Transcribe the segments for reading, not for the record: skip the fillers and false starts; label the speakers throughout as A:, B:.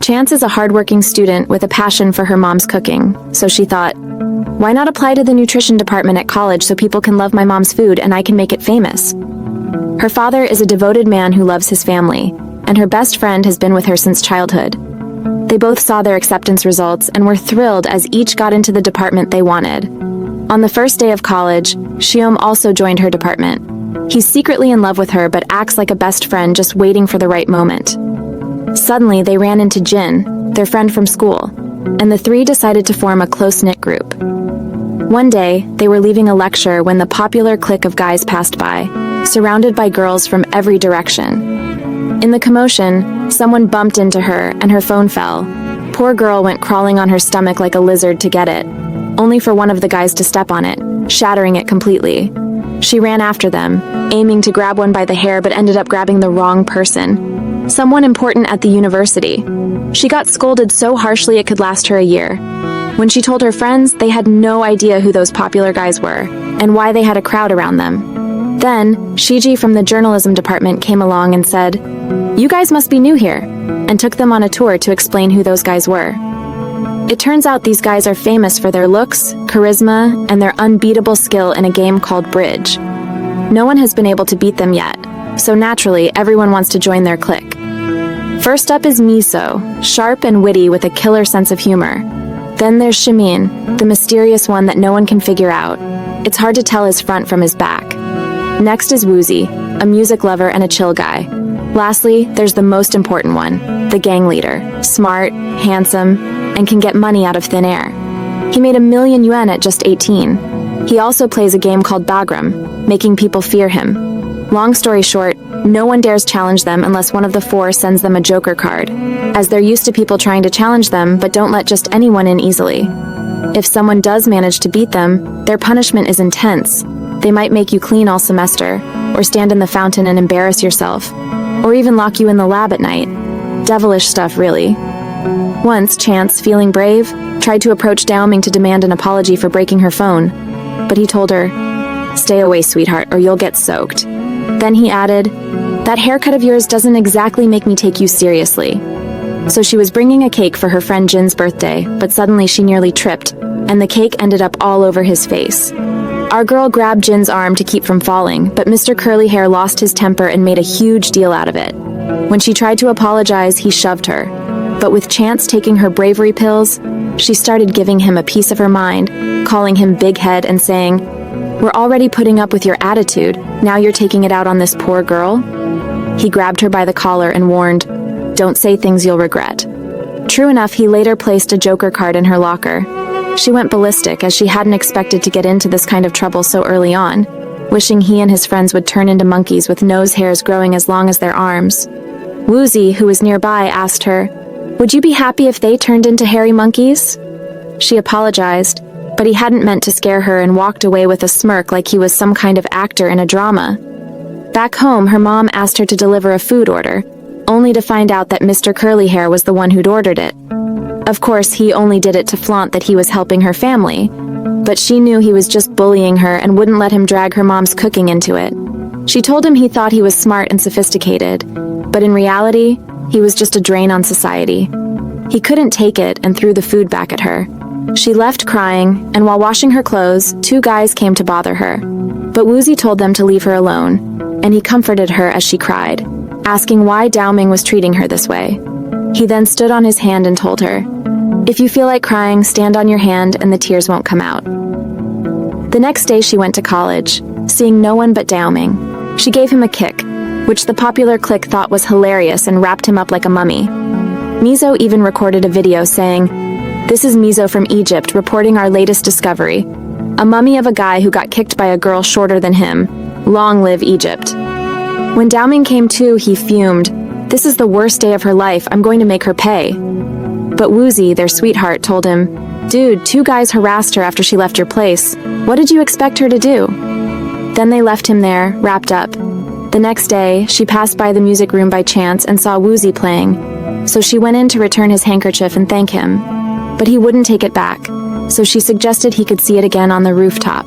A: Chance is a hardworking student with a passion for her mom's cooking, so she thought, why not apply to the nutrition department at college so people can love my mom's food and I can make it famous? Her father is a devoted man who loves his family, and her best friend has been with her since childhood. They both saw their acceptance results and were thrilled as each got into the department they wanted. On the first day of college, Shiom also joined her department. He's secretly in love with her but acts like a best friend just waiting for the right moment. Suddenly, they ran into Jin, their friend from school, and the three decided to form a close-knit group. One day, they were leaving a lecture when the popular clique of guys passed by, surrounded by girls from every direction. In the commotion, someone bumped into her and her phone fell. Poor girl went crawling on her stomach like a lizard to get it, only for one of the guys to step on it, shattering it completely. She ran after them, aiming to grab one by the hair but ended up grabbing the wrong person. Someone important at the university. She got scolded so harshly it could last her a year. When she told her friends, they had no idea who those popular guys were, and why they had a crowd around them. Then, Shiji from the journalism department came along and said, "You guys must be new here," and took them on a tour to explain who those guys were. It turns out these guys are famous for their looks, charisma, and their unbeatable skill in a game called Bridge. No one has been able to beat them yet, so naturally everyone wants to join their clique. First up is Miso, sharp and witty with a killer sense of humor. Then there's Shimin, the mysterious one that no one can figure out. It's hard to tell his front from his back. Next is Woozy, a music lover and a chill guy. Lastly, there's the most important one, the gang leader, smart, handsome, and can get money out of thin air. He made 1,000,000 yuan at just 18. He also plays a game called Bagram, making people fear him. Long story short, no one dares challenge them unless one of the four sends them a joker card, as they're used to people trying to challenge them but don't let just anyone in easily. If someone does manage to beat them, their punishment is intense. They might make you clean all semester, or stand in the fountain and embarrass yourself, or even lock you in the lab at night. Devilish stuff, really. Once, Chance, feeling brave, tried to approach Daoming to demand an apology for breaking her phone, but he told her, "Stay away, sweetheart, or you'll get soaked." Then he added, "That haircut of yours doesn't exactly make me take you seriously." So she was bringing a cake for her friend Jin's birthday, but suddenly she nearly tripped, and the cake ended up all over his face. Our girl grabbed Jin's arm to keep from falling, but Mr. Curly Hair lost his temper and made a huge deal out of it. When she tried to apologize, he shoved her. But with Chance taking her bravery pills, she started giving him a piece of her mind, calling him Big Head and saying, "We're already putting up with your attitude, now you're taking it out on this poor girl?" He grabbed her by the collar and warned, "Don't say things you'll regret." True enough, he later placed a joker card in her locker. She went ballistic as she hadn't expected to get into this kind of trouble so early on, wishing he and his friends would turn into monkeys with nose hairs growing as long as their arms. Woozy, who was nearby, asked her, "Would you be happy if they turned into hairy monkeys?" She apologized, but he hadn't meant to scare her and walked away with a smirk like he was some kind of actor in a drama. Back home, her mom asked her to deliver a food order, only to find out that Mr. Curly Hair was the one who'd ordered it. Of course, he only did it to flaunt that he was helping her family, but she knew he was just bullying her and wouldn't let him drag her mom's cooking into it. She told him he thought he was smart and sophisticated, but in reality, he was just a drain on society. He couldn't take it and threw the food back at her. She left crying, and while washing her clothes, two guys came to bother her. But Woozy told them to leave her alone, and he comforted her as she cried, asking why Daoming was treating her this way. He then stood on his hand and told her, "If you feel like crying, stand on your hand and the tears won't come out." The next day she went to college, seeing no one but Daoming. She gave him a kick, which the popular clique thought was hilarious and wrapped him up like a mummy. Mizo even recorded a video saying, "This is Mizo from Egypt reporting our latest discovery. A mummy of a guy who got kicked by a girl shorter than him. Long live Egypt." When Daoming came to, he fumed, "This is the worst day of her life, I'm going to make her pay." But Woozy, their sweetheart, told him, "Dude, two guys harassed her after she left your place. What did you expect her to do?" Then they left him there, wrapped up. The next day, she passed by the music room by chance and saw Woozy playing, so she went in to return his handkerchief and thank him. But he wouldn't take it back, so she suggested he could see it again on the rooftop.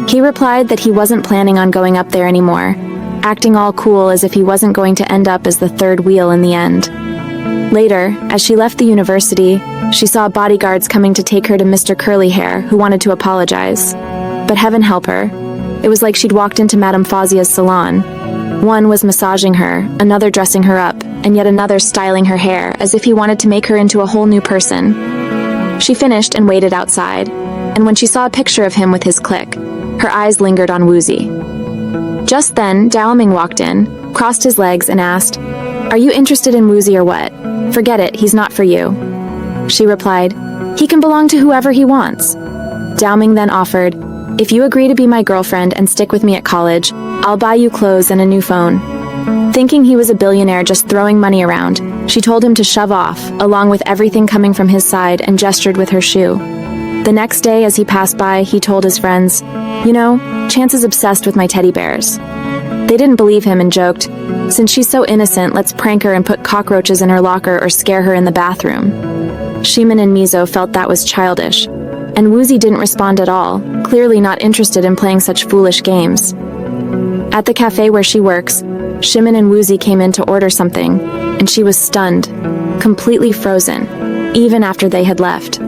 A: He replied that he wasn't planning on going up there anymore, acting all cool as if he wasn't going to end up as the third wheel in the end. Later, as she left the university, she saw bodyguards coming to take her to Mr. Curly Hair, who wanted to apologize. But heaven help her. It was like she'd walked into Madame Fazia's salon. One was massaging her, another dressing her up, and yet another styling her hair as if he wanted to make her into a whole new person. She finished and waited outside, and when she saw a picture of him with his clique, her eyes lingered on Woozy. Just then, Dao Ming walked in, crossed his legs, and asked, "Are you interested in Woozy or what? Forget it, he's not for you." She replied, "He can belong to whoever he wants." Dao Ming then offered, "If you agree to be my girlfriend and stick with me at college, I'll buy you clothes and a new phone." Thinking he was a billionaire just throwing money around, she told him to shove off, along with everything coming from his side, and gestured with her shoe. The next day, as he passed by, he told his friends, "You know, Chance is obsessed with my teddy bears." They didn't believe him and joked, "Since she's so innocent, let's prank her and put cockroaches in her locker or scare her in the bathroom." Shimin and Mizo felt that was childish, and Woozy didn't respond at all, clearly not interested in playing such foolish games. At the cafe where she works, Shimin and Woozy came in to order something, and she was stunned, completely frozen, even after they had left.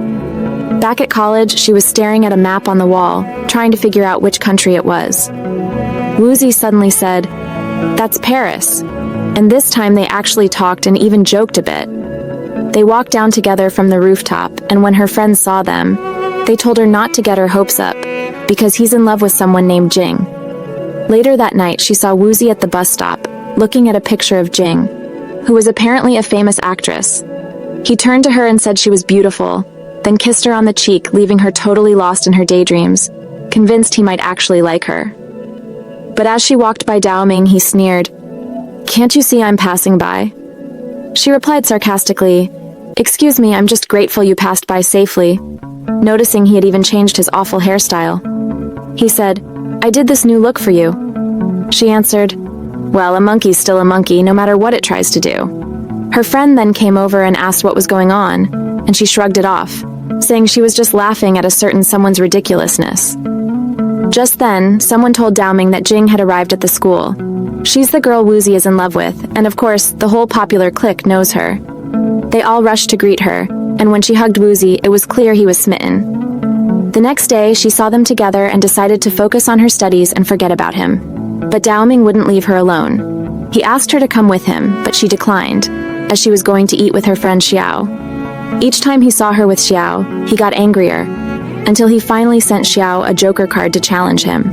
A: Back at college, she was staring at a map on the wall, trying to figure out which country it was. Woozy suddenly said, "That's Paris." And this time they actually talked and even joked a bit. They walked down together from the rooftop, and when her friends saw them, they told her not to get her hopes up, because he's in love with someone named Jing. Later that night, she saw Woozy at the bus stop, looking at a picture of Jing, who was apparently a famous actress. He turned to her and said she was beautiful, then kissed her on the cheek, leaving her totally lost in her daydreams, convinced he might actually like her. But as she walked by Dao Ming, he sneered, "Can't you see I'm passing by?" She replied sarcastically, "Excuse me, I'm just grateful you passed by safely," noticing he had even changed his awful hairstyle. He said, "I did this new look for you." She answered, "Well, a monkey's still a monkey, no matter what it tries to do." Her friend then came over and asked what was going on, and she shrugged it off, saying she was just laughing at a certain someone's ridiculousness. Just then, someone told Dao Ming that Jing had arrived at the school. She's the girl Woozy is in love with, and of course, the whole popular clique knows her. They all rushed to greet her, and when she hugged Woozy, it was clear he was smitten. The next day, she saw them together and decided to focus on her studies and forget about him. But Dao Ming wouldn't leave her alone. He asked her to come with him, but she declined, as she was going to eat with her friend Xiao. Each time he saw her with Xiao, he got angrier, until he finally sent Xiao a joker card to challenge him.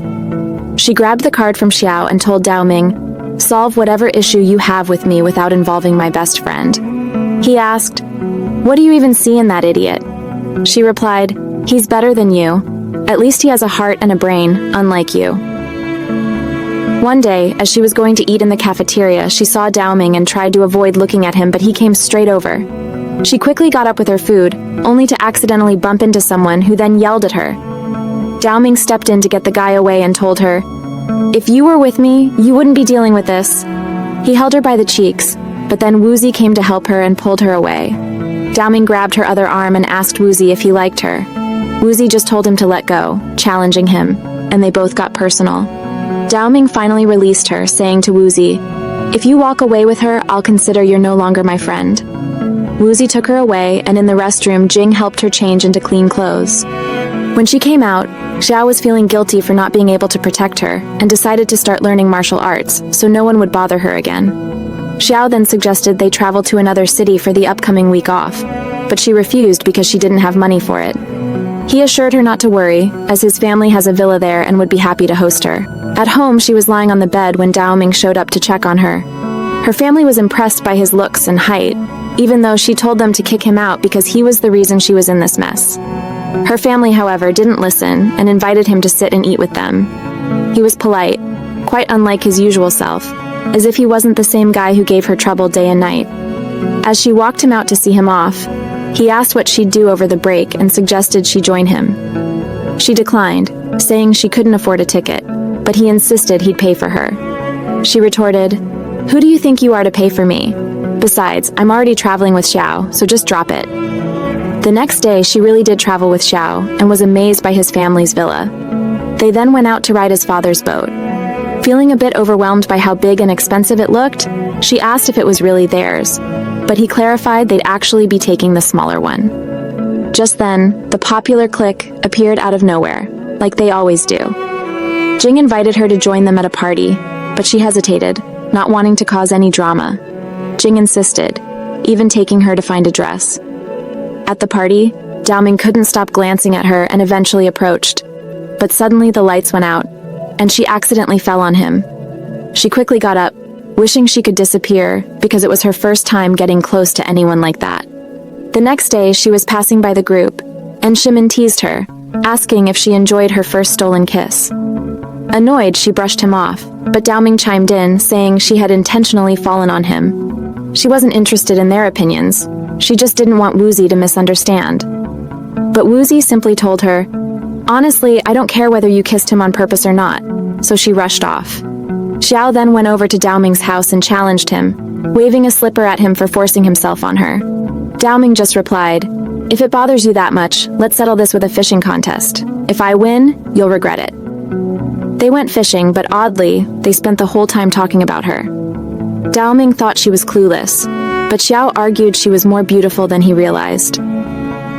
A: She grabbed the card from Xiao and told Dao Ming, "Solve whatever issue you have with me without involving my best friend." He asked, "What do you even see in that idiot?" She replied, "He's better than you. At least he has a heart and a brain, unlike you." One day, as she was going to eat in the cafeteria, she saw Dao Ming and tried to avoid looking at him, but he came straight over. She quickly got up with her food, only to accidentally bump into someone who then yelled at her. Dao Ming stepped in to get the guy away and told her, "If you were with me, you wouldn't be dealing with this." He held her by the cheeks, but then Woozy came to help her and pulled her away. Dao Ming grabbed her other arm and asked Woozy if he liked her. Woozy just told him to let go, challenging him, and they both got personal. Dao Ming finally released her, saying to Woozy, "If you walk away with her, I'll consider you're no longer my friend." Woozy took her away, and in the restroom, Jing helped her change into clean clothes. When she came out, Xiao was feeling guilty for not being able to protect her, and decided to start learning martial arts, so no one would bother her again. Xiao then suggested they travel to another city for the upcoming week off, but she refused because she didn't have money for it. He assured her not to worry, as his family has a villa there and would be happy to host her. At home, she was lying on the bed when Dao Ming showed up to check on her. Her family was impressed by his looks and height, even though she told them to kick him out because he was the reason she was in this mess. Her family, however, didn't listen and invited him to sit and eat with them. He was polite, quite unlike his usual self, as if he wasn't the same guy who gave her trouble day and night. As she walked him out to see him off, he asked what she'd do over the break and suggested she join him. She declined, saying she couldn't afford a ticket, but he insisted he'd pay for her. She retorted, "Who do you think you are to pay for me? Besides, I'm already traveling with Xiao, so just drop it." The next day, she really did travel with Xiao and was amazed by his family's villa. They then went out to ride his father's boat. Feeling a bit overwhelmed by how big and expensive it looked, she asked if it was really theirs, but he clarified they'd actually be taking the smaller one. Just then, the popular clique appeared out of nowhere, like they always do. Jing invited her to join them at a party, but she hesitated, not wanting to cause any drama. Jing insisted, even taking her to find a dress. At the party, Daoming couldn't stop glancing at her and eventually approached, but suddenly the lights went out, and she accidentally fell on him. She quickly got up, wishing she could disappear because it was her first time getting close to anyone like that. The next day, she was passing by the group, and Shimin teased her, asking if she enjoyed her first stolen kiss. Annoyed, she brushed him off, but Daoming chimed in, saying she had intentionally fallen on him. She wasn't interested in their opinions, she just didn't want Woozi to misunderstand. But Woozi simply told her, "Honestly, I don't care whether you kissed him on purpose or not," so she rushed off. Xiao then went over to Daoming's house and challenged him, waving a slipper at him for forcing himself on her. Daoming just replied, "If it bothers you that much, let's settle this with a fishing contest. If I win, you'll regret it." They went fishing, but oddly, they spent the whole time talking about her. Daoming thought she was clueless, but Xiao argued she was more beautiful than he realized.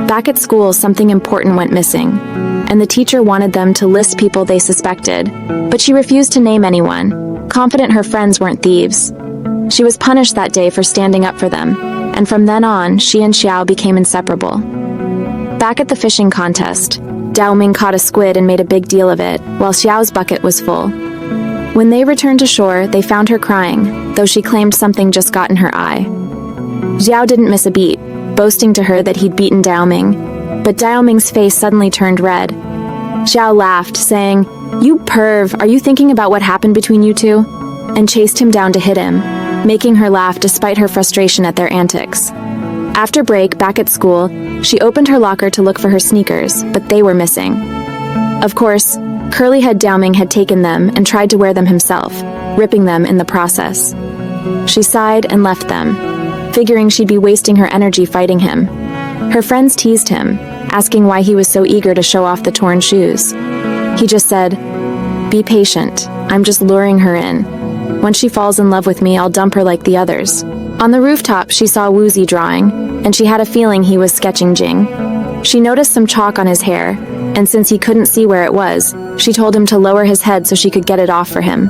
A: Back at school, something important went missing, and the teacher wanted them to list people they suspected, but she refused to name anyone, confident her friends weren't thieves. She was punished that day for standing up for them, and from then on, she and Xiao became inseparable. Back at the fishing contest, Daoming caught a squid and made a big deal of it, while Xiao's bucket was full. When they returned to shore, they found her crying, though she claimed something just got in her eye. Xiao didn't miss a beat, boasting to her that he'd beaten Daoming, but Daoming's face suddenly turned red. Xiao laughed, saying, "You perv, are you thinking about what happened between you two?" and chased him down to hit him, making her laugh despite her frustration at their antics. After break, back at school, she opened her locker to look for her sneakers, but they were missing. Of course, curly-head Daoming had taken them and tried to wear them himself, ripping them in the process. She sighed and left them, figuring she'd be wasting her energy fighting him. Her friends teased him, asking why he was so eager to show off the torn shoes. He just said, "Be patient, I'm just luring her in. When she falls in love with me, I'll dump her like the others." On the rooftop, she saw Woozi drawing, and she had a feeling he was sketching Jing. She noticed some chalk on his hair, and since he couldn't see where it was, she told him to lower his head so she could get it off for him.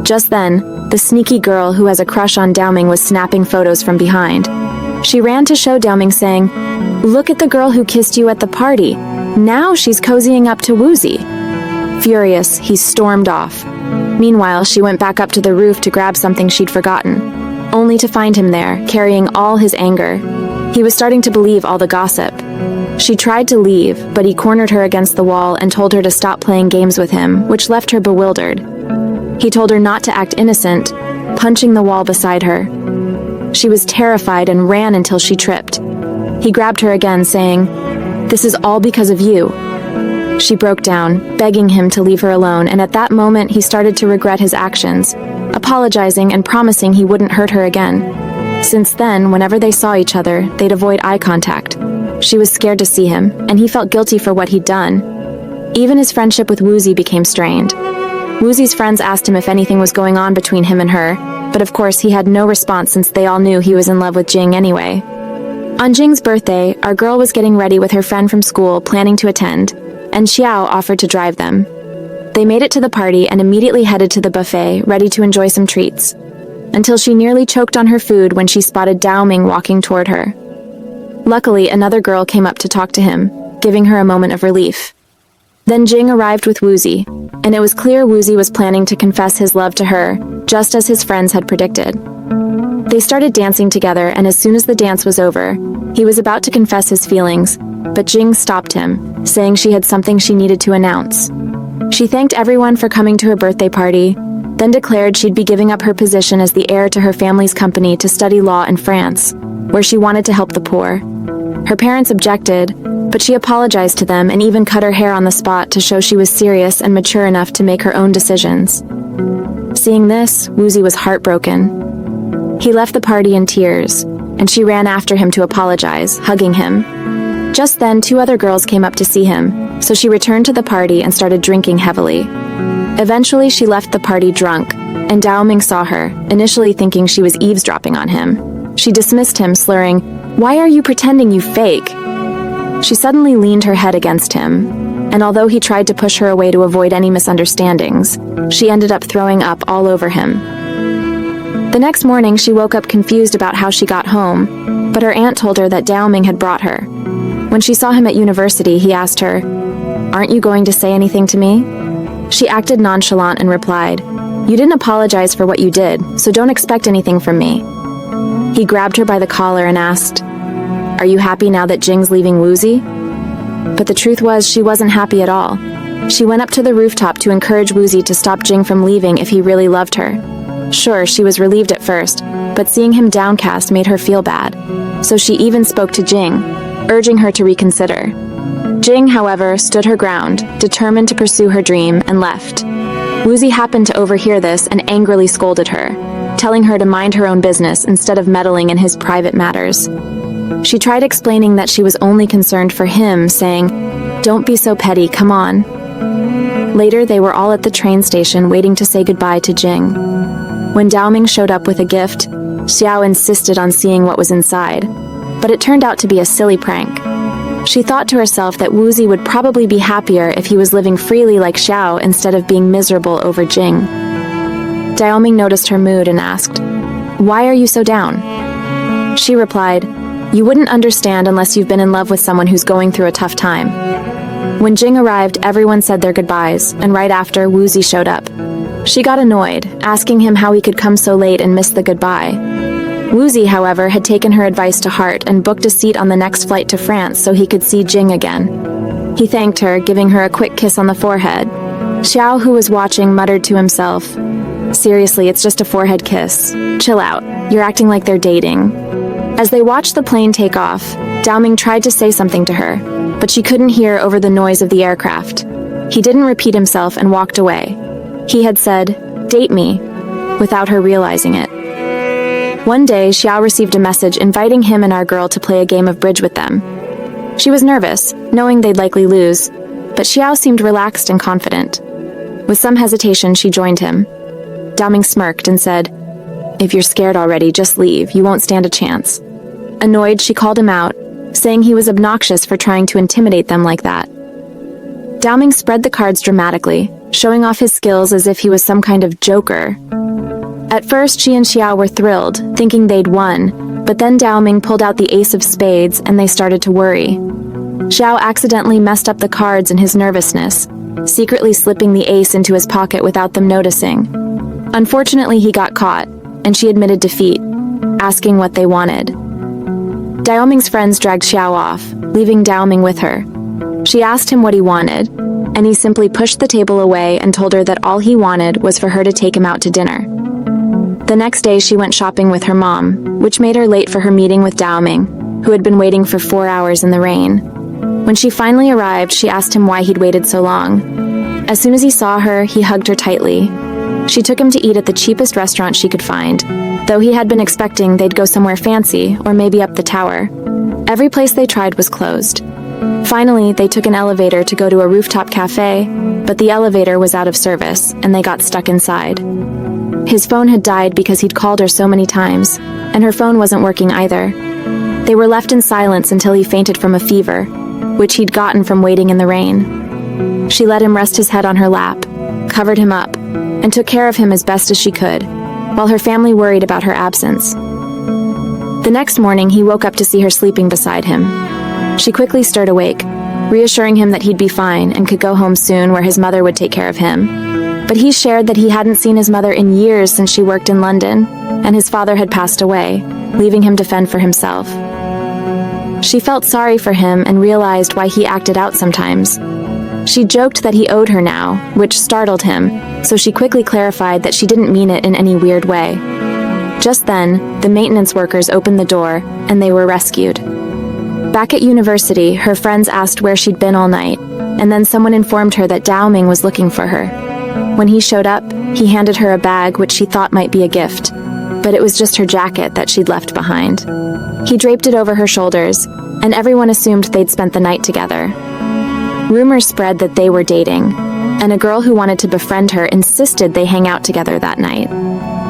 A: Just then, the sneaky girl who has a crush on Daoming was snapping photos from behind. She ran to show Daoming, saying, "Look at the girl who kissed you at the party. Now she's cozying up to Woozi." Furious, he stormed off. Meanwhile, she went back up to the roof to grab something she'd forgotten, only to find him there, carrying all his anger. He was starting to believe all the gossip. She tried to leave, but he cornered her against the wall and told her to stop playing games with him, which left her bewildered. He told her not to act innocent, punching the wall beside her. She was terrified and ran until she tripped. He grabbed her again, saying, "This is all because of you." She broke down, begging him to leave her alone, and at that moment he started to regret his actions, apologizing and promising he wouldn't hurt her again. Since then, whenever they saw each other, they'd avoid eye contact. She was scared to see him, and he felt guilty for what he'd done. Even his friendship with Woozi became strained. Woozi's friends asked him if anything was going on between him and her, but of course he had no response since they all knew he was in love with Jing anyway. On Jing's birthday, our girl was getting ready with her friend from school, planning to attend, and Xiao offered to drive them. They made it to the party and immediately headed to the buffet, ready to enjoy some treats, until she nearly choked on her food when she spotted Daoming walking toward her. Luckily, another girl came up to talk to him, giving her a moment of relief. Then Jing arrived with Woozi, and it was clear Woozi was planning to confess his love to her, just as his friends had predicted. They started dancing together, and as soon as the dance was over, he was about to confess his feelings, but Jing stopped him, saying she had something she needed to announce. She thanked everyone for coming to her birthday party, then declared she'd be giving up her position as the heir to her family's company to study law in France, where she wanted to help the poor. Her parents objected, but she apologized to them and even cut her hair on the spot to show she was serious and mature enough to make her own decisions. Seeing this, Woozi was heartbroken. He left the party in tears, and she ran after him to apologize, hugging him. Just then, two other girls came up to see him, so she returned to the party and started drinking heavily. Eventually, she left the party drunk, and Daoming saw her, initially thinking she was eavesdropping on him. She dismissed him, slurring, "Why are you pretending, you fake?" She suddenly leaned her head against him, and although he tried to push her away to avoid any misunderstandings, she ended up throwing up all over him. The next morning, she woke up confused about how she got home, but her aunt told her that Daoming had brought her. When she saw him at university, he asked her, "Aren't you going to say anything to me?" She acted nonchalant and replied, "You didn't apologize for what you did, so don't expect anything from me." He grabbed her by the collar and asked, "Are you happy now that Jing's leaving Woozi?" But the truth was, she wasn't happy at all. She went up to the rooftop to encourage Woozi to stop Jing from leaving if he really loved her. Sure, she was relieved at first, but seeing him downcast made her feel bad. So she even spoke to Jing, urging her to reconsider. Jing, however, stood her ground, determined to pursue her dream, and left. Woozi happened to overhear this and angrily scolded her, telling her to mind her own business instead of meddling in his private matters. She tried explaining that she was only concerned for him, saying, "Don't be so petty, come on." Later, they were all at the train station waiting to say goodbye to Jing. When Daoming showed up with a gift, Xiao insisted on seeing what was inside, but it turned out to be a silly prank. She thought to herself that Woozi would probably be happier if he was living freely like Xiao instead of being miserable over Jing. Daoming noticed her mood and asked, "Why are you so down?" She replied, "You wouldn't understand unless you've been in love with someone who's going through a tough time." When Jing arrived, everyone said their goodbyes, and right after, Woozi showed up. She got annoyed, asking him how he could come so late and miss the goodbye. Woozi, however, had taken her advice to heart and booked a seat on the next flight to France so he could see Jing again. He thanked her, giving her a quick kiss on the forehead. Xiao, who was watching, muttered to himself, "Seriously, it's just a forehead kiss. Chill out. You're acting like they're dating." As they watched the plane take off, Daoming tried to say something to her, but she couldn't hear over the noise of the aircraft. He didn't repeat himself and walked away. He had said, "Date me," without her realizing it. One day, Xiao received a message inviting him and our girl to play a game of bridge with them. She was nervous, knowing they'd likely lose, but Xiao seemed relaxed and confident. With some hesitation, she joined him. Daoming smirked and said, "If you're scared already, just leave. You won't stand a chance." Annoyed, she called him out, saying he was obnoxious for trying to intimidate them like that. Daoming spread the cards dramatically, showing off his skills as if he was some kind of joker. At first, she and Xiao were thrilled, thinking they'd won, but then Daoming pulled out the ace of spades and they started to worry. Xiao accidentally messed up the cards in his nervousness, secretly slipping the ace into his pocket without them noticing. Unfortunately, he got caught, and she admitted defeat, asking what they wanted. Daoming's friends dragged Xiao off, leaving Daoming with her. She asked him what he wanted, and he simply pushed the table away and told her that all he wanted was for her to take him out to dinner. The next day, she went shopping with her mom, which made her late for her meeting with Daoming, who had been waiting for 4 hours in the rain. When she finally arrived, she asked him why he'd waited so long. As soon as he saw her, he hugged her tightly. She took him to eat at the cheapest restaurant she could find, though he had been expecting they'd go somewhere fancy or maybe up the tower. Every place they tried was closed. Finally, they took an elevator to go to a rooftop cafe, but the elevator was out of service, and they got stuck inside. His phone had died because he'd called her so many times, and her phone wasn't working either. They were left in silence until he fainted from a fever, which he'd gotten from waiting in the rain. She let him rest his head on her lap, covered him up, and took care of him as best as she could, while her family worried about her absence. The next morning, he woke up to see her sleeping beside him. She quickly stirred awake, reassuring him that he'd be fine and could go home soon where his mother would take care of him. But he shared that he hadn't seen his mother in years since she worked in London, and his father had passed away, leaving him to fend for himself. She felt sorry for him and realized why he acted out sometimes. She joked that he owed her now, which startled him, so she quickly clarified that she didn't mean it in any weird way. Just then, the maintenance workers opened the door, and they were rescued. Back at university, her friends asked where she'd been all night, and then someone informed her that Daoming was looking for her. When he showed up, he handed her a bag which she thought might be a gift, but it was just her jacket that she'd left behind. He draped it over her shoulders, and everyone assumed they'd spent the night together. Rumors spread that they were dating, and a girl who wanted to befriend her insisted they hang out together that night.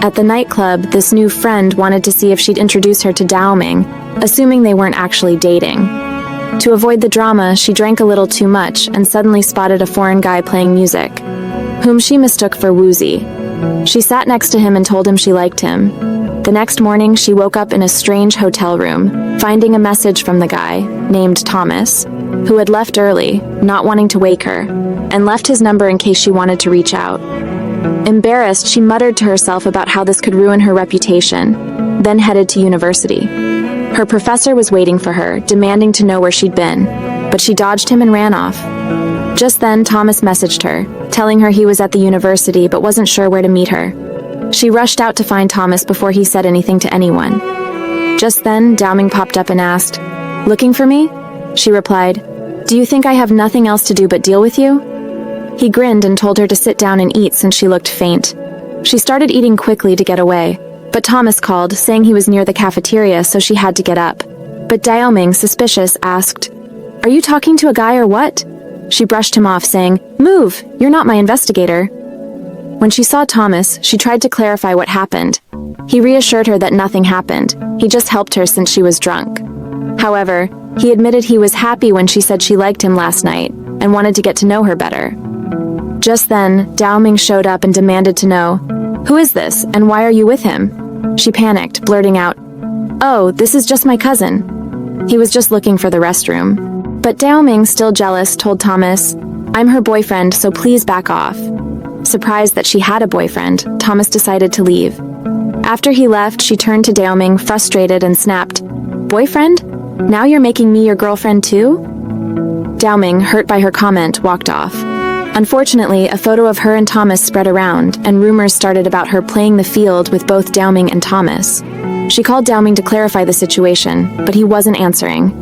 A: At the nightclub, this new friend wanted to see if she'd introduce her to Dao Ming, assuming they weren't actually dating. To avoid the drama, she drank a little too much and suddenly spotted a foreign guy playing music, whom she mistook for Woozy. She sat next to him and told him she liked him. The next morning, she woke up in a strange hotel room, finding a message from the guy, named Thomas, who had left early, not wanting to wake her, and left his number in case she wanted to reach out. Embarrassed, she muttered to herself about how this could ruin her reputation, then headed to university. Her professor was waiting for her, demanding to know where she'd been, but she dodged him and ran off. Just then, Thomas messaged her, telling her he was at the university but wasn't sure where to meet her. She rushed out to find Thomas before he said anything to anyone. Just then, Dao Ming popped up and asked, "Looking for me?" She replied, "Do you think I have nothing else to do but deal with you?" He grinned and told her to sit down and eat since she looked faint. She started eating quickly to get away, but Thomas called, saying he was near the cafeteria, so she had to get up. But Dao Ming, suspicious, asked, "Are you talking to a guy or what?" She brushed him off, saying, "Move, you're not my investigator." When she saw Thomas, she tried to clarify what happened. He reassured her that nothing happened. He just helped her since she was drunk. However, he admitted he was happy when she said she liked him last night and wanted to get to know her better. Just then, Dao Ming showed up and demanded to know, "Who is this, and why are you with him?" She panicked, blurting out, "Oh, this is just my cousin. He was just looking for the restroom." But Dao Ming, still jealous, told Thomas, "I'm her boyfriend, so please back off." Surprised that she had a boyfriend, Thomas decided to leave. After he left, she turned to Dao Ming, frustrated, and snapped, "Boyfriend? Now you're making me your girlfriend too?" Dao Ming, hurt by her comment, walked off. Unfortunately, a photo of her and Thomas spread around, and rumors started about her playing the field with both Dao Ming and Thomas. She called Dao Ming to clarify the situation, but he wasn't answering.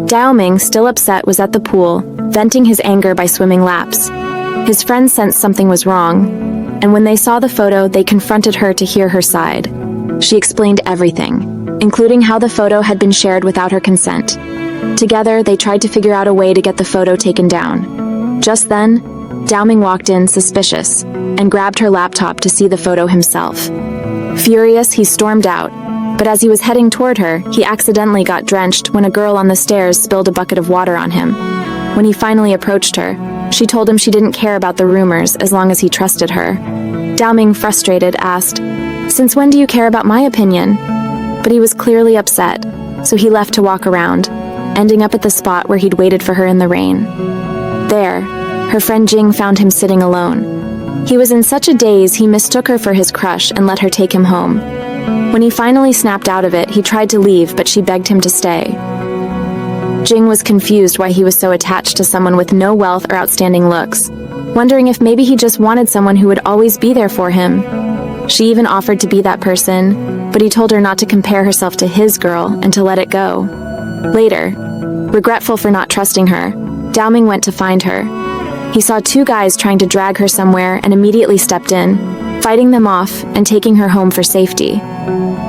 A: Dao Ming, still upset, was at the pool, venting his anger by swimming laps. His friends sensed something was wrong, and when they saw the photo, they confronted her to hear her side. She explained everything, including how the photo had been shared without her consent. Together, they tried to figure out a way to get the photo taken down. Just then, Dao Ming walked in, suspicious, and grabbed her laptop to see the photo himself. Furious, he stormed out, but as he was heading toward her, he accidentally got drenched when a girl on the stairs spilled a bucket of water on him. When he finally approached her, she told him she didn't care about the rumors as long as he trusted her. Dao Ming, frustrated, asked, "Since when do you care about my opinion?" But he was clearly upset, so he left to walk around, ending up at the spot where he'd waited for her in the rain. There, her friend Jing found him sitting alone. He was in such a daze he mistook her for his crush and let her take him home. When he finally snapped out of it, he tried to leave, but she begged him to stay. Jing was confused why he was so attached to someone with no wealth or outstanding looks, wondering if maybe he just wanted someone who would always be there for him. She even offered to be that person, but he told her not to compare herself to his girl and to let it go. Later, regretful for not trusting her, Dao Ming went to find her. He saw two guys trying to drag her somewhere and immediately stepped in, fighting them off and taking her home for safety.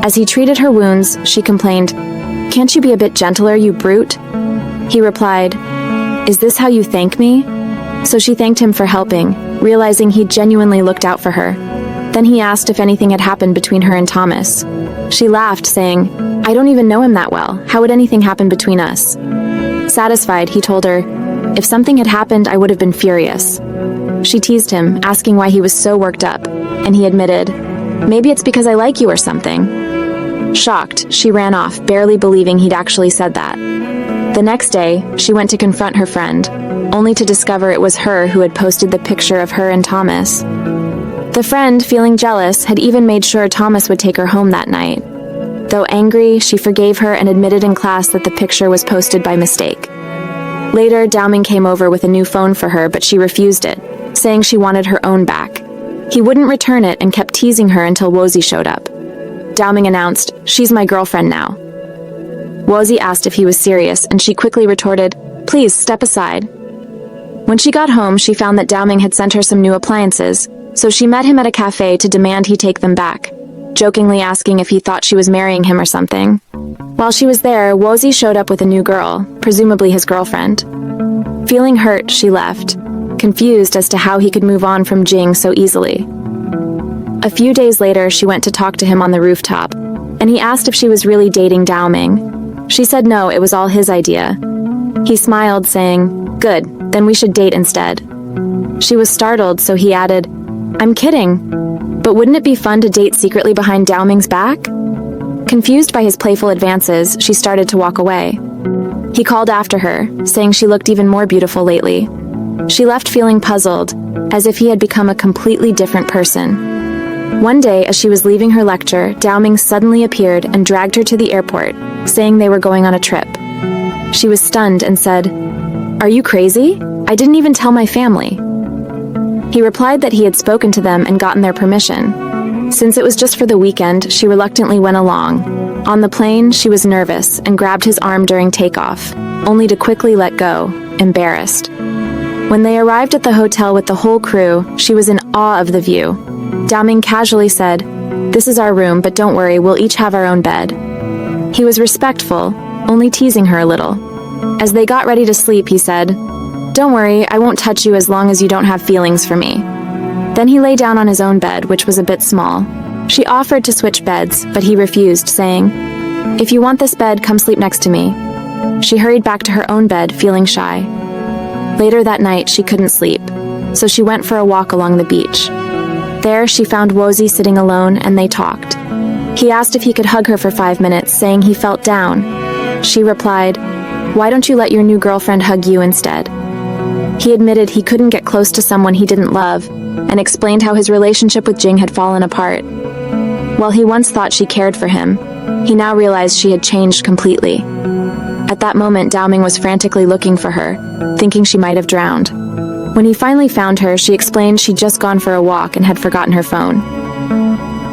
A: As he treated her wounds, she complained, "Can't you be a bit gentler, you brute?" He replied, "Is this how you thank me?" So she thanked him for helping, realizing he genuinely looked out for her. Then he asked if anything had happened between her and Thomas. She laughed, saying, "I don't even know him that well. How would anything happen between us?" Satisfied, he told her, "If something had happened, I would have been furious." She teased him, asking why he was so worked up, and he admitted, "Maybe it's because I like you or something." Shocked, she ran off, barely believing he'd actually said that. The next day, she went to confront her friend, only to discover it was her who had posted the picture of her and Thomas. The friend, feeling jealous, had even made sure Thomas would take her home that night. Though angry, she forgave her and admitted in class that the picture was posted by mistake. Later, Dao Ming came over with a new phone for her, but she refused it, saying she wanted her own back. He wouldn't return it and kept teasing her until Wozy showed up. Dao Ming announced, "She's my girlfriend now." Wozy asked if he was serious, and she quickly retorted, "Please, step aside." When she got home, she found that Dao Ming had sent her some new appliances, so she met him at a cafe to demand he take them back, jokingly asking if he thought she was marrying him or something. While she was there, Wozy showed up with a new girl, presumably his girlfriend. Feeling hurt, she left, confused as to how he could move on from Jing so easily. A few days later, she went to talk to him on the rooftop, and he asked if she was really dating Dao Ming. She said no, it was all his idea. He smiled, saying, "Good, then we should date instead." She was startled, so he added, "I'm kidding, but wouldn't it be fun to date secretly behind Dao Ming's back?" Confused by his playful advances, she started to walk away. He called after her, saying she looked even more beautiful lately. She left feeling puzzled, as if he had become a completely different person. One day, as she was leaving her lecture, Dao Ming suddenly appeared and dragged her to the airport, saying they were going on a trip. She was stunned and said, "Are you crazy? I didn't even tell my family." He replied that he had spoken to them and gotten their permission. Since it was just for the weekend, she reluctantly went along. On the plane, she was nervous and grabbed his arm during takeoff, only to quickly let go, embarrassed. When they arrived at the hotel with the whole crew, she was in awe of the view. Dao Ming casually said, "This is our room, but don't worry, we'll each have our own bed." He was respectful, only teasing her a little. As they got ready to sleep, he said, "Don't worry, I won't touch you as long as you don't have feelings for me." Then he lay down on his own bed, which was a bit small. She offered to switch beds, but he refused, saying, "If you want this bed, come sleep next to me." She hurried back to her own bed, feeling shy. Later that night, she couldn't sleep, so she went for a walk along the beach. There, she found Wozi sitting alone, and they talked. He asked if he could hug her for 5 minutes, saying he felt down. She replied, "Why don't you let your new girlfriend hug you instead?" He admitted he couldn't get close to someone he didn't love, and explained how his relationship with Jing had fallen apart. While he once thought she cared for him, he now realized she had changed completely. At that moment, Dao Ming was frantically looking for her, thinking she might have drowned. When he finally found her, she explained she'd just gone for a walk and had forgotten her phone.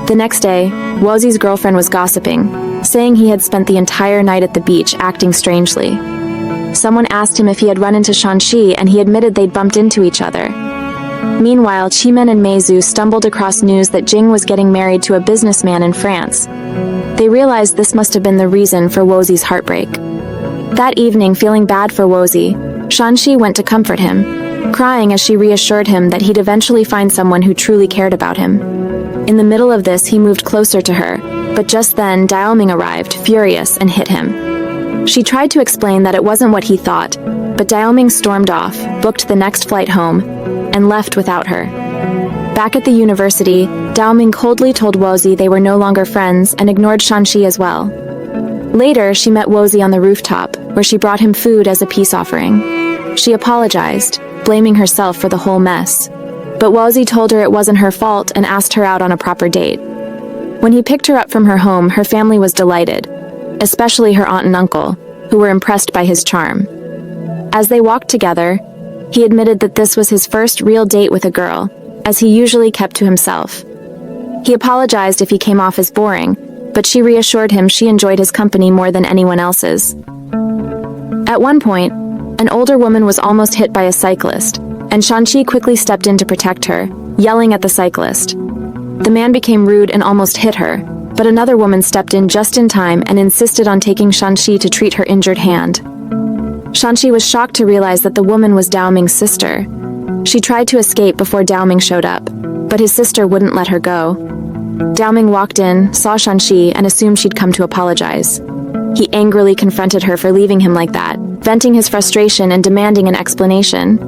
A: The next day, Wozi's girlfriend was gossiping, saying he had spent the entire night at the beach acting strangely. Someone asked him if he had run into Shanxi, and he admitted they'd bumped into each other. Meanwhile, Qimen and Meizu stumbled across news that Jing was getting married to a businessman in France. They realized this must have been the reason for Wozi's heartbreak. That evening, feeling bad for Wozi, Shanxi went to comfort him, crying as she reassured him that he'd eventually find someone who truly cared about him. In the middle of this, he moved closer to her, but just then Dao Ming arrived, furious, and hit him. She tried to explain that it wasn't what he thought, but Dao Ming stormed off, booked the next flight home, and left without her. Back at the university, Dao Ming coldly told Wozi they were no longer friends and ignored Shanxi as well. Later, she met Wozi on the rooftop, where she brought him food as a peace offering. She apologized, blaming herself for the whole mess. But Wozi told her it wasn't her fault and asked her out on a proper date. When he picked her up from her home, her family was delighted, especially her aunt and uncle, who were impressed by his charm. As they walked together, he admitted that this was his first real date with a girl, as he usually kept to himself. He apologized if he came off as boring, but she reassured him she enjoyed his company more than anyone else's. At one point, an older woman was almost hit by a cyclist, and Shanxi quickly stepped in to protect her, yelling at the cyclist. The man became rude and almost hit her, but another woman stepped in just in time and insisted on taking Shanxi to treat her injured hand. Shanxi was shocked to realize that the woman was Dao Ming's sister. She tried to escape before Dao Ming showed up, but his sister wouldn't let her go. Dao Ming walked in, saw Shanxi, and assumed she'd come to apologize. He angrily confronted her for leaving him like that, venting his frustration and demanding an explanation.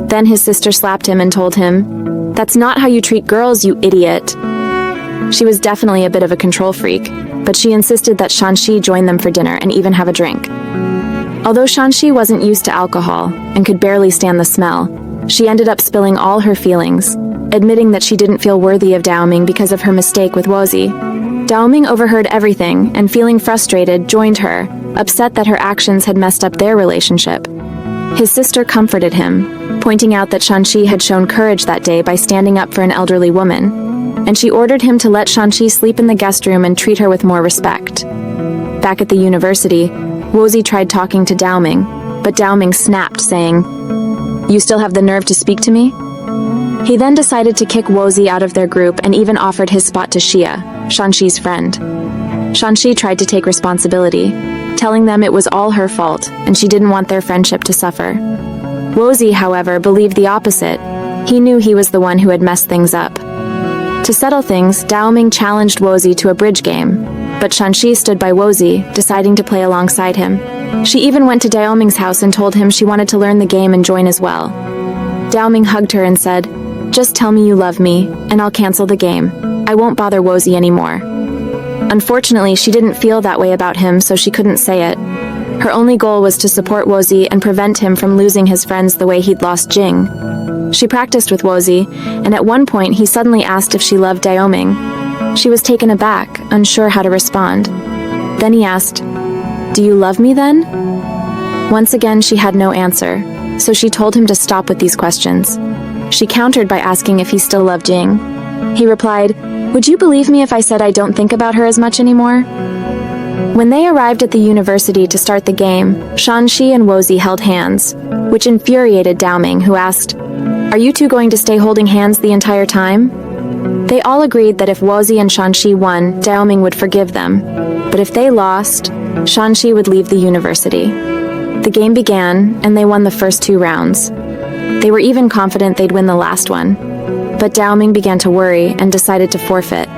A: Then his sister slapped him and told him, "That's not how you treat girls, you idiot." She was definitely a bit of a control freak, but she insisted that Shanxi join them for dinner and even have a drink. Although Shanxi wasn't used to alcohol and could barely stand the smell, she ended up spilling all her feelings, admitting that she didn't feel worthy of Dao Ming because of her mistake with Wozi. Dao Ming overheard everything and, feeling frustrated, joined her, upset that her actions had messed up their relationship. His sister comforted him, pointing out that Shanxi had shown courage that day by standing up for an elderly woman, and she ordered him to let Shanxi sleep in the guest room and treat her with more respect. Back at the university, Wozi tried talking to Dao Ming, but Dao Ming snapped, saying, "You still have the nerve to speak to me?" He then decided to kick Wozi out of their group and even offered his spot to Xia, Shanxi's friend. Shanxi tried to take responsibility, telling them it was all her fault and she didn't want their friendship to suffer. Wozi, however, believed the opposite. He knew he was the one who had messed things up. To settle things, Daoming challenged Wozi to a bridge game, but Shanxi stood by Wozi, deciding to play alongside him. She even went to Daoming's house and told him she wanted to learn the game and join as well. Daoming hugged her and said, "Just tell me you love me, and I'll cancel the game. I won't bother Wozi anymore." Unfortunately, she didn't feel that way about him, so she couldn't say it. Her only goal was to support Wozi and prevent him from losing his friends the way he'd lost Jing. She practiced with Wozi, and at one point he suddenly asked if she loved Daoming. She was taken aback, unsure how to respond. Then he asked, "Do you love me then?" Once again, she had no answer, so she told him to stop with these questions. She countered by asking if he still loved Jing. He replied, "Would you believe me if I said I don't think about her as much anymore?" When they arrived at the university to start the game, Shanxi and Wozi held hands, which infuriated Daoming, who asked, "Are you two going to stay holding hands the entire time?" They all agreed that if Wozi and Shanxi won, Daoming would forgive them, but if they lost, Shanxi would leave the university. The game began, and they won the first 2 rounds. They were even confident they'd win the last one, but Daoming began to worry and decided to forfeit.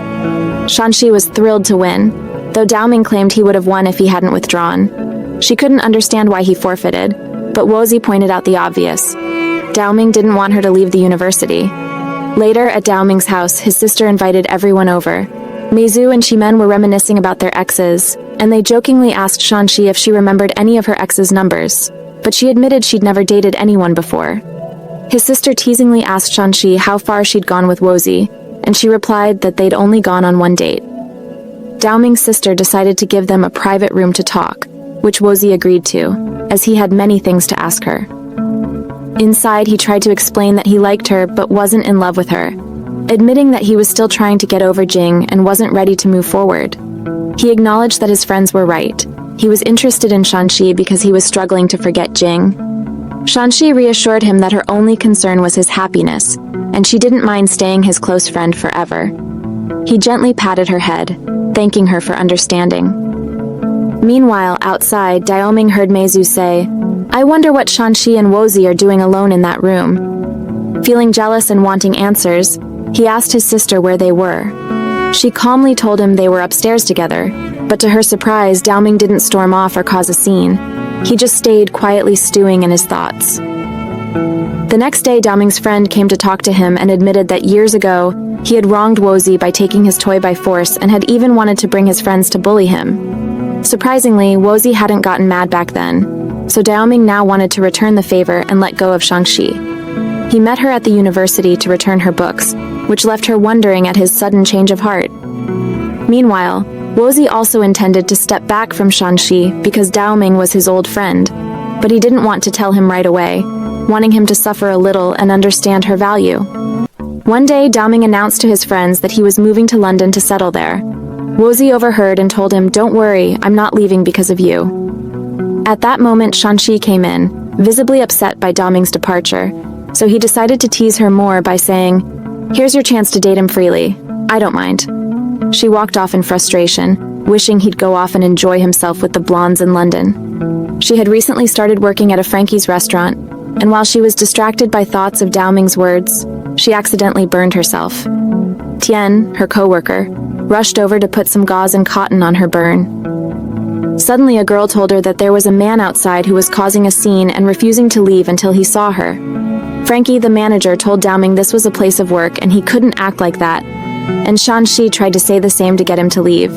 A: Shanxi was thrilled to win, though Daoming claimed he would have won if he hadn't withdrawn. She couldn't understand why he forfeited, but Wozi pointed out the obvious. Daoming didn't want her to leave the university. Later, at Daoming's house, his sister invited everyone over. Meizu and Shimen were reminiscing about their exes, and they jokingly asked Shanxi if she remembered any of her ex's numbers, but she admitted she'd never dated anyone before. His sister teasingly asked Shanxi how far she'd gone with Wozi, and she replied that they'd only gone on 1 date. Daoming's sister decided to give them a private room to talk, which Wozi agreed to, as he had many things to ask her. Inside, he tried to explain that he liked her but wasn't in love with her, admitting that he was still trying to get over Jing and wasn't ready to move forward. He acknowledged that his friends were right. He was interested in Shanxi because he was struggling to forget Jing. Shanxi reassured him that her only concern was his happiness, and she didn't mind staying his close friend forever. He gently patted her head, thanking her for understanding. Meanwhile, outside, Daoming heard Meizu say, "I wonder what Shanxi and Wozi are doing alone in that room." Feeling jealous and wanting answers, he asked his sister where they were. She calmly told him they were upstairs together, but to her surprise, Daoming didn't storm off or cause a scene. He just stayed quietly stewing in his thoughts. The next day, Daoming's friend came to talk to him and admitted that years ago, he had wronged Wozi by taking his toy by force and had even wanted to bring his friends to bully him. Surprisingly, Wozi hadn't gotten mad back then, so Daoming now wanted to return the favor and let go of Shanxi. He met her at the university to return her books, which left her wondering at his sudden change of heart. Meanwhile, Wozi also intended to step back from Shanxi because Daoming was his old friend, but he didn't want to tell him right away, wanting him to suffer a little and understand her value. One day, Daoming announced to his friends that he was moving to London to settle there. Wozi overheard and told him, "Don't worry, I'm not leaving because of you." At that moment, Shanxi came in, visibly upset by Daoming's departure, so he decided to tease her more by saying, "Here's your chance to date him freely. I don't mind." She walked off in frustration, wishing he'd go off and enjoy himself with the blondes in London. She had recently started working at a Frankie's restaurant, and while she was distracted by thoughts of Daoming's words, she accidentally burned herself. Tian, her co-worker, rushed over to put some gauze and cotton on her burn. Suddenly, a girl told her that there was a man outside who was causing a scene and refusing to leave until he saw her. Frankie, the manager, told Daoming this was a place of work and he couldn't act like that, and Shanxi tried to say the same to get him to leave.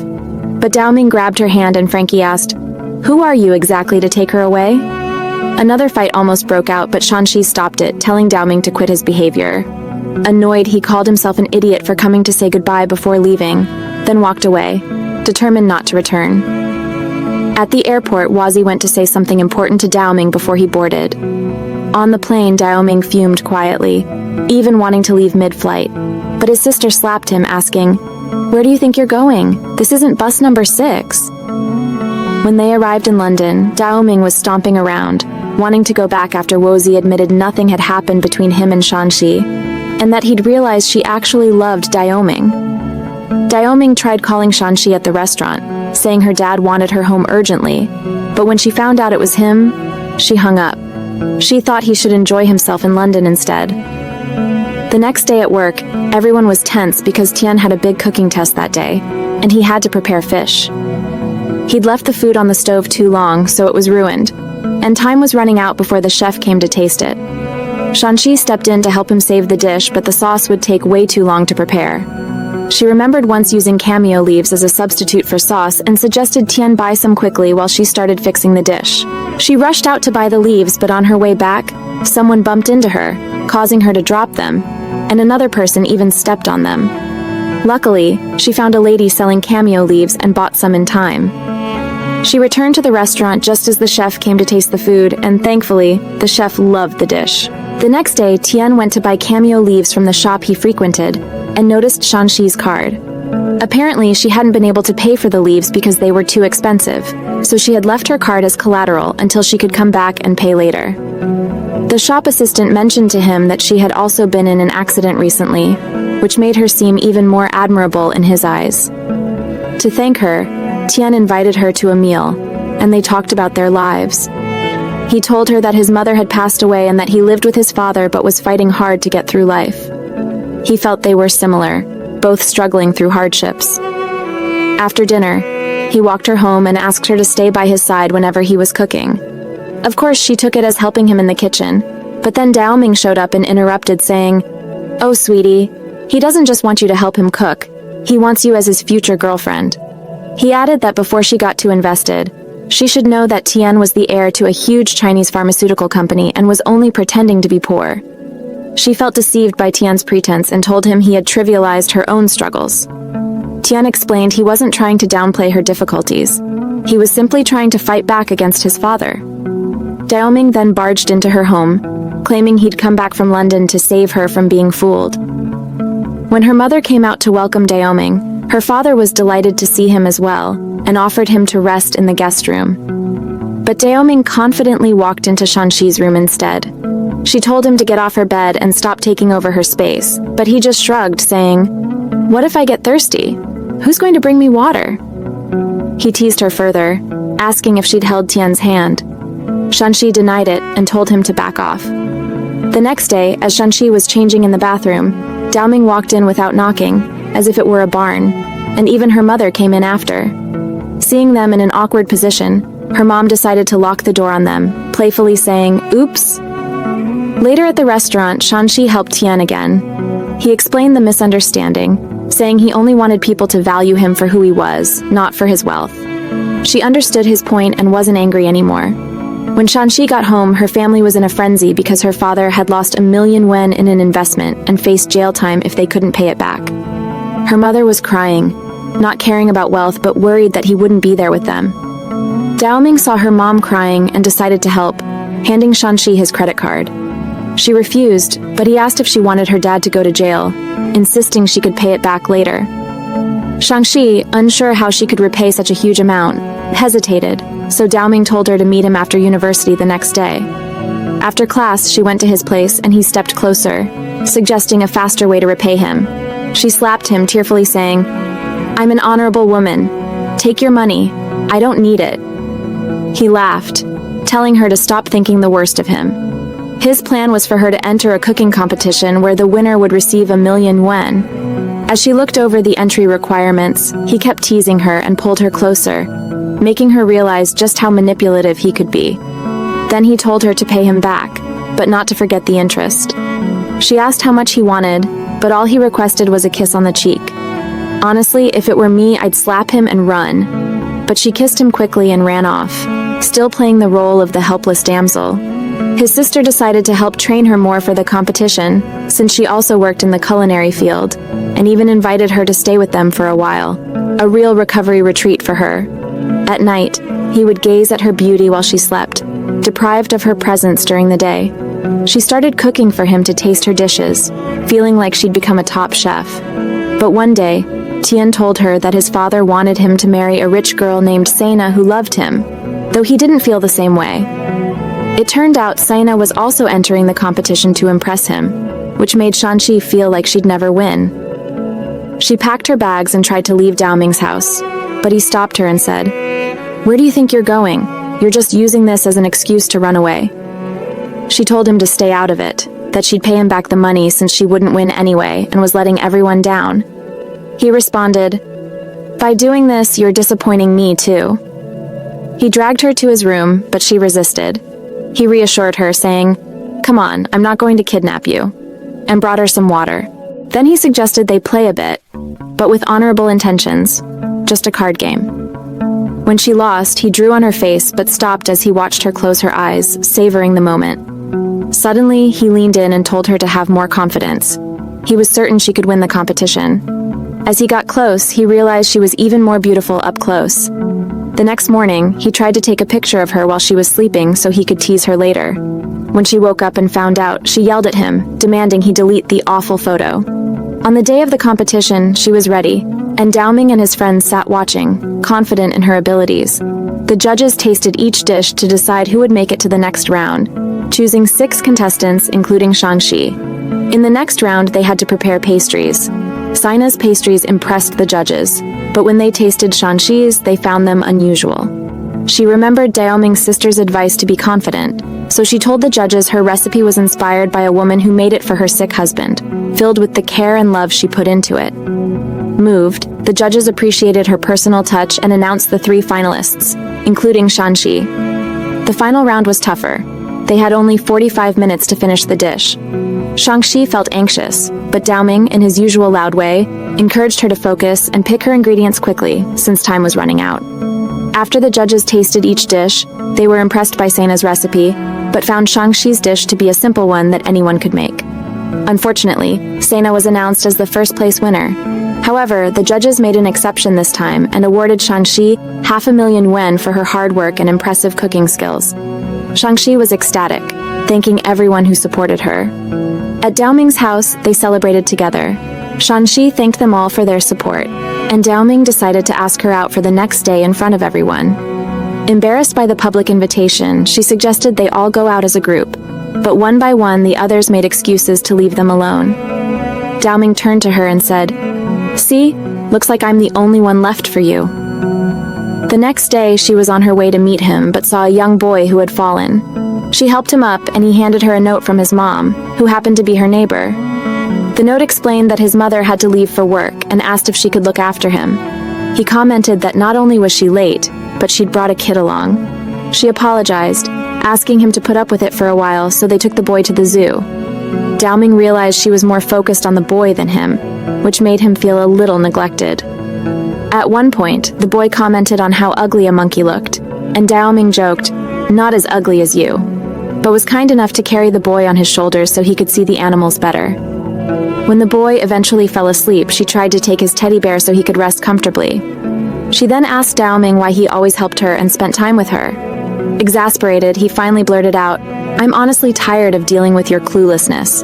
A: But Daoming grabbed her hand and Frankie asked, "Who are you exactly to take her away?" Another fight almost broke out, but Shanxi stopped it, telling Daoming to quit his behavior. Annoyed, he called himself an idiot for coming to say goodbye before leaving, then walked away, determined not to return. At the airport, Wozi went to say something important to Daoming before he boarded. On the plane, Daoming fumed quietly, even wanting to leave mid-flight, but his sister slapped him, asking, "Where do you think you're going? This isn't bus number 6. When they arrived in London, Daoming was stomping around, wanting to go back after Wozi admitted nothing had happened between him and Shanxi, and that he'd realized she actually loved Daoming. Daoming tried calling Shanxi at the restaurant, saying her dad wanted her home urgently, but when she found out it was him, she hung up. She thought he should enjoy himself in London instead. The next day at work, everyone was tense because Tian had a big cooking test that day, and he had to prepare fish. He'd left the food on the stove too long, so it was ruined, and time was running out before the chef came to taste it. Shanxi stepped in to help him save the dish, but the sauce would take way too long to prepare. She remembered once using cameo leaves as a substitute for sauce and suggested Tian buy some quickly while she started fixing the dish. She rushed out to buy the leaves, but on her way back, someone bumped into her, causing her to drop them, and another person even stepped on them. Luckily, she found a lady selling cameo leaves and bought some in time. She returned to the restaurant just as the chef came to taste the food, and thankfully, the chef loved the dish. The next day, Tian went to buy cameo leaves from the shop he frequented, and noticed Shanxi's card. Apparently, she hadn't been able to pay for the leaves because they were too expensive, so she had left her card as collateral until she could come back and pay later. The shop assistant mentioned to him that she had also been in an accident recently, which made her seem even more admirable in his eyes. To thank her, Tian invited her to a meal, and they talked about their lives. He told her that his mother had passed away and that he lived with his father but was fighting hard to get through life. He felt they were similar, both struggling through hardships. After dinner, he walked her home and asked her to stay by his side whenever he was cooking. Of course, she took it as helping him in the kitchen, but then Dao Ming showed up and interrupted, saying, "Oh, sweetie, he doesn't just want you to help him cook, he wants you as his future girlfriend." He added that before she got too invested, she should know that Tian was the heir to a huge Chinese pharmaceutical company and was only pretending to be poor. She felt deceived by Tian's pretense and told him he had trivialized her own struggles. Tian explained he wasn't trying to downplay her difficulties. He was simply trying to fight back against his father. Dao Ming then barged into her home, claiming he'd come back from London to save her from being fooled. When her mother came out to welcome Dao Ming, her father was delighted to see him as well and offered him to rest in the guest room. But Dao Ming confidently walked into Shanxi's room instead. She told him to get off her bed and stop taking over her space, but he just shrugged, saying, "What if I get thirsty? Who's going to bring me water?" He teased her further, asking if she'd held Tian's hand. Shanxi denied it and told him to back off. The next day, as Shanxi was changing in the bathroom, Dao Ming walked in without knocking, as if it were a barn, and even her mother came in after. Seeing them in an awkward position, her mom decided to lock the door on them, playfully saying, "Oops." Later at the restaurant, Shanxi helped Tian again. He explained the misunderstanding, saying he only wanted people to value him for who he was, not for his wealth. She understood his point and wasn't angry anymore. When Shanxi got home, her family was in a frenzy because her father had lost 1,000,000 yuan in an investment and faced jail time if they couldn't pay it back. Her mother was crying, not caring about wealth but worried that he wouldn't be there with them. Dao Ming saw her mom crying and decided to help, handing Shanxi his credit card. She refused, but he asked if she wanted her dad to go to jail, insisting she could pay it back later. Shanxi, unsure how she could repay such a huge amount, hesitated, so Dao Ming told her to meet him after university the next day. After class, she went to his place and he stepped closer, suggesting a faster way to repay him. She slapped him, tearfully saying, "I'm an honorable woman. Take your money. I don't need it." He laughed, telling her to stop thinking the worst of him. His plan was for her to enter a cooking competition where the winner would receive 1,000,000 yuan. As she looked over the entry requirements, he kept teasing her and pulled her closer, making her realize just how manipulative he could be. Then he told her to pay him back, but not to forget the interest. She asked how much he wanted, but all he requested was a kiss on the cheek. Honestly, if it were me, I'd slap him and run. But she kissed him quickly and ran off, still playing the role of the helpless damsel. His sister decided to help train her more for the competition, since she also worked in the culinary field, and even invited her to stay with them for a while, a real recovery retreat for her. At night, he would gaze at her beauty while she slept, deprived of her presence during the day. She started cooking for him to taste her dishes, feeling like she'd become a top chef. But one day, Tian told her that his father wanted him to marry a rich girl named Saina who loved him, though he didn't feel the same way. It turned out Saina was also entering the competition to impress him, which made Shanxi feel like she'd never win. She packed her bags and tried to leave Dao Ming's house, but he stopped her and said, "Where do you think you're going? You're just using this as an excuse to run away." She told him to stay out of it, that she'd pay him back the money since she wouldn't win anyway and was letting everyone down. He responded, "By doing this, you're disappointing me too." He dragged her to his room, but she resisted. He reassured her, saying, "Come on, I'm not going to kidnap you," and brought her some water. Then he suggested they play a bit, but with honorable intentions, just a card game. When she lost, he drew on her face but stopped as he watched her close her eyes, savoring the moment. Suddenly, he leaned in and told her to have more confidence. He was certain she could win the competition. As he got close, he realized she was even more beautiful up close. The next morning, he tried to take a picture of her while she was sleeping so he could tease her later. When she woke up and found out, she yelled at him, demanding he delete the awful photo. On the day of the competition, she was ready, and Dowming and his friends sat watching, confident in her abilities. The judges tasted each dish to decide who would make it to the next round, choosing 6 contestants, including Shang-Chi. In the next round, they had to prepare pastries. Sina's pastries impressed the judges, but when they tasted Shang-Chi's, they found them unusual. She remembered Daoming's sister's advice to be confident, so she told the judges her recipe was inspired by a woman who made it for her sick husband, filled with the care and love she put into it. Moved, the judges appreciated her personal touch and announced the 3 finalists, including Shang-Chi. The final round was tougher. They had only 45 minutes to finish the dish. Shang-Chi felt anxious, but Daoming, in his usual loud way, encouraged her to focus and pick her ingredients quickly, since time was running out. After the judges tasted each dish, they were impressed by Seina's recipe, but found Shang-Chi's dish to be a simple one that anyone could make. Unfortunately, Seina was announced as the first-place winner. However, the judges made an exception this time and awarded Shang-Chi 500,000 yuan for her hard work and impressive cooking skills. Shang-Chi was ecstatic, thanking everyone who supported her. At Daoming's house, they celebrated together. Shang-Chi thanked them all for their support, and Daoming decided to ask her out for the next day in front of everyone. Embarrassed by the public invitation, she suggested they all go out as a group, but one by one the others made excuses to leave them alone. Daoming turned to her and said, "See, looks like I'm the only one left for you." The next day, she was on her way to meet him but saw a young boy who had fallen. She helped him up and he handed her a note from his mom, who happened to be her neighbor. The note explained that his mother had to leave for work and asked if she could look after him. He commented that not only was she late, but she'd brought a kid along. She apologized, asking him to put up with it for a while, so they took the boy to the zoo. Daoming realized she was more focused on the boy than him, which made him feel a little neglected. At one point, the boy commented on how ugly a monkey looked, and Daoming joked, "Not as ugly as you," but was kind enough to carry the boy on his shoulders so he could see the animals better. When the boy eventually fell asleep, she tried to take his teddy bear so he could rest comfortably. She then asked Daoming why he always helped her and spent time with her. Exasperated, he finally blurted out, "I'm honestly tired of dealing with your cluelessness,"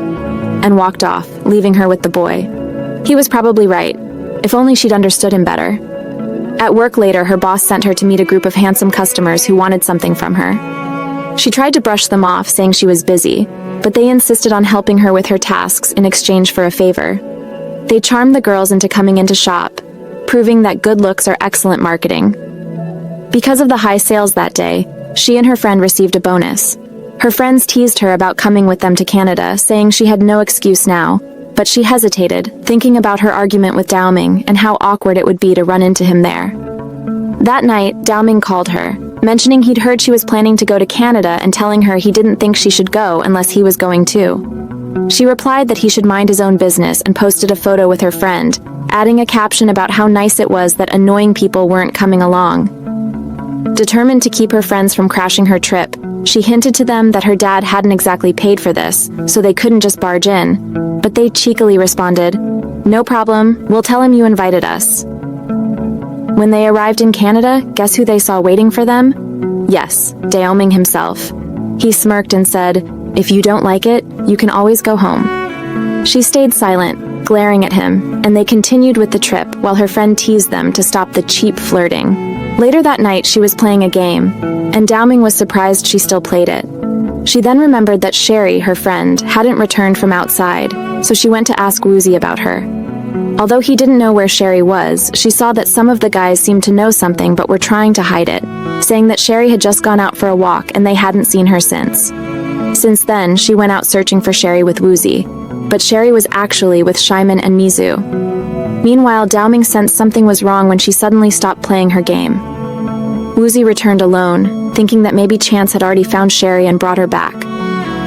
A: and walked off, leaving her with the boy. He was probably right. If only she'd understood him better. At work later, her boss sent her to meet a group of handsome customers who wanted something from her. She tried to brush them off, saying she was busy, but they insisted on helping her with her tasks in exchange for a favor. They charmed the girls into coming in to shop, proving that good looks are excellent marketing. Because of the high sales that day, she and her friend received a bonus. Her friends teased her about coming with them to Canada, saying she had no excuse now, but she hesitated, thinking about her argument with Daoming and how awkward it would be to run into him there. That night, Daoming called her, mentioning he'd heard she was planning to go to Canada and telling her he didn't think she should go unless he was going too. She replied that he should mind his own business and posted a photo with her friend, adding a caption about how nice it was that annoying people weren't coming along. Determined to keep her friends from crashing her trip, she hinted to them that her dad hadn't exactly paid for this, so they couldn't just barge in, but they cheekily responded, "No problem, we'll tell him you invited us." When they arrived in Canada, guess who they saw waiting for them? Yes, Daoming himself. He smirked and said, "If you don't like it, you can always go home." She stayed silent, glaring at him, and they continued with the trip while her friend teased them to stop the cheap flirting. Later that night, she was playing a game, and Daoming was surprised she still played it. She then remembered that Sherry, her friend, hadn't returned from outside, so she went to ask Woozy about her. Although he didn't know where Sherry was, she saw that some of the guys seemed to know something but were trying to hide it, saying that Sherry had just gone out for a walk and they hadn't seen her since. Since then, she went out searching for Sherry with Woozy, but Sherry was actually with Shyman and Mizu. Meanwhile, Daoming sensed something was wrong when she suddenly stopped playing her game. Woozy returned alone, thinking that maybe Chance had already found Sherry and brought her back,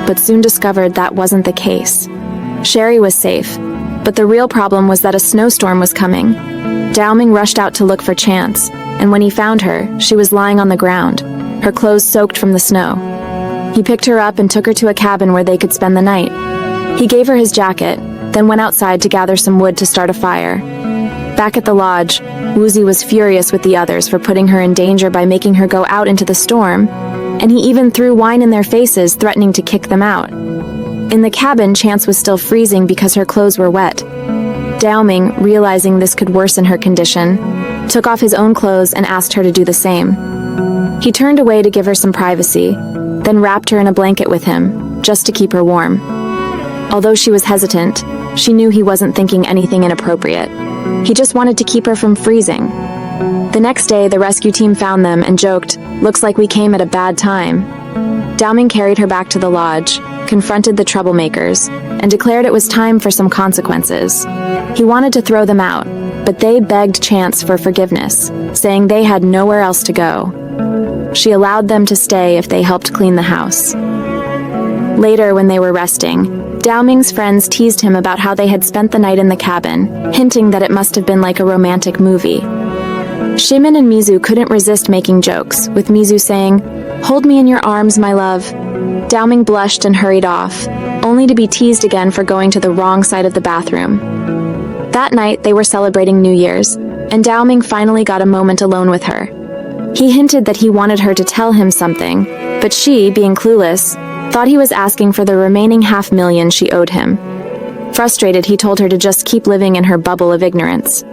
A: but soon discovered that wasn't the case. Sherry was safe, but the real problem was that a snowstorm was coming. Daoming rushed out to look for Chance, and when he found her, she was lying on the ground, her clothes soaked from the snow. He picked her up and took her to a cabin where they could spend the night. He gave her his jacket, then went outside to gather some wood to start a fire. Back at the lodge, Woozy was furious with the others for putting her in danger by making her go out into the storm, and he even threw wine in their faces, threatening to kick them out. In the cabin, Chance was still freezing because her clothes were wet. Daoming, realizing this could worsen her condition, took off his own clothes and asked her to do the same. He turned away to give her some privacy, then wrapped her in a blanket with him, just to keep her warm. Although she was hesitant, she knew he wasn't thinking anything inappropriate. He just wanted to keep her from freezing. The next day, the rescue team found them and joked, "Looks like we came at a bad time." Daoming carried her back to the lodge, confronted the troublemakers, and declared it was time for some consequences. He wanted to throw them out, but they begged Chance for forgiveness, saying they had nowhere else to go. She allowed them to stay if they helped clean the house. Later, when they were resting, Daoming's friends teased him about how they had spent the night in the cabin, hinting that it must have been like a romantic movie. Shimin and Mizu couldn't resist making jokes, with Mizu saying, "Hold me in your arms, my love." Daoming blushed and hurried off, only to be teased again for going to the wrong side of the bathroom. That night, they were celebrating New Year's, and Daoming finally got a moment alone with her. He hinted that he wanted her to tell him something, but she, being clueless, thought he was asking for the remaining $500,000 she owed him. Frustrated, he told her to just keep living in her bubble of ignorance.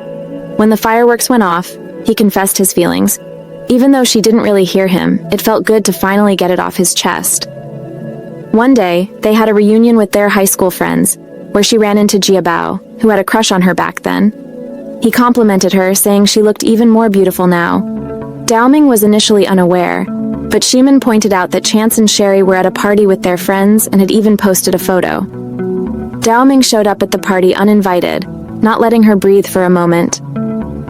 A: When the fireworks went off, he confessed his feelings. Even though she didn't really hear him, it felt good to finally get it off his chest. One day, they had a reunion with their high school friends, where she ran into Jiabao, who had a crush on her back then. He complimented her, saying she looked even more beautiful now. Daoming was initially unaware, but Shimin pointed out that Chance and Sherry were at a party with their friends and had even posted a photo. Daoming showed up at the party uninvited, not letting her breathe for a moment.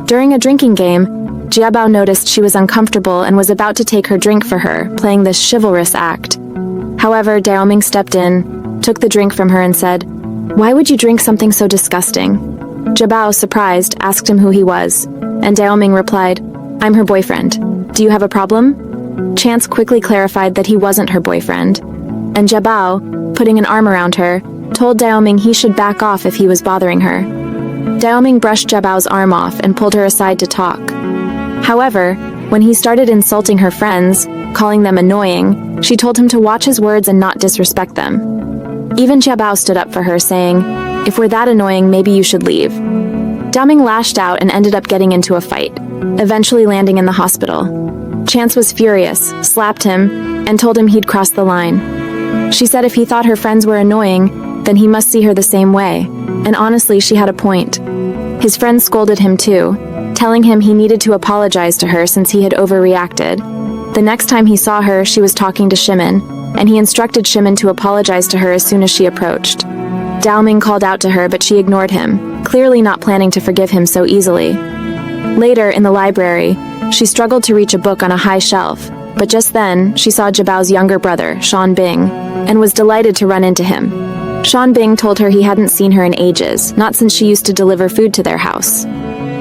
A: During a drinking game, Jiabao noticed she was uncomfortable and was about to take her drink for her, playing this chivalrous act. However, Daoming stepped in, took the drink from her and said, "Why would you drink something so disgusting?" Jiabao, surprised, asked him who he was, and Daoming replied, "I'm her boyfriend. Do you have a problem?" Chance quickly clarified that he wasn't her boyfriend, and Jiabao, putting an arm around her, told Daoming he should back off if he was bothering her. Daoming brushed Jiabao's arm off and pulled her aside to talk. However, when he started insulting her friends, calling them annoying, she told him to watch his words and not disrespect them. Even Jiabao stood up for her, saying, "If we're that annoying, maybe you should leave." Daoming lashed out and ended up getting into a fight, eventually landing in the hospital. Chance was furious, slapped him, and told him he'd crossed the line. She said if he thought her friends were annoying, then he must see her the same way, and honestly, she had a point. His friends scolded him too, telling him he needed to apologize to her since he had overreacted. The next time he saw her, she was talking to Shimin, and he instructed Shimin to apologize to her as soon as she approached. Daoming called out to her, but she ignored him, clearly not planning to forgive him so easily. Later, in the library, she struggled to reach a book on a high shelf, but just then, she saw Jiabao's younger brother, Sean Bing, and was delighted to run into him. Sean Bing told her he hadn't seen her in ages, not since she used to deliver food to their house.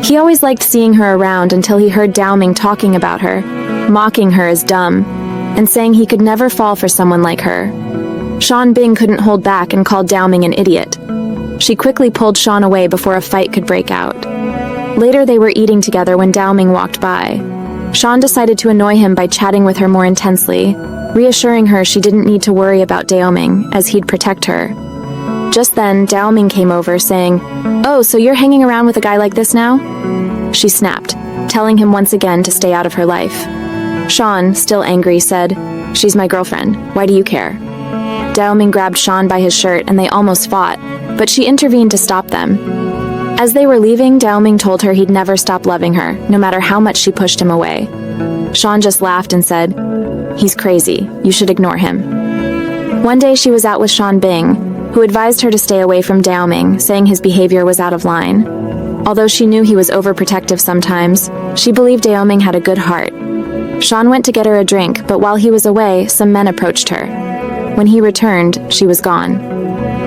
A: He always liked seeing her around until he heard Daoming talking about her, mocking her as dumb, and saying he could never fall for someone like her. Sean Bing couldn't hold back and called Daoming an idiot. She quickly pulled Sean away before a fight could break out. Later, they were eating together when Daoming walked by. Sean decided to annoy him by chatting with her more intensely, reassuring her she didn't need to worry about Daoming, as he'd protect her. Just then, Daoming came over, saying, "Oh, so you're hanging around with a guy like this now?" She snapped, telling him once again to stay out of her life. Sean, still angry, said, "She's my girlfriend. Why do you care?" Daoming grabbed Sean by his shirt and they almost fought, but she intervened to stop them. As they were leaving, Daoming told her he'd never stop loving her, no matter how much she pushed him away. Sean just laughed and said, "He's crazy. You should ignore him." One day she was out with Sean Bing, who advised her to stay away from Dao Ming, saying his behavior was out of line. Although she knew he was overprotective sometimes, she believed Dao Ming had a good heart. Sean went to get her a drink, but while he was away, some men approached her. When he returned, she was gone.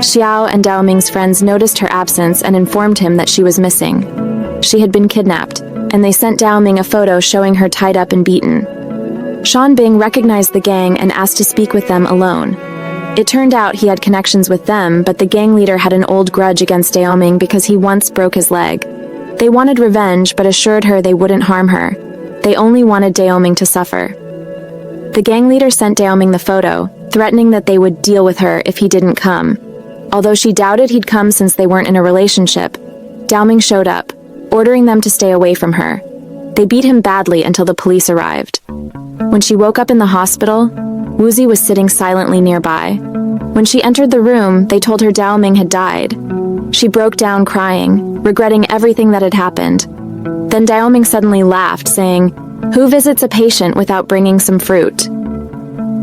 A: Xiao and Dao Ming's friends noticed her absence and informed him that she was missing. She had been kidnapped, and they sent Dao Ming a photo showing her tied up and beaten. Sean Bing recognized the gang and asked to speak with them alone. It turned out he had connections with them, but the gang leader had an old grudge against Dao Ming because he once broke his leg. They wanted revenge, but assured her they wouldn't harm her. They only wanted Dao Ming to suffer. The gang leader sent Dao Ming the photo, threatening that they would deal with her if he didn't come. Although she doubted he'd come since they weren't in a relationship, Dao Ming showed up, ordering them to stay away from her. They beat him badly until the police arrived. When she woke up in the hospital, Wuzi was sitting silently nearby. When she entered the room, they told her Dao Ming had died. She broke down crying, regretting everything that had happened. Then Dao Ming suddenly laughed, saying, "Who visits a patient without bringing some fruit?"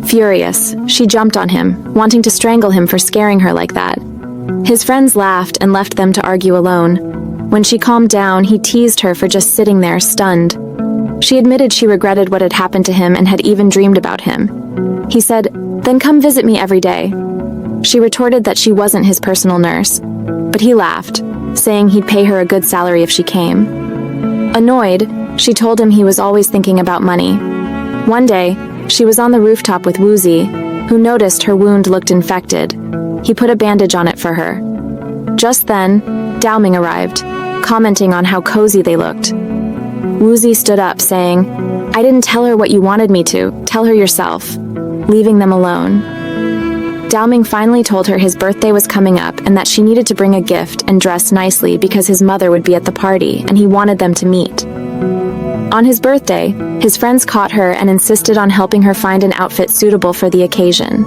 A: Furious, she jumped on him, wanting to strangle him for scaring her like that. His friends laughed and left them to argue alone. When she calmed down, he teased her for just sitting there, stunned. She admitted she regretted what had happened to him and had even dreamed about him. He said, "Then come visit me every day." She retorted that she wasn't his personal nurse, but he laughed, saying he'd pay her a good salary if she came. Annoyed, she told him he was always thinking about money. One day, she was on the rooftop with Wuzi, who noticed her wound looked infected. He put a bandage on it for her. Just then, Dao Ming arrived, commenting on how cozy they looked. Wuzi stood up, saying, "I didn't tell her what you wanted me to, tell her yourself," leaving them alone. Dao Ming finally told her his birthday was coming up and that she needed to bring a gift and dress nicely because his mother would be at the party and he wanted them to meet. On his birthday, his friends caught her and insisted on helping her find an outfit suitable for the occasion.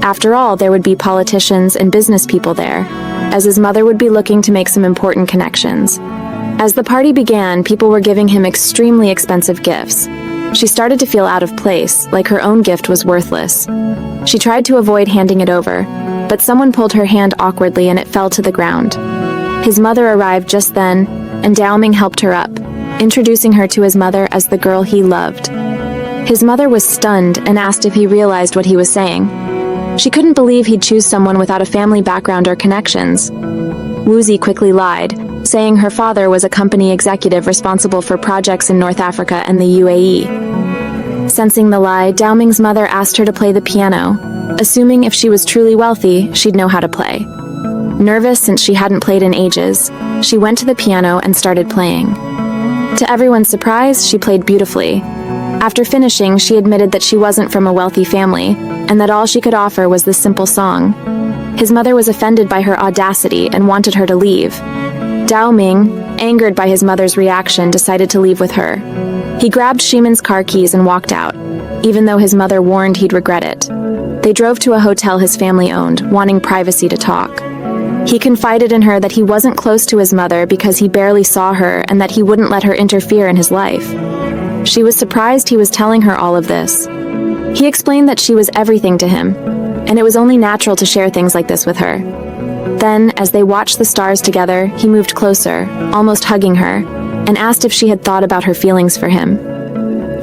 A: After all, there would be politicians and business people there, as his mother would be looking to make some important connections. As the party began, people were giving him extremely expensive gifts. She started to feel out of place, like her own gift was worthless. She tried to avoid handing it over, but someone pulled her hand awkwardly and it fell to the ground. His mother arrived just then, and Dao Ming helped her up, introducing her to his mother as the girl he loved. His mother was stunned and asked if he realized what he was saying. She couldn't believe he'd choose someone without a family background or connections. Wuzi quickly lied, saying her father was a company executive responsible for projects in North Africa and the UAE. Sensing the lie, Dao Ming's mother asked her to play the piano, assuming if she was truly wealthy, she'd know how to play. Nervous since she hadn't played in ages, she went to the piano and started playing. To everyone's surprise, she played beautifully. After finishing, she admitted that she wasn't from a wealthy family, and that all she could offer was this simple song. His mother was offended by her audacity and wanted her to leave. Dao Ming, angered by his mother's reaction, decided to leave with her. He grabbed Shimon's car keys and walked out, even though his mother warned he'd regret it. They drove to a hotel his family owned, wanting privacy to talk. He confided in her that he wasn't close to his mother because he barely saw her and that he wouldn't let her interfere in his life. She was surprised he was telling her all of this. He explained that she was everything to him, and it was only natural to share things like this with her. Then, as they watched the stars together, he moved closer, almost hugging her, and asked if she had thought about her feelings for him.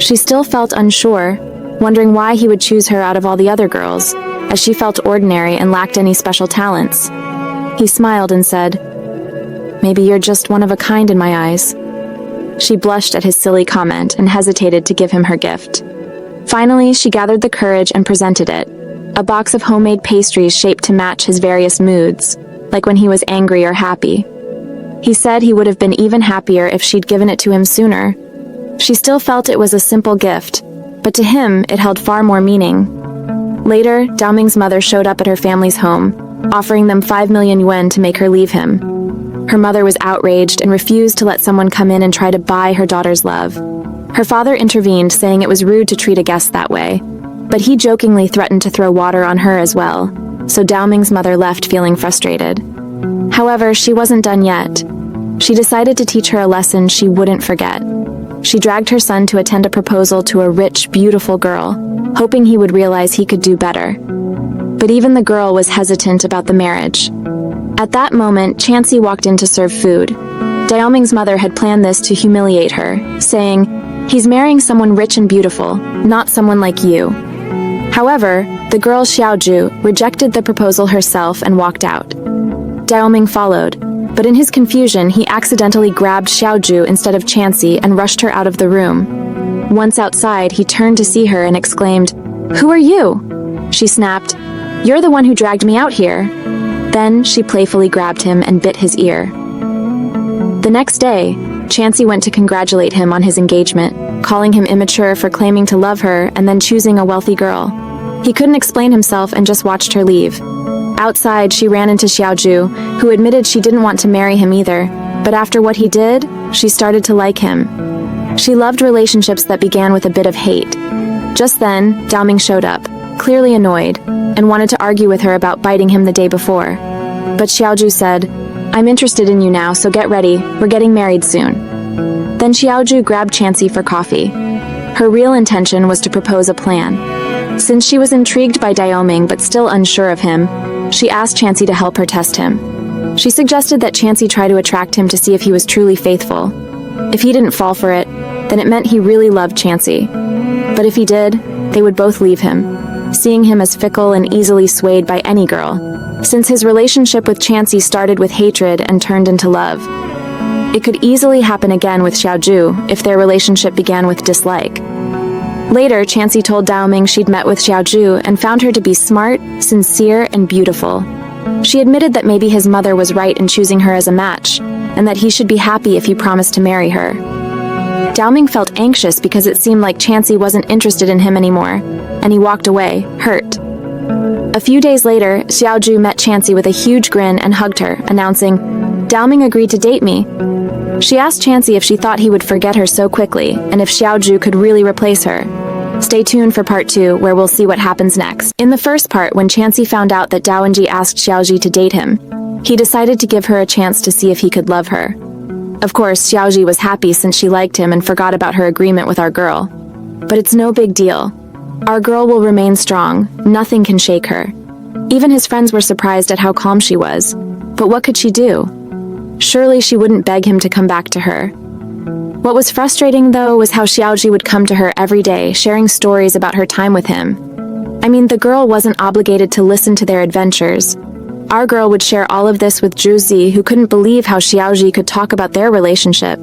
A: She still felt unsure, wondering why he would choose her out of all the other girls, as she felt ordinary and lacked any special talents. He smiled and said, "Maybe you're just one of a kind in my eyes." She blushed at his silly comment and hesitated to give him her gift. Finally, she gathered the courage and presented it, a box of homemade pastries shaped to match his various moods, like when he was angry or happy. He said he would have been even happier if she'd given it to him sooner. She still felt it was a simple gift, but to him it held far more meaning. Later, Dao Ming's mother showed up at her family's home, offering them 5 million yuan to make her leave him. Her mother was outraged and refused to let someone come in and try to buy her daughter's love. Her father intervened, saying it was rude to treat a guest that way, but he jokingly threatened to throw water on her as well, so Dao Ming's mother left feeling frustrated. However, she wasn't done yet. She decided to teach her a lesson she wouldn't forget. She dragged her son to attend a proposal to a rich, beautiful girl, hoping he would realize he could do better. but even the girl was hesitant about the marriage. At that moment, Chansey walked in to serve food. Daoming's mother had planned this to humiliate her, saying, "He's marrying someone rich and beautiful, not someone like you." However, the girl Xiaoju rejected the proposal herself and walked out. Daoming followed, but in his confusion, he accidentally grabbed Xiaoju instead of Chansey and rushed her out of the room. Once outside, he turned to see her and exclaimed, "Who are you?" She snapped, "You're the one who dragged me out here." Then she playfully grabbed him and bit his ear. The next day, Chansey went to congratulate him on his engagement, calling him immature for claiming to love her and then choosing a wealthy girl. He couldn't explain himself and just watched her leave. Outside, she ran into Xiaoju, who admitted she didn't want to marry him either, but after what he did, she started to like him. She loved relationships that began with a bit of hate. Just then, Daoming showed up, clearly annoyed, and wanted to argue with her about biting him the day before. But Xiaoju said, "I'm interested in you now, so get ready, we're getting married soon." Then Xiaoju grabbed Chansey for coffee. Her real intention was to propose a plan. Since she was intrigued by Daoming but still unsure of him, she asked Chansey to help her test him. She suggested that Chansey try to attract him to see if he was truly faithful. If he didn't fall for it, then it meant he really loved Chansey. But if he did, they would both leave him, seeing him as fickle and easily swayed by any girl, since his relationship with Chansey started with hatred and turned into love. It could easily happen again with Xiaoju if their relationship began with dislike. Later, Chansey told Daoming she'd met with Xiaoju and found her to be smart, sincere, and beautiful. She admitted that maybe his mother was right in choosing her as a match, and that he should be happy if he promised to marry her. Daoming felt anxious because it seemed like Chansey wasn't interested in him anymore, and he walked away, hurt. A few days later, Xiaoju met Chansey with a huge grin and hugged her, announcing, "Daoming agreed to date me." She asked Chansey if she thought he would forget her so quickly, and if Xiaoju could really replace her. Stay tuned for part 2, where we'll see what happens next. In the first part, when Chansey found out that Daowenji asked Xiaoji to date him, he decided to give her a chance to see if he could love her. Of course, Xiaoji was happy since she liked him and forgot about her agreement with our girl. But it's no big deal. Our girl will remain strong. Nothing can shake her. Even his friends were surprised at how calm she was. But what could she do? Surely she wouldn't beg him to come back to her. What was frustrating, though, was how Xiaoji would come to her every day, sharing stories about her time with him. I mean, the girl wasn't obligated to listen to their adventures. Our girl would share all of this with Zhuzi, who couldn't believe how Xiaoji could talk about their relationship,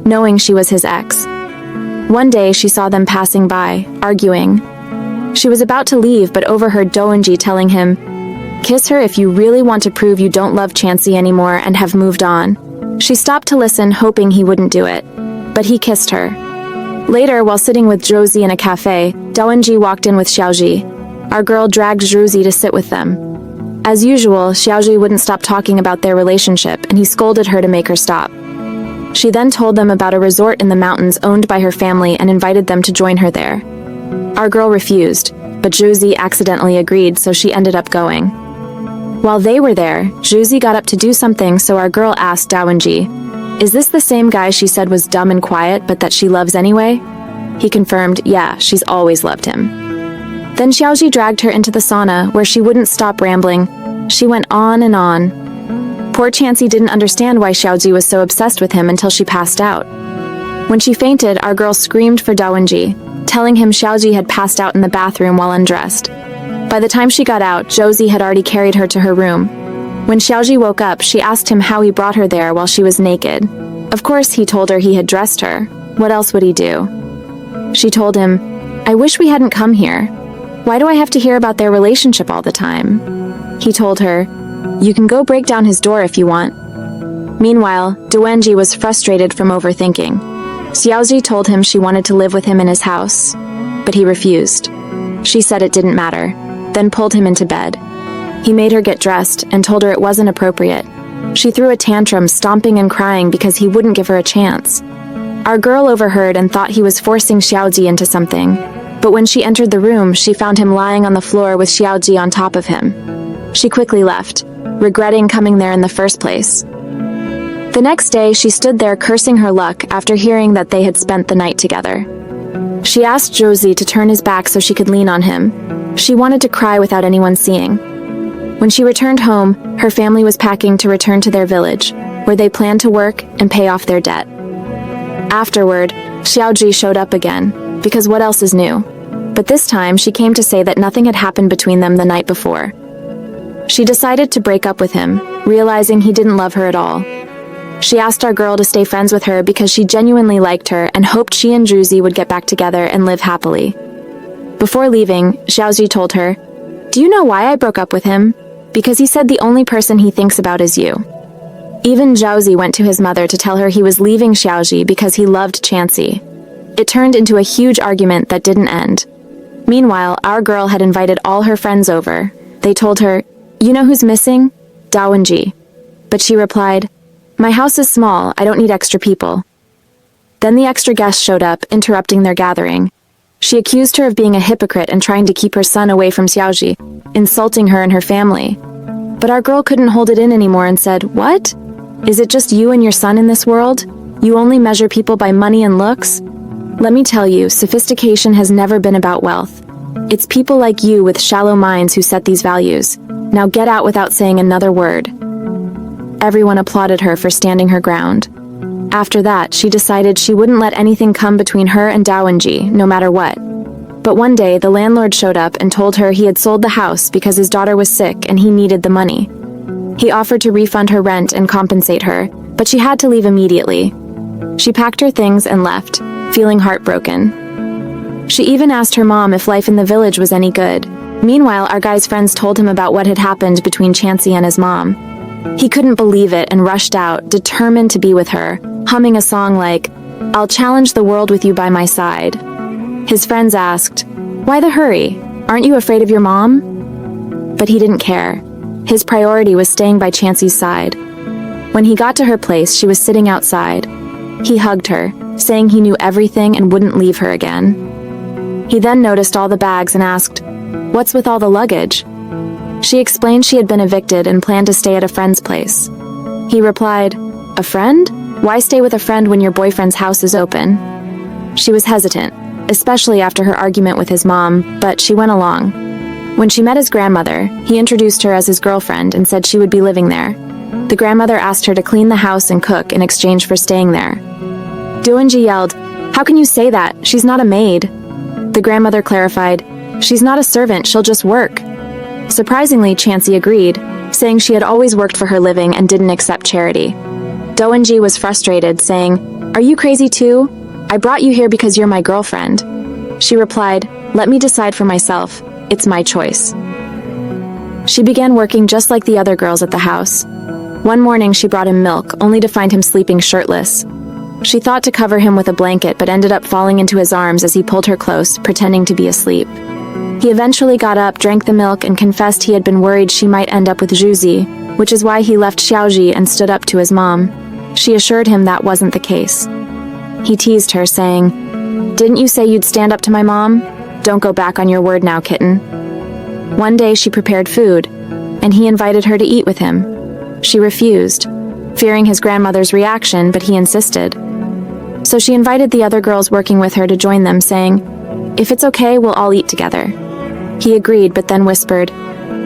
A: knowing she was his ex. One day, she saw them passing by, arguing. She was about to leave, but overheard Doenji telling him, "Kiss her if you really want to prove you don't love Chansey anymore and have moved on." She stopped to listen, hoping he wouldn't do it, but he kissed her. Later, while sitting with Zhuzi in a cafe, Doenji walked in with Xiaoji. Our girl dragged Zhuzi to sit with them. As usual, Xiaoji wouldn't stop talking about their relationship, and he scolded her to make her stop. She then told them about a resort in the mountains owned by her family and invited them to join her there. Our girl refused, but Zhuzi accidentally agreed, so she ended up going. While they were there, Zhuzi got up to do something, so our girl asked Daowenji, "Is this the same guy she said was dumb and quiet, but that she loves anyway?" He confirmed, yeah, she's always loved him. Then Xiaoji dragged her into the sauna, where she wouldn't stop rambling. She went on and on. Poor Chansey didn't understand why Xiaoji was so obsessed with him until she passed out. When she fainted, our girl screamed for Daowenji, telling him Xiaoji had passed out in the bathroom while undressed. By the time she got out, Josie had already carried her to her room. When Xiaoji woke up, she asked him how he brought her there while she was naked. Of course, he told her he had dressed her. What else would he do? She told him, "I wish we hadn't come here. Why do I have to hear about their relationship all the time?" He told her, "You can go break down his door if you want." Meanwhile, Duenji was frustrated from overthinking. Xiaoji told him she wanted to live with him in his house, but he refused. She said it didn't matter, then pulled him into bed. He made her get dressed and told her it wasn't appropriate. She threw a tantrum, stomping and crying because he wouldn't give her a chance. Our girl overheard and thought he was forcing Xiaoji into something, but when she entered the room, she found him lying on the floor with Xiaoji on top of him. She quickly left, regretting coming there in the first place. The next day, she stood there cursing her luck after hearing that they had spent the night together. She asked Josie to turn his back so she could lean on him. She wanted to cry without anyone seeing. When she returned home, her family was packing to return to their village, where they planned to work and pay off their debt. Afterward, Xiaoji showed up again, because what else is new? But this time, she came to say that nothing had happened between them the night before. She decided to break up with him, realizing he didn't love her at all. She asked our girl to stay friends with her because she genuinely liked her and hoped she and Druzy would get back together and live happily. Before leaving, Xiaoji told her, "Do you know why I broke up with him? Because he said the only person he thinks about is you." Even Xiaozi went to his mother to tell her he was leaving Xiaoji because he loved Chansey. It turned into a huge argument that didn't end. Meanwhile, our girl had invited all her friends over. They told her, "You know who's missing? Dawenji." But she replied, "My house is small, I don't need extra people." Then the extra guests showed up, interrupting their gathering. She accused her of being a hypocrite and trying to keep her son away from Xiaoji, insulting her and her family. But our girl couldn't hold it in anymore and said, "What? Is it just you and your son in this world? You only measure people by money and looks? Let me tell you, sophistication has never been about wealth. It's people like you with shallow minds who set these values. Now get out without saying another word." Everyone applauded her for standing her ground. After that, she decided she wouldn't let anything come between her and Dawenji, no matter what. But one day, the landlord showed up and told her he had sold the house because his daughter was sick and he needed the money. He offered to refund her rent and compensate her, but she had to leave immediately. She packed her things and left, feeling heartbroken. She even asked her mom if life in the village was any good. Meanwhile, our guy's friends told him about what had happened between Chansey and his mom. He couldn't believe it and rushed out, determined to be with her, humming a song like, "I'll challenge the world with you by my side." His friends asked, "Why the hurry? Aren't you afraid of your mom?" But he didn't care. His priority was staying by Chansey's side. When he got to her place, she was sitting outside. He hugged her, saying he knew everything and wouldn't leave her again. He then noticed all the bags and asked, "What's with all the luggage?" She explained she had been evicted and planned to stay at a friend's place. He replied, "A friend? Why stay with a friend when your boyfriend's house is open?" She was hesitant, especially after her argument with his mom, but she went along. When she met his grandmother, he introduced her as his girlfriend and said she would be living there. The grandmother asked her to clean the house and cook in exchange for staying there. Doenji yelled, "How can you say that? She's not a maid." The grandmother clarified, "She's not a servant, she'll just work." Surprisingly, Chansey agreed, saying she had always worked for her living and didn't accept charity. Doenji was frustrated, saying, "Are you crazy too? I brought you here because you're my girlfriend." She replied, "Let me decide for myself. It's my choice." She began working just like the other girls at the house. One morning she brought him milk, only to find him sleeping shirtless. She thought to cover him with a blanket but ended up falling into his arms as he pulled her close, pretending to be asleep. He eventually got up, drank the milk, and confessed he had been worried she might end up with Juzi, which is why he left Xiaoji and stood up to his mom. She assured him that wasn't the case. He teased her, saying, "Didn't you say you'd stand up to my mom? Don't go back on your word now, kitten." One day she prepared food, and he invited her to eat with him. She refused, fearing his grandmother's reaction, but he insisted. So she invited the other girls working with her to join them, saying, "If it's okay, we'll all eat together." He agreed, but then whispered,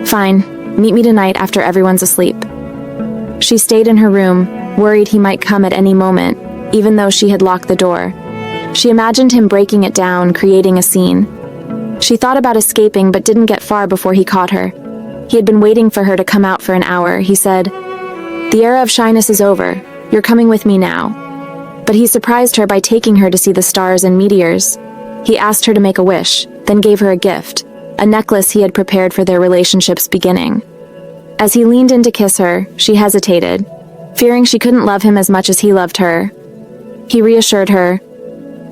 A: "Fine, meet me tonight after everyone's asleep." She stayed in her room, worried he might come at any moment, even though she had locked the door. She imagined him breaking it down, creating a scene. She thought about escaping but didn't get far before he caught her. He had been waiting for her to come out for an hour. He said, "The era of shyness is over. You're coming with me now." But he surprised her by taking her to see the stars and meteors. He asked her to make a wish, then gave her a gift, a necklace he had prepared for their relationship's beginning. As he leaned in to kiss her, she hesitated, fearing she couldn't love him as much as he loved her. He reassured her,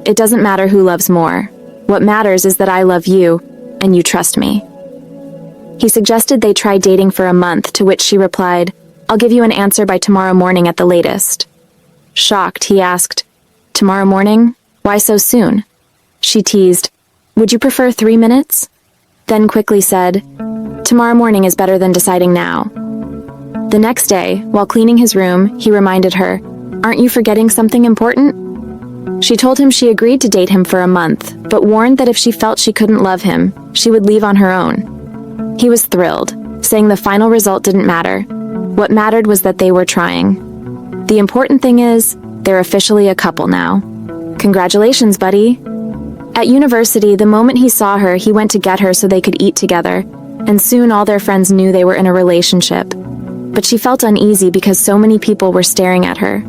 A: "It doesn't matter who loves more. What matters is that I love you, and you trust me." He suggested they try dating for a month, to which she replied, "I'll give you an answer by tomorrow morning at the latest." Shocked, he asked, "Tomorrow morning? Why so soon?" She teased, "Would you prefer 3 minutes?" Then quickly said, "Tomorrow morning is better than deciding now." The next day, while cleaning his room, he reminded her, "Aren't you forgetting something important?" She told him she agreed to date him for a month, but warned that if she felt she couldn't love him, she would leave on her own. He was thrilled, saying the final result didn't matter. What mattered was that they were trying. The important thing is, they're officially a couple now. Congratulations, buddy. At university, the moment he saw her, he went to get her so they could eat together, and soon all their friends knew they were in a relationship. But she felt uneasy because so many people were staring at her.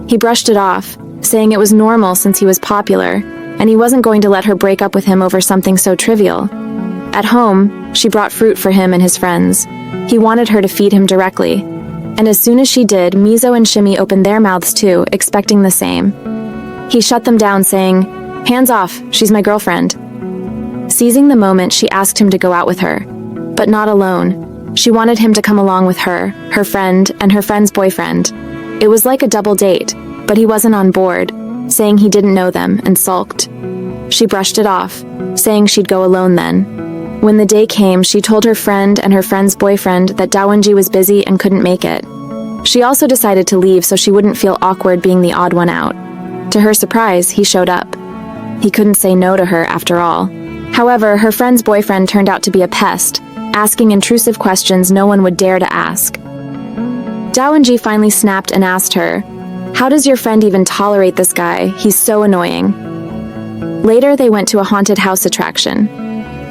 A: He brushed it off, saying it was normal since he was popular, and he wasn't going to let her break up with him over something so trivial. At home, she brought fruit for him and his friends. He wanted her to feed him directly, and as soon as she did, Mizo and Shimi opened their mouths too, expecting the same. He shut them down, saying, "Hands off, she's my girlfriend." Seizing the moment, she asked him to go out with her, but not alone. She wanted him to come along with her, her friend, and her friend's boyfriend. It was like a double date, but he wasn't on board, saying he didn't know them, and sulked. She brushed it off, saying she'd go alone then. When the day came, she told her friend and her friend's boyfriend that Daewonji was busy and couldn't make it. She also decided to leave so she wouldn't feel awkward being the odd one out. To her surprise, he showed up. He couldn't say no to her after all. However, her friend's boyfriend turned out to be a pest, asking intrusive questions no one would dare to ask. Daewonji finally snapped and asked her, "How does your friend even tolerate this guy? He's so annoying." Later, they went to a haunted house attraction.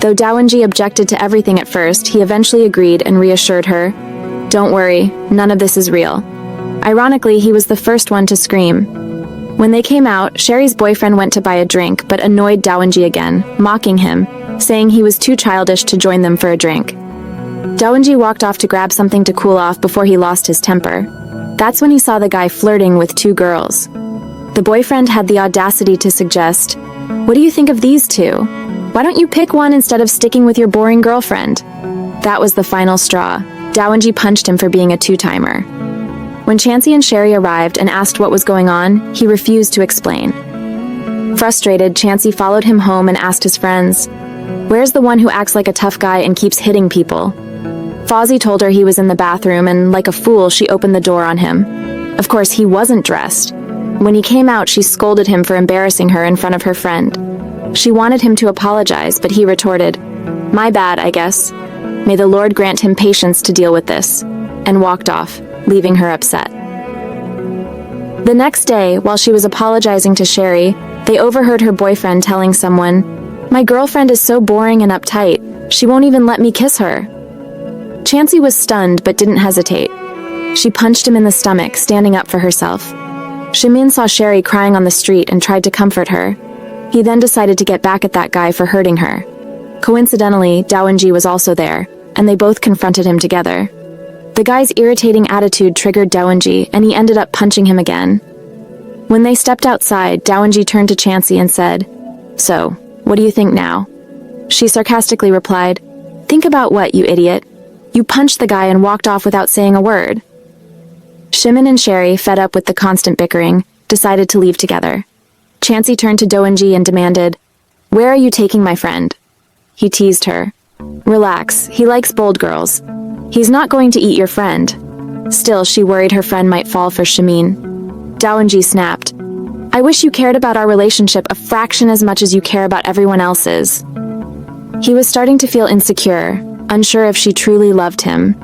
A: Though Daewonji objected to everything at first, he eventually agreed and reassured her, "Don't worry, none of this is real." Ironically, he was the first one to scream. When they came out, Sherry's boyfriend went to buy a drink but annoyed Daewonji again, mocking him, saying he was too childish to join them for a drink. Daewonji walked off to grab something to cool off before he lost his temper. That's when he saw the guy flirting with two girls. The boyfriend had the audacity to suggest, "What do you think of these two? Why don't you pick one instead of sticking with your boring girlfriend?" That was the final straw. Daewonji punched him for being a two-timer. When Chansey and Sherry arrived and asked what was going on, he refused to explain. Frustrated, Chansey followed him home and asked his friends, "Where's the one who acts like a tough guy and keeps hitting people?" Fozzie told her he was in the bathroom, and like a fool, she opened the door on him. Of course, he wasn't dressed. When he came out, she scolded him for embarrassing her in front of her friend. She wanted him to apologize, but he retorted, "My bad, I guess. May the Lord grant him patience to deal with this," and walked off, leaving her upset. The next day, while she was apologizing to Sherry, they overheard her boyfriend telling someone, "My girlfriend is so boring and uptight, she won't even let me kiss her." Chansey was stunned but didn't hesitate. She punched him in the stomach, standing up for herself. Shimin saw Sherry crying on the street and tried to comfort her. He then decided to get back at that guy for hurting her. Coincidentally, Daewonji was also there, and they both confronted him together. The guy's irritating attitude triggered Daewonji, and he ended up punching him again. When they stepped outside, Daewonji turned to Chansey and said, "So, what do you think now?" She sarcastically replied, "Think about what, you idiot? You punched the guy and walked off without saying a word." Shimin and Sherry, fed up with the constant bickering, decided to leave together. Chansey turned to Daewonji and demanded, "Where are you taking my friend?" He teased her. "Relax, he likes bold girls. He's not going to eat your friend." Still, she worried her friend might fall for Shimin. Daewonji snapped, "I wish you cared about our relationship a fraction as much as you care about everyone else's." He was starting to feel insecure, unsure if she truly loved him.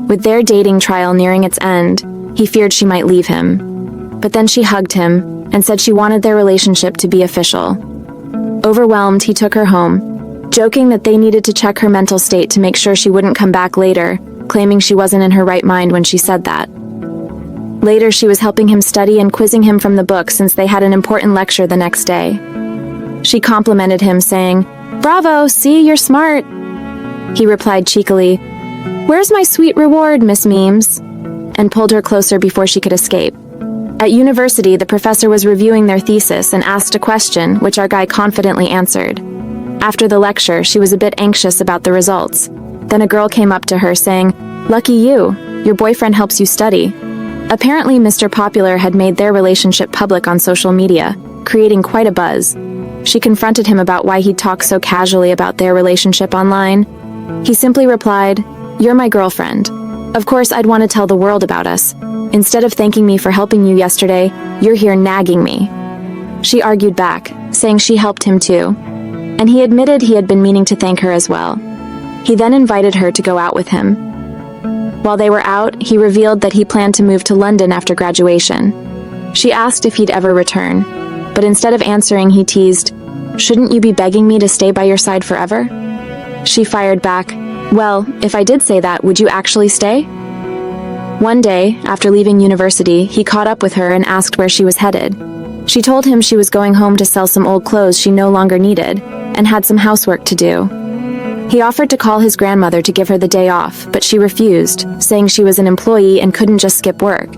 A: With their dating trial nearing its end, he feared she might leave him. But then she hugged him and said she wanted their relationship to be official. Overwhelmed, he took her home, joking that they needed to check her mental state to make sure she wouldn't come back later, claiming she wasn't in her right mind when she said that. Later, she was helping him study and quizzing him from the book since they had an important lecture the next day. She complimented him, saying, "Bravo, see, you're smart." He replied cheekily, "Where's my sweet reward, Miss Memes?" and pulled her closer before she could escape. At university, the professor was reviewing their thesis and asked a question, which our guy confidently answered. After the lecture, she was a bit anxious about the results. Then a girl came up to her saying, "Lucky you, your boyfriend helps you study." Apparently, Mr. Popular had made their relationship public on social media, creating quite a buzz. She confronted him about why he'd talk so casually about their relationship online. He simply replied, "You're my girlfriend. Of course I'd want to tell the world about us. Instead of thanking me for helping you yesterday, you're here nagging me." She argued back, saying she helped him too. And he admitted he had been meaning to thank her as well. He then invited her to go out with him. While they were out, he revealed that he planned to move to London after graduation. She asked if he'd ever return, but instead of answering, he teased, "Shouldn't you be begging me to stay by your side forever?" She fired back, "Well, if I did say that, would you actually stay?" One day, after leaving university, he caught up with her and asked where she was headed. She told him she was going home to sell some old clothes she no longer needed, and had some housework to do. He offered to call his grandmother to give her the day off, but she refused, saying she was an employee and couldn't just skip work.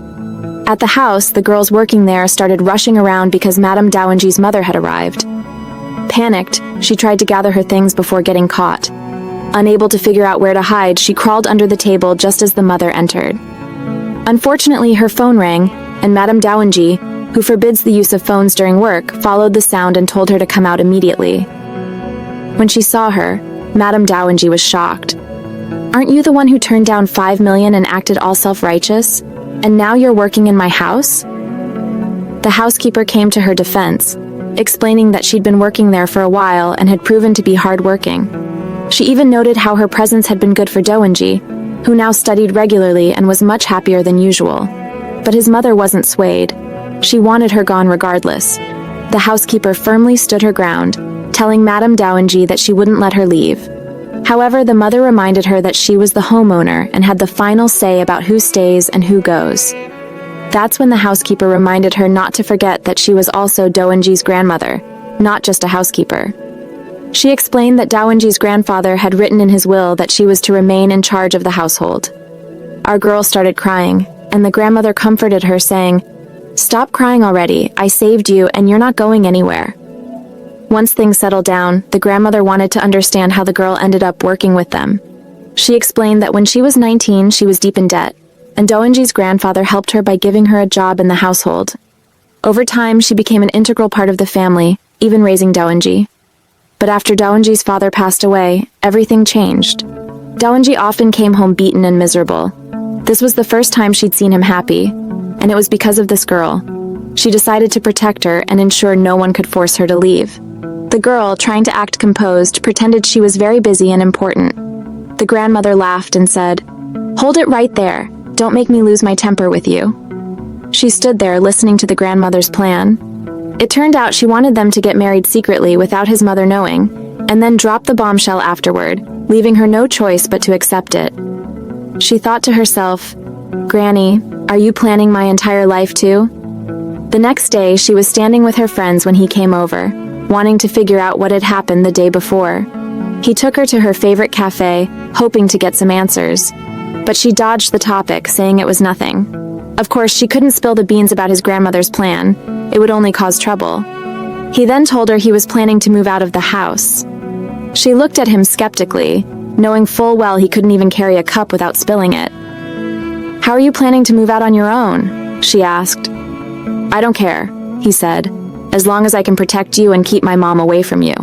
A: At the house, the girls working there started rushing around because Madame Dowangy's mother had arrived. Panicked, she tried to gather her things before getting caught. Unable to figure out where to hide, she crawled under the table just as the mother entered. Unfortunately, her phone rang, and Madame Dowangy, who forbids the use of phones during work, followed the sound and told her to come out immediately. When she saw her, Madame Dowangy was shocked. "Aren't you the one who turned down $5 million and acted all self-righteous? And now you're working in my house?" The housekeeper came to her defense, explaining that she'd been working there for a while and had proven to be hardworking. She even noted how her presence had been good for Dowangy, who now studied regularly and was much happier than usual. But his mother wasn't swayed. She wanted her gone regardless. The housekeeper firmly stood her ground, telling Madame Dowangy that she wouldn't let her leave. However, the mother reminded her that she was the homeowner and had the final say about who stays and who goes. That's when the housekeeper reminded her not to forget that she was also Dowangy's grandmother, not just a housekeeper. She explained that Dowangy's grandfather had written in his will that she was to remain in charge of the household. Our girl started crying, and the grandmother comforted her, saying, "Stop crying already, I saved you and you're not going anywhere." Once things settled down, the grandmother wanted to understand how the girl ended up working with them. She explained that when she was 19, she was deep in debt, and Dowangy's grandfather helped her by giving her a job in the household. Over time, she became an integral part of the family, even raising Dowangy. But after Dowangy's father passed away, everything changed. Dowangy often came home beaten and miserable. This was the first time she'd seen him happy, and it was because of this girl. She decided to protect her and ensure no one could force her to leave. The girl, trying to act composed, pretended she was very busy and important. The grandmother laughed and said, "Hold it right there. Don't make me lose my temper with you." She stood there listening to the grandmother's plan. It turned out she wanted them to get married secretly without his mother knowing, and then drop the bombshell afterward, leaving her no choice but to accept it. She thought to herself, "Granny, are you planning my entire life too?" The next day, she was standing with her friends when he came over, wanting to figure out what had happened the day before. He took her to her favorite cafe, hoping to get some answers. But she dodged the topic, saying it was nothing. Of course, she couldn't spill the beans about his grandmother's plan. It would only cause trouble. He then told her he was planning to move out of the house. She looked at him skeptically, knowing full well he couldn't even carry a cup without spilling it. "How are you planning to move out on your own?" she asked. "I don't care," he said, "as long as I can protect you and keep my mom away from you."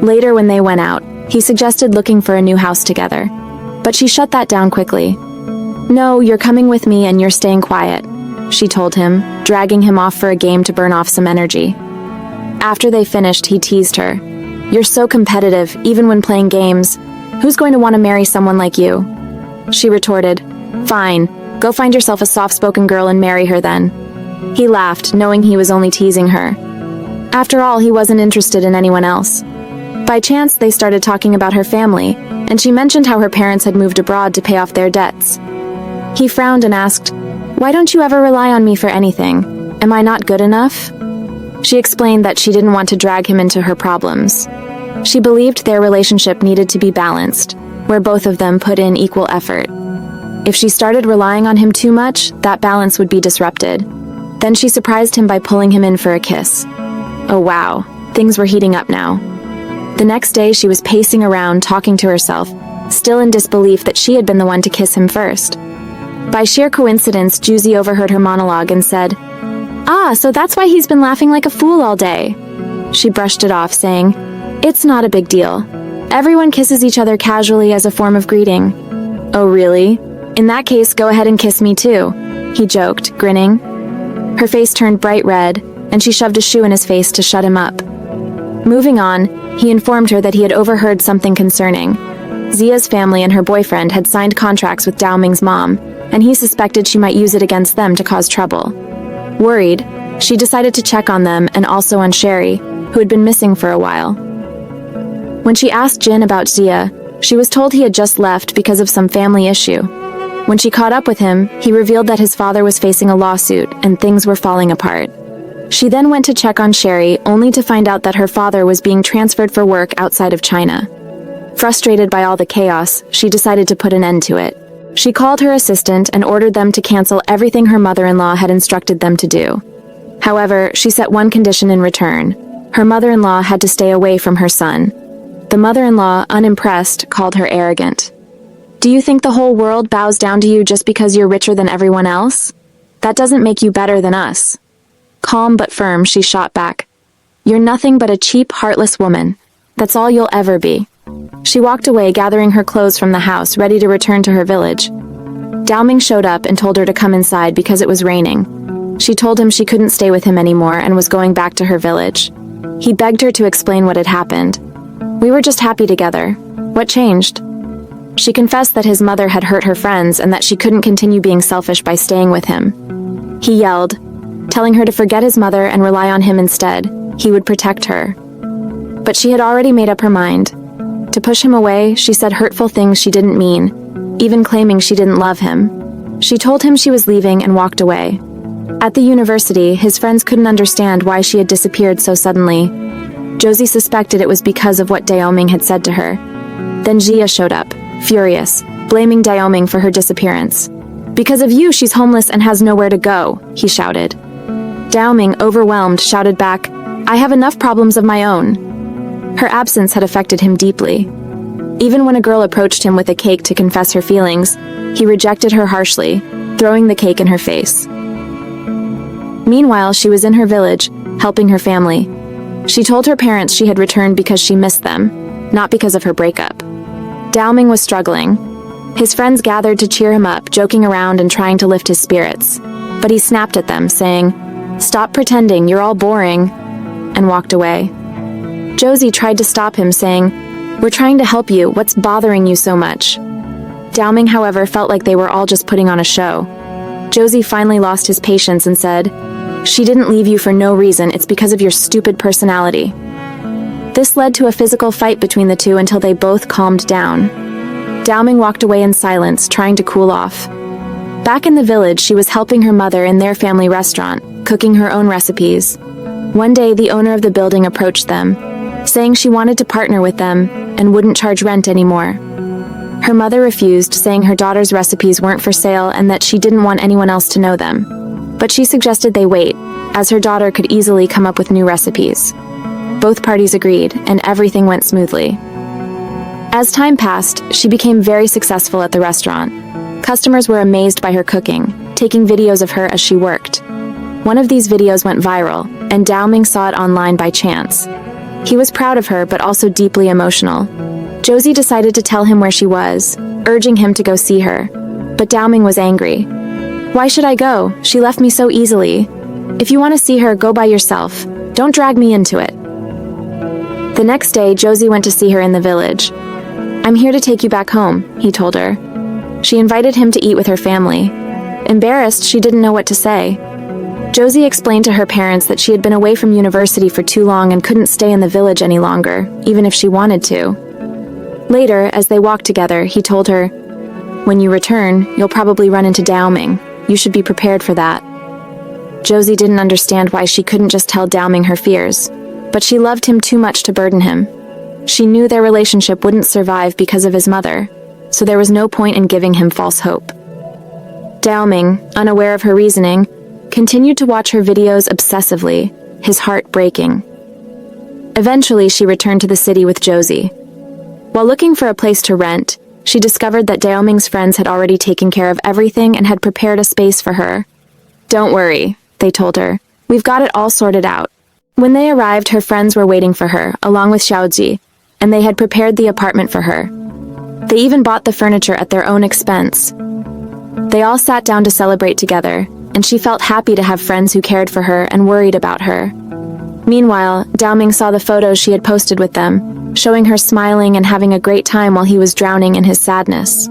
A: Later, when they went out, he suggested looking for a new house together. But she shut that down quickly. "No, you're coming with me and you're staying quiet," she told him, dragging him off for a game to burn off some energy. After they finished, he teased her. "You're so competitive, even when playing games. Who's going to want to marry someone like you?" She retorted, "Fine, go find yourself a soft-spoken girl and marry her then." He laughed, knowing he was only teasing her. After all, he wasn't interested in anyone else. By chance, they started talking about her family, and she mentioned how her parents had moved abroad to pay off their debts. He frowned and asked, "Why don't you ever rely on me for anything? Am I not good enough?" She explained that she didn't want to drag him into her problems. She believed their relationship needed to be balanced, where both of them put in equal effort. If she started relying on him too much, that balance would be disrupted. Then she surprised him by pulling him in for a kiss. Oh wow, things were heating up now. The next day, she was pacing around, talking to herself, still in disbelief that she had been the one to kiss him first. By sheer coincidence, Juicy overheard her monologue and said, "Ah, so that's why he's been laughing like a fool all day." She brushed it off, saying, "It's not a big deal. Everyone kisses each other casually as a form of greeting." "Oh, really? In that case, go ahead and kiss me too," he joked, grinning. Her face turned bright red, and she shoved a shoe in his face to shut him up. Moving on, he informed her that he had overheard something concerning. Zia's family and her boyfriend had signed contracts with Dao Ming's mom, and he suspected she might use it against them to cause trouble. Worried, she decided to check on them and also on Sherry, who had been missing for a while. When she asked Jin about Zia, she was told he had just left because of some family issue. When she caught up with him, he revealed that his father was facing a lawsuit and things were falling apart. She then went to check on Sherry, only to find out that her father was being transferred for work outside of China. Frustrated by all the chaos, she decided to put an end to it. She called her assistant and ordered them to cancel everything her mother-in-law had instructed them to do. However, she set one condition in return. Her mother-in-law had to stay away from her son. The mother-in-law, unimpressed, called her arrogant. "Do you think the whole world bows down to you just because you're richer than everyone else? That doesn't make you better than us." Calm but firm, she shot back. "You're nothing but a cheap, heartless woman. That's all you'll ever be." She walked away, gathering her clothes from the house, ready to return to her village. Dao Ming showed up and told her to come inside because it was raining. She told him she couldn't stay with him anymore and was going back to her village. He begged her to explain what had happened. "We were just happy together. What changed?" She confessed that his mother had hurt her friends and that she couldn't continue being selfish by staying with him. He yelled, telling her to forget his mother and rely on him instead. He would protect her. But she had already made up her mind. To push him away, she said hurtful things she didn't mean, even claiming she didn't love him. She told him she was leaving and walked away. At the university, his friends couldn't understand why she had disappeared so suddenly. Josie suspected it was because of what Dao Ming had said to her. Then Jia showed up, furious, blaming Dao Ming for her disappearance. "Because of you, she's homeless and has nowhere to go," he shouted. Dao Ming, overwhelmed, shouted back, "I have enough problems of my own." Her absence had affected him deeply. Even when a girl approached him with a cake to confess her feelings, he rejected her harshly, throwing the cake in her face. Meanwhile, she was in her village, helping her family. She told her parents she had returned because she missed them, not because of her breakup. Dao Ming was struggling. His friends gathered to cheer him up, joking around and trying to lift his spirits. But he snapped at them, saying, "Stop pretending, you're all boring," and walked away. Josie tried to stop him, saying, "We're trying to help you, what's bothering you so much?" Dao Ming, however, felt like they were all just putting on a show. Josie finally lost his patience and said, "She didn't leave you for no reason, it's because of your stupid personality." This led to a physical fight between the two until they both calmed down. Dao Ming walked away in silence, trying to cool off. Back in the village, she was helping her mother in their family restaurant, cooking her own recipes. One day, the owner of the building approached them, saying she wanted to partner with them and wouldn't charge rent anymore. Her mother refused, saying her daughter's recipes weren't for sale and that she didn't want anyone else to know them. But she suggested they wait, as her daughter could easily come up with new recipes. Both parties agreed, and everything went smoothly. As time passed, she became very successful at the restaurant. Customers were amazed by her cooking, taking videos of her as she worked. One of these videos went viral, and Dao Ming saw it online by chance. He was proud of her, but also deeply emotional. Josie decided to tell him where she was, urging him to go see her. But Dao Ming was angry. "Why should I go? She left me so easily. If you want to see her, go by yourself. Don't drag me into it." The next day, Josie went to see her in the village. "I'm here to take you back home," he told her. She invited him to eat with her family. Embarrassed, she didn't know what to say. Josie explained to her parents that she had been away from university for too long and couldn't stay in the village any longer, even if she wanted to. Later, as they walked together, he told her, "When you return, you'll probably run into Dao Ming. You should be prepared for that." Josie didn't understand why she couldn't just tell Dao Ming her fears, but she loved him too much to burden him. She knew their relationship wouldn't survive because of his mother, so there was no point in giving him false hope. Dao Ming, unaware of her reasoning, continued to watch her videos obsessively, his heart breaking. Eventually, she returned to the city with Josie. While looking for a place to rent, she discovered that Dao Ming's friends had already taken care of everything and had prepared a space for her. "Don't worry," they told her. "We've got it all sorted out." When they arrived, her friends were waiting for her, along with Xiaoji, and they had prepared the apartment for her. They even bought the furniture at their own expense. They all sat down to celebrate together, and she felt happy to have friends who cared for her and worried about her. Meanwhile, Daoming saw the photos she had posted with them, showing her smiling and having a great time while he was drowning in his sadness.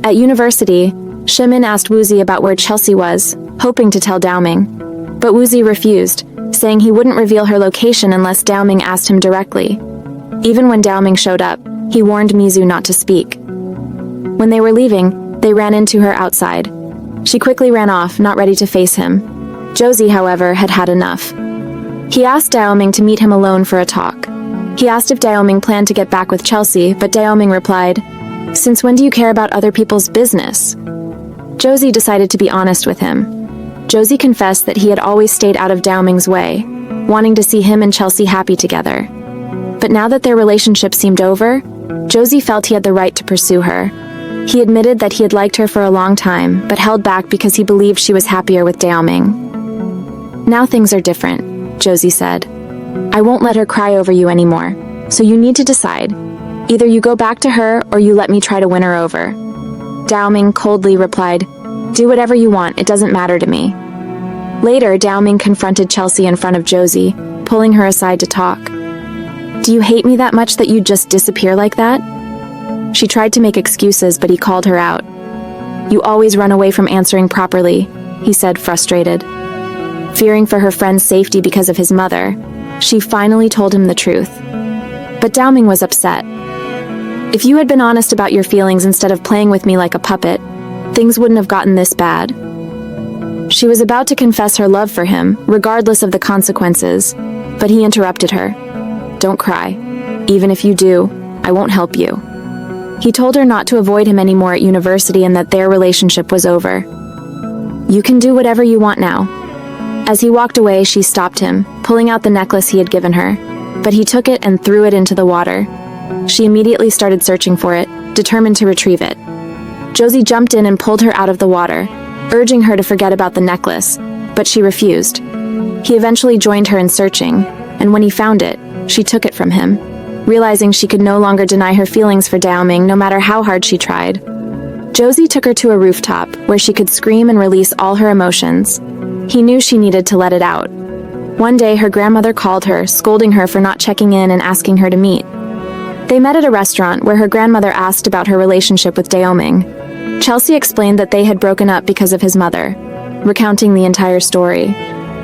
A: At university, Shimin asked Woozi about where Chelsea was, hoping to tell Daoming. But Woozi refused, saying he wouldn't reveal her location unless Daoming asked him directly. Even when Daoming showed up, he warned Mizu not to speak. When they were leaving, they ran into her outside. She quickly ran off, not ready to face him. Josie, however, had had enough. He asked Daoming to meet him alone for a talk. He asked if Daoming planned to get back with Chelsea, but Daoming replied, "Since when do you care about other people's business?" Josie decided to be honest with him. Josie confessed that he had always stayed out of Daoming's way, wanting to see him and Chelsea happy together. But now that their relationship seemed over, Josie felt he had the right to pursue her. He admitted that he had liked her for a long time, but held back because he believed she was happier with Daoming. "Now things are different," Josie said. "I won't let her cry over you anymore, so you need to decide. Either you go back to her or you let me try to win her over." Daoming coldly replied, "Do whatever you want, it doesn't matter to me." Later, Daoming confronted Chelsea in front of Josie, pulling her aside to talk. "Do you hate me that much that you'd just disappear like that?" She tried to make excuses, but he called her out. "You always run away from answering properly," he said, frustrated. Fearing for her friend's safety because of his mother, she finally told him the truth. But Daoming was upset. "If you had been honest about your feelings instead of playing with me like a puppet, things wouldn't have gotten this bad." She was about to confess her love for him, regardless of the consequences, but he interrupted her. "Don't cry. Even if you do, I won't help you." He told her not to avoid him anymore at university and that their relationship was over. "You can do whatever you want now." As he walked away, she stopped him, pulling out the necklace he had given her, but he took it and threw it into the water. She immediately started searching for it, determined to retrieve it. Josie jumped in and pulled her out of the water, urging her to forget about the necklace, but she refused. He eventually joined her in searching, and when he found it, she took it from him, realizing she could no longer deny her feelings for Daoming no matter how hard she tried. Josie took her to a rooftop, where she could scream and release all her emotions. He knew she needed to let it out. One day, her grandmother called her, scolding her for not checking in and asking her to meet. They met at a restaurant where her grandmother asked about her relationship with Daoming. Chelsea explained that they had broken up because of his mother, recounting the entire story.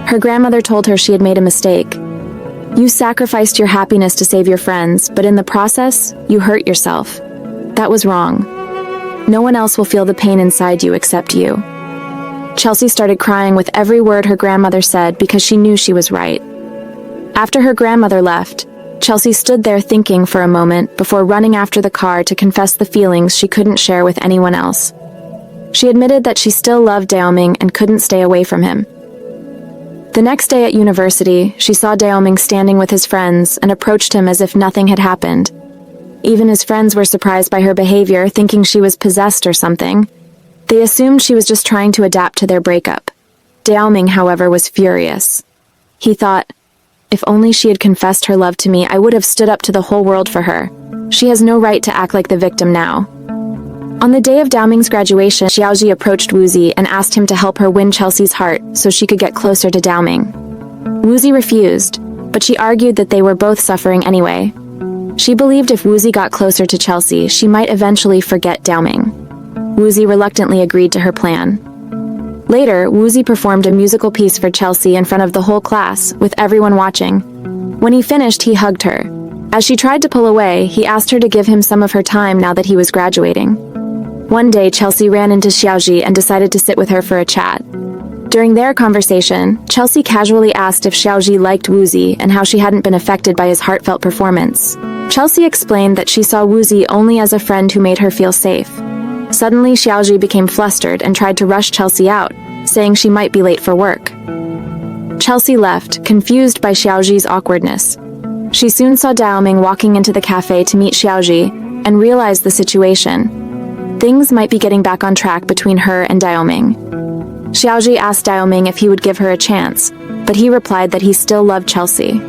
A: Her grandmother told her she had made a mistake. "You sacrificed your happiness to save your friends, but in the process, you hurt yourself. That was wrong. No one else will feel the pain inside you except you." Chelsea started crying with every word her grandmother said because she knew she was right. After her grandmother left, Chelsea stood there thinking for a moment before running after the car to confess the feelings she couldn't share with anyone else. She admitted that she still loved Daoming and couldn't stay away from him. The next day at university, she saw Daoming standing with his friends and approached him as if nothing had happened. Even his friends were surprised by her behavior, thinking she was possessed or something. They assumed she was just trying to adapt to their breakup. Daoming, however, was furious. He thought, "If only she had confessed her love to me, I would have stood up to the whole world for her. She has no right to act like the victim now." On the day of Daoming's graduation, Xiaoji approached Woozi and asked him to help her win Chelsea's heart so she could get closer to Daoming. Woozi refused, but she argued that they were both suffering anyway. She believed if Woozi got closer to Chelsea, she might eventually forget Daoming. Woozi reluctantly agreed to her plan. Later, Woozi performed a musical piece for Chelsea in front of the whole class, with everyone watching. When he finished, he hugged her. As she tried to pull away, he asked her to give him some of her time now that he was graduating. One day, Chelsea ran into Xiaoji and decided to sit with her for a chat. During their conversation, Chelsea casually asked if Xiaoji liked Woozi and how she hadn't been affected by his heartfelt performance. Chelsea explained that she saw Woozi only as a friend who made her feel safe. Suddenly, Xiaoji became flustered and tried to rush Chelsea out, saying she might be late for work. Chelsea left, confused by Xiaoji's awkwardness. She soon saw Daoming walking into the cafe to meet Xiaoji and realized the situation. Things might be getting back on track between her and Daoming. Xiaoji asked Daoming if he would give her a chance, but he replied that he still loved Chelsea.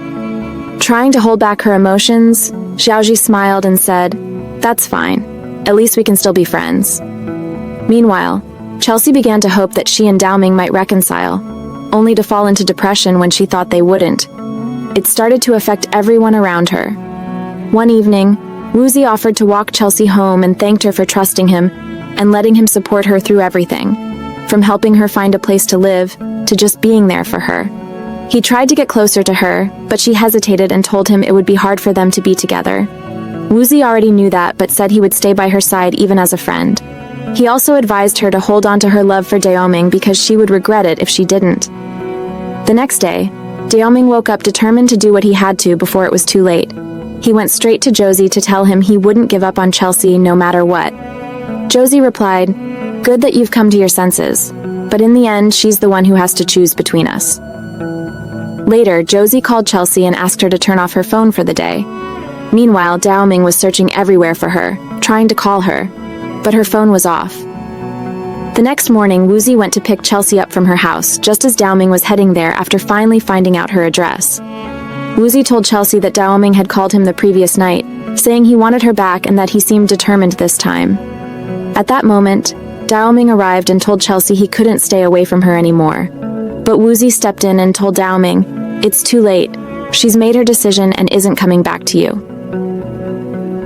A: Trying to hold back her emotions, Xiaoji smiled and said, "That's fine. At least we can still be friends." Meanwhile, Chelsea began to hope that she and Dowming might reconcile, only to fall into depression when she thought they wouldn't. It started to affect everyone around her. One evening, Woozy offered to walk Chelsea home and thanked her for trusting him and letting him support her through everything, from helping her find a place to live to just being there for her. He tried to get closer to her, but she hesitated and told him it would be hard for them to be together. Woozy already knew that, but said he would stay by her side even as a friend. He also advised her to hold on to her love for Daoming because she would regret it if she didn't. The next day, Daoming woke up determined to do what he had to before it was too late. He went straight to Josie to tell him he wouldn't give up on Chelsea no matter what. Josie replied, "Good that you've come to your senses, but in the end, she's the one who has to choose between us." Later, Josie called Chelsea and asked her to turn off her phone for the day. Meanwhile, Daoming was searching everywhere for her, trying to call her, but her phone was off. The next morning, Woozy went to pick Chelsea up from her house, just as Daoming was heading there after finally finding out her address. Woozy told Chelsea that Daoming had called him the previous night, saying he wanted her back and that he seemed determined this time. At that moment, Daoming arrived and told Chelsea he couldn't stay away from her anymore. But Woozy stepped in and told Daoming, "It's too late. She's made her decision and isn't coming back to you."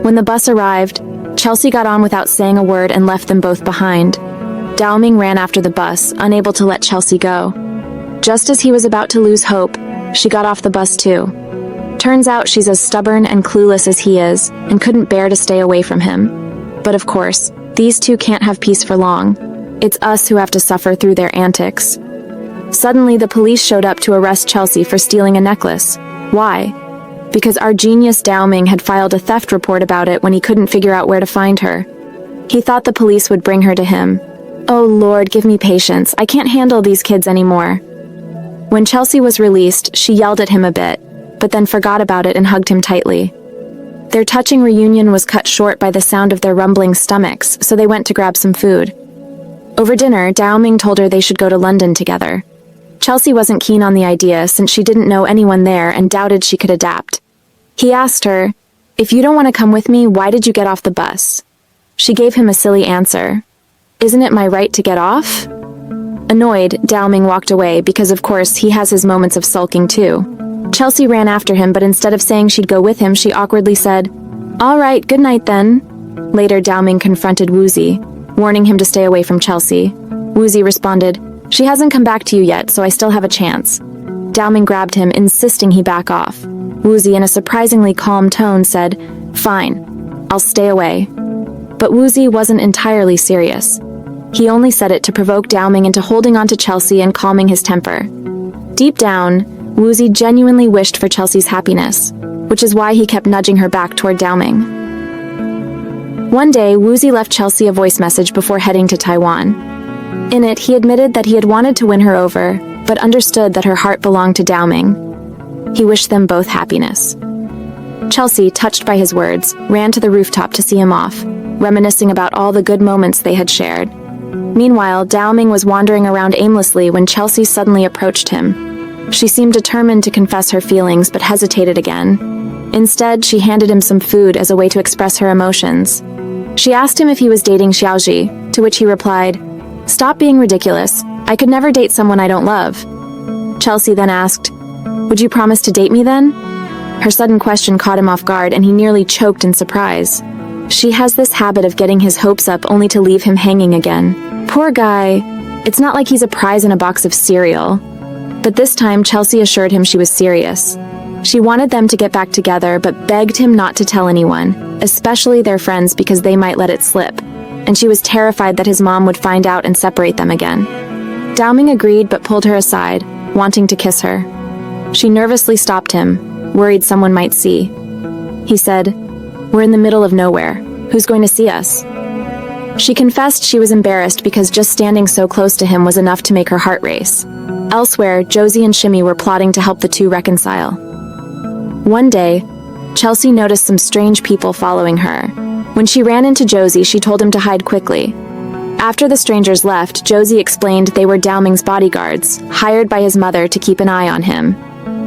A: When the bus arrived, Chelsea got on without saying a word and left them both behind. Daoming ran after the bus, unable to let Chelsea go. Just as he was about to lose hope, she got off the bus too. Turns out she's as stubborn and clueless as he is, and couldn't bear to stay away from him. But of course, these two can't have peace for long. It's us who have to suffer through their antics. Suddenly, the police showed up to arrest Chelsea for stealing a necklace. Why? Because our genius Daoming had filed a theft report about it when he couldn't figure out where to find her. He thought the police would bring her to him. Oh Lord, give me patience. I can't handle these kids anymore. When Chelsea was released, she yelled at him a bit, but then forgot about it and hugged him tightly. Their touching reunion was cut short by the sound of their rumbling stomachs, so they went to grab some food. Over dinner, Daoming told her they should go to London together. Chelsea wasn't keen on the idea since she didn't know anyone there and doubted she could adapt. He asked her, "If you don't want to come with me, why did you get off the bus?" She gave him a silly answer. "Isn't it my right to get off?" Annoyed, Daoming walked away because of course he has his moments of sulking too. Chelsea ran after him, but instead of saying she'd go with him, she awkwardly said, "All right, good night then." Later, Daoming confronted Woozy, warning him to stay away from Chelsea. Woozy responded, "She hasn't come back to you yet, so I still have a chance." Daoming grabbed him, insisting he back off. Woozy, in a surprisingly calm tone, said, "Fine, I'll stay away." But Woozy wasn't entirely serious. He only said it to provoke Daoming into holding on to Chelsea and calming his temper. Deep down, Woozy genuinely wished for Chelsea's happiness, which is why he kept nudging her back toward Daoming. One day, Woozy left Chelsea a voice message before heading to Taiwan. In it, he admitted that he had wanted to win her over, but understood that her heart belonged to Daoming. He wished them both happiness. Chelsea, touched by his words, ran to the rooftop to see him off, reminiscing about all the good moments they had shared. Meanwhile, Daoming was wandering around aimlessly when Chelsea suddenly approached him. She seemed determined to confess her feelings, but hesitated again. Instead, she handed him some food as a way to express her emotions. She asked him if he was dating Xiaoji, to which he replied, "Stop being ridiculous. I could never date someone I don't love." Chelsea then asked, "Would you promise to date me then?" Her sudden question caught him off guard and he nearly choked in surprise. She has this habit of getting his hopes up only to leave him hanging again. Poor guy. It's not like he's a prize in a box of cereal. But this time, Chelsea assured him she was serious. She wanted them to get back together, but begged him not to tell anyone, especially their friends, because they might let it slip. And she was terrified that his mom would find out and separate them again. Daoming agreed but pulled her aside, wanting to kiss her. She nervously stopped him, worried someone might see. He said, "We're in the middle of nowhere. Who's going to see us?" She confessed she was embarrassed because just standing so close to him was enough to make her heart race. Elsewhere, Josie and Shimmy were plotting to help the two reconcile. One day, Chelsea noticed some strange people following her. When she ran into Josie, she told him to hide quickly. After the strangers left, Josie explained they were Daoming's bodyguards, hired by his mother to keep an eye on him.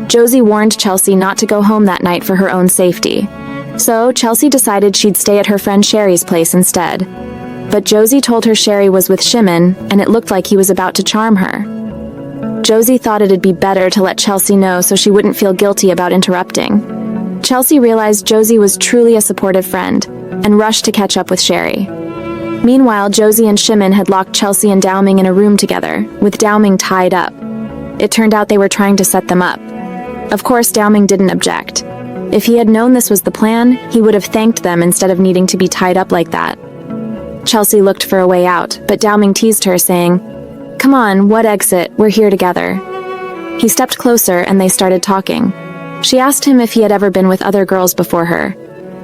A: Josie warned Chelsea not to go home that night for her own safety. So, Chelsea decided she'd stay at her friend Sherry's place instead. But Josie told her Sherry was with Shimon, and it looked like he was about to charm her. Josie thought it'd be better to let Chelsea know so she wouldn't feel guilty about interrupting. Chelsea realized Josie was truly a supportive friend, and rushed to catch up with Sherry. Meanwhile, Josie and Shimon had locked Chelsea and Dowming in a room together, with Dowming tied up. It turned out they were trying to set them up. Of course, Dowming didn't object. If he had known this was the plan, he would have thanked them instead of needing to be tied up like that. Chelsea looked for a way out, but Dowming teased her, saying, "Come on, what exit? We're here together." He stepped closer and they started talking. She asked him if he had ever been with other girls before her.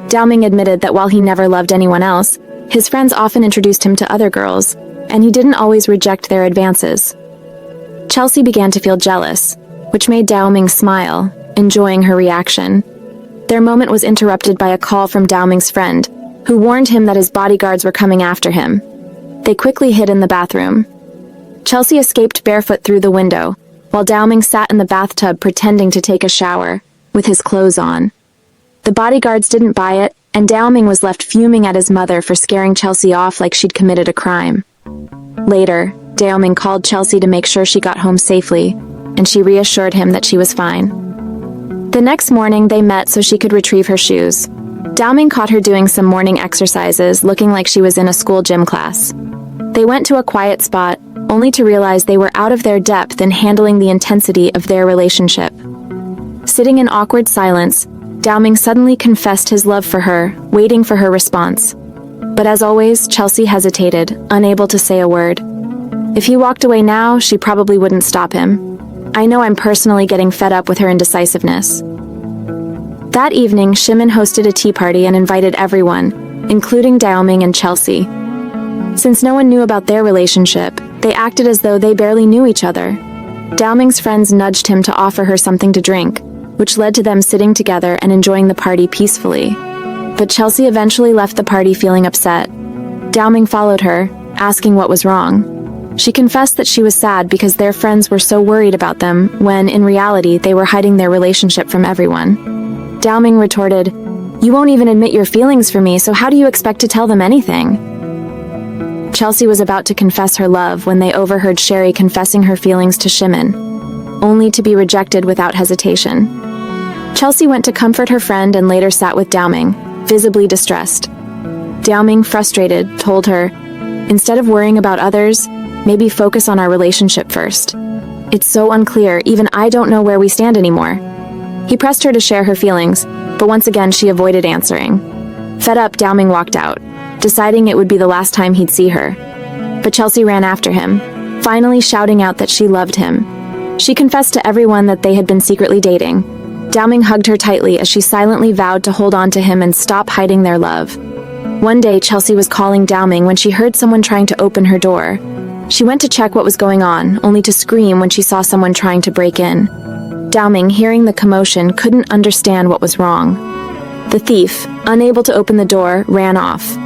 A: Dowming admitted that while he never loved anyone else, his friends often introduced him to other girls, and he didn't always reject their advances. Chelsea began to feel jealous, which made Dowming smile, enjoying her reaction. Their moment was interrupted by a call from Dowming's friend, who warned him that his bodyguards were coming after him. They quickly hid in the bathroom. Chelsea escaped barefoot through the window, while Dowming sat in the bathtub pretending to take a shower, with his clothes on. The bodyguards didn't buy it, and Dowming was left fuming at his mother for scaring Chelsea off like she'd committed a crime. Later, Dowming called Chelsea to make sure she got home safely, and she reassured him that she was fine. The next morning, they met so she could retrieve her shoes. Dowming caught her doing some morning exercises, looking like she was in a school gym class. They went to a quiet spot, only to realize they were out of their depth in handling the intensity of their relationship. Sitting in awkward silence, Dowming suddenly confessed his love for her, waiting for her response. But as always, Chelsea hesitated, unable to say a word. If he walked away now, she probably wouldn't stop him. I know I'm personally getting fed up with her indecisiveness. That evening, Shimon hosted a tea party and invited everyone, including Dowming and Chelsea. Since no one knew about their relationship, they acted as though they barely knew each other. Dowming's friends nudged him to offer her something to drink, which led to them sitting together and enjoying the party peacefully. But Chelsea eventually left the party feeling upset. Dowming followed her, asking what was wrong. She confessed that she was sad because their friends were so worried about them, when, in reality, they were hiding their relationship from everyone. Dowming retorted, "You won't even admit your feelings for me, so how do you expect to tell them anything?" Chelsea was about to confess her love when they overheard Sherry confessing her feelings to Shimon, only to be rejected without hesitation. Chelsea went to comfort her friend and later sat with Dowming, visibly distressed. Dowming, frustrated, told her, "Instead of worrying about others, maybe focus on our relationship first. It's so unclear, even I don't know where we stand anymore." He pressed her to share her feelings, but once again she avoided answering. Fed up, Dowming walked out, deciding it would be the last time he'd see her. But Chelsea ran after him, finally shouting out that she loved him. She confessed to everyone that they had been secretly dating. Dowming hugged her tightly as she silently vowed to hold on to him and stop hiding their love. One day, Chelsea was calling Dowming when she heard someone trying to open her door. She went to check what was going on, only to scream when she saw someone trying to break in. Dowming, hearing the commotion, couldn't understand what was wrong. The thief, unable to open the door, ran off.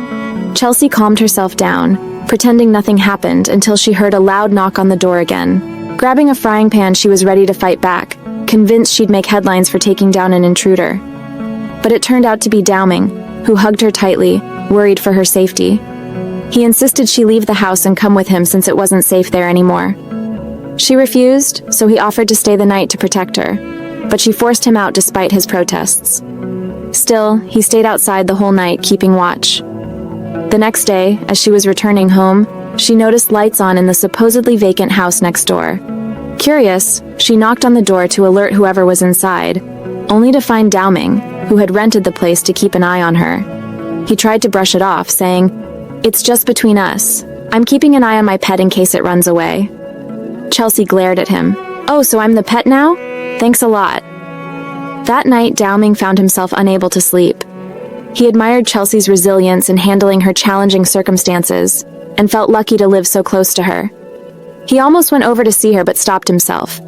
A: Chelsea calmed herself down, pretending nothing happened until she heard a loud knock on the door again. Grabbing a frying pan, she was ready to fight back, convinced she'd make headlines for taking down an intruder. But it turned out to be Dowming, who hugged her tightly, worried for her safety. He insisted she leave the house and come with him since it wasn't safe there anymore. She refused, so he offered to stay the night to protect her, but she forced him out despite his protests. Still, he stayed outside the whole night, keeping watch. The next day, as she was returning home, she noticed lights on in the supposedly vacant house next door. Curious, she knocked on the door to alert whoever was inside, only to find Dowming, who had rented the place to keep an eye on her. He tried to brush it off, saying, "It's just between us. I'm keeping an eye on my pet in case it runs away." Chelsea glared at him. "Oh, so I'm the pet now? Thanks a lot." That night, Dowming found himself unable to sleep. He admired Chelsea's resilience in handling her challenging circumstances, and felt lucky to live so close to her. He almost went over to see her but stopped himself,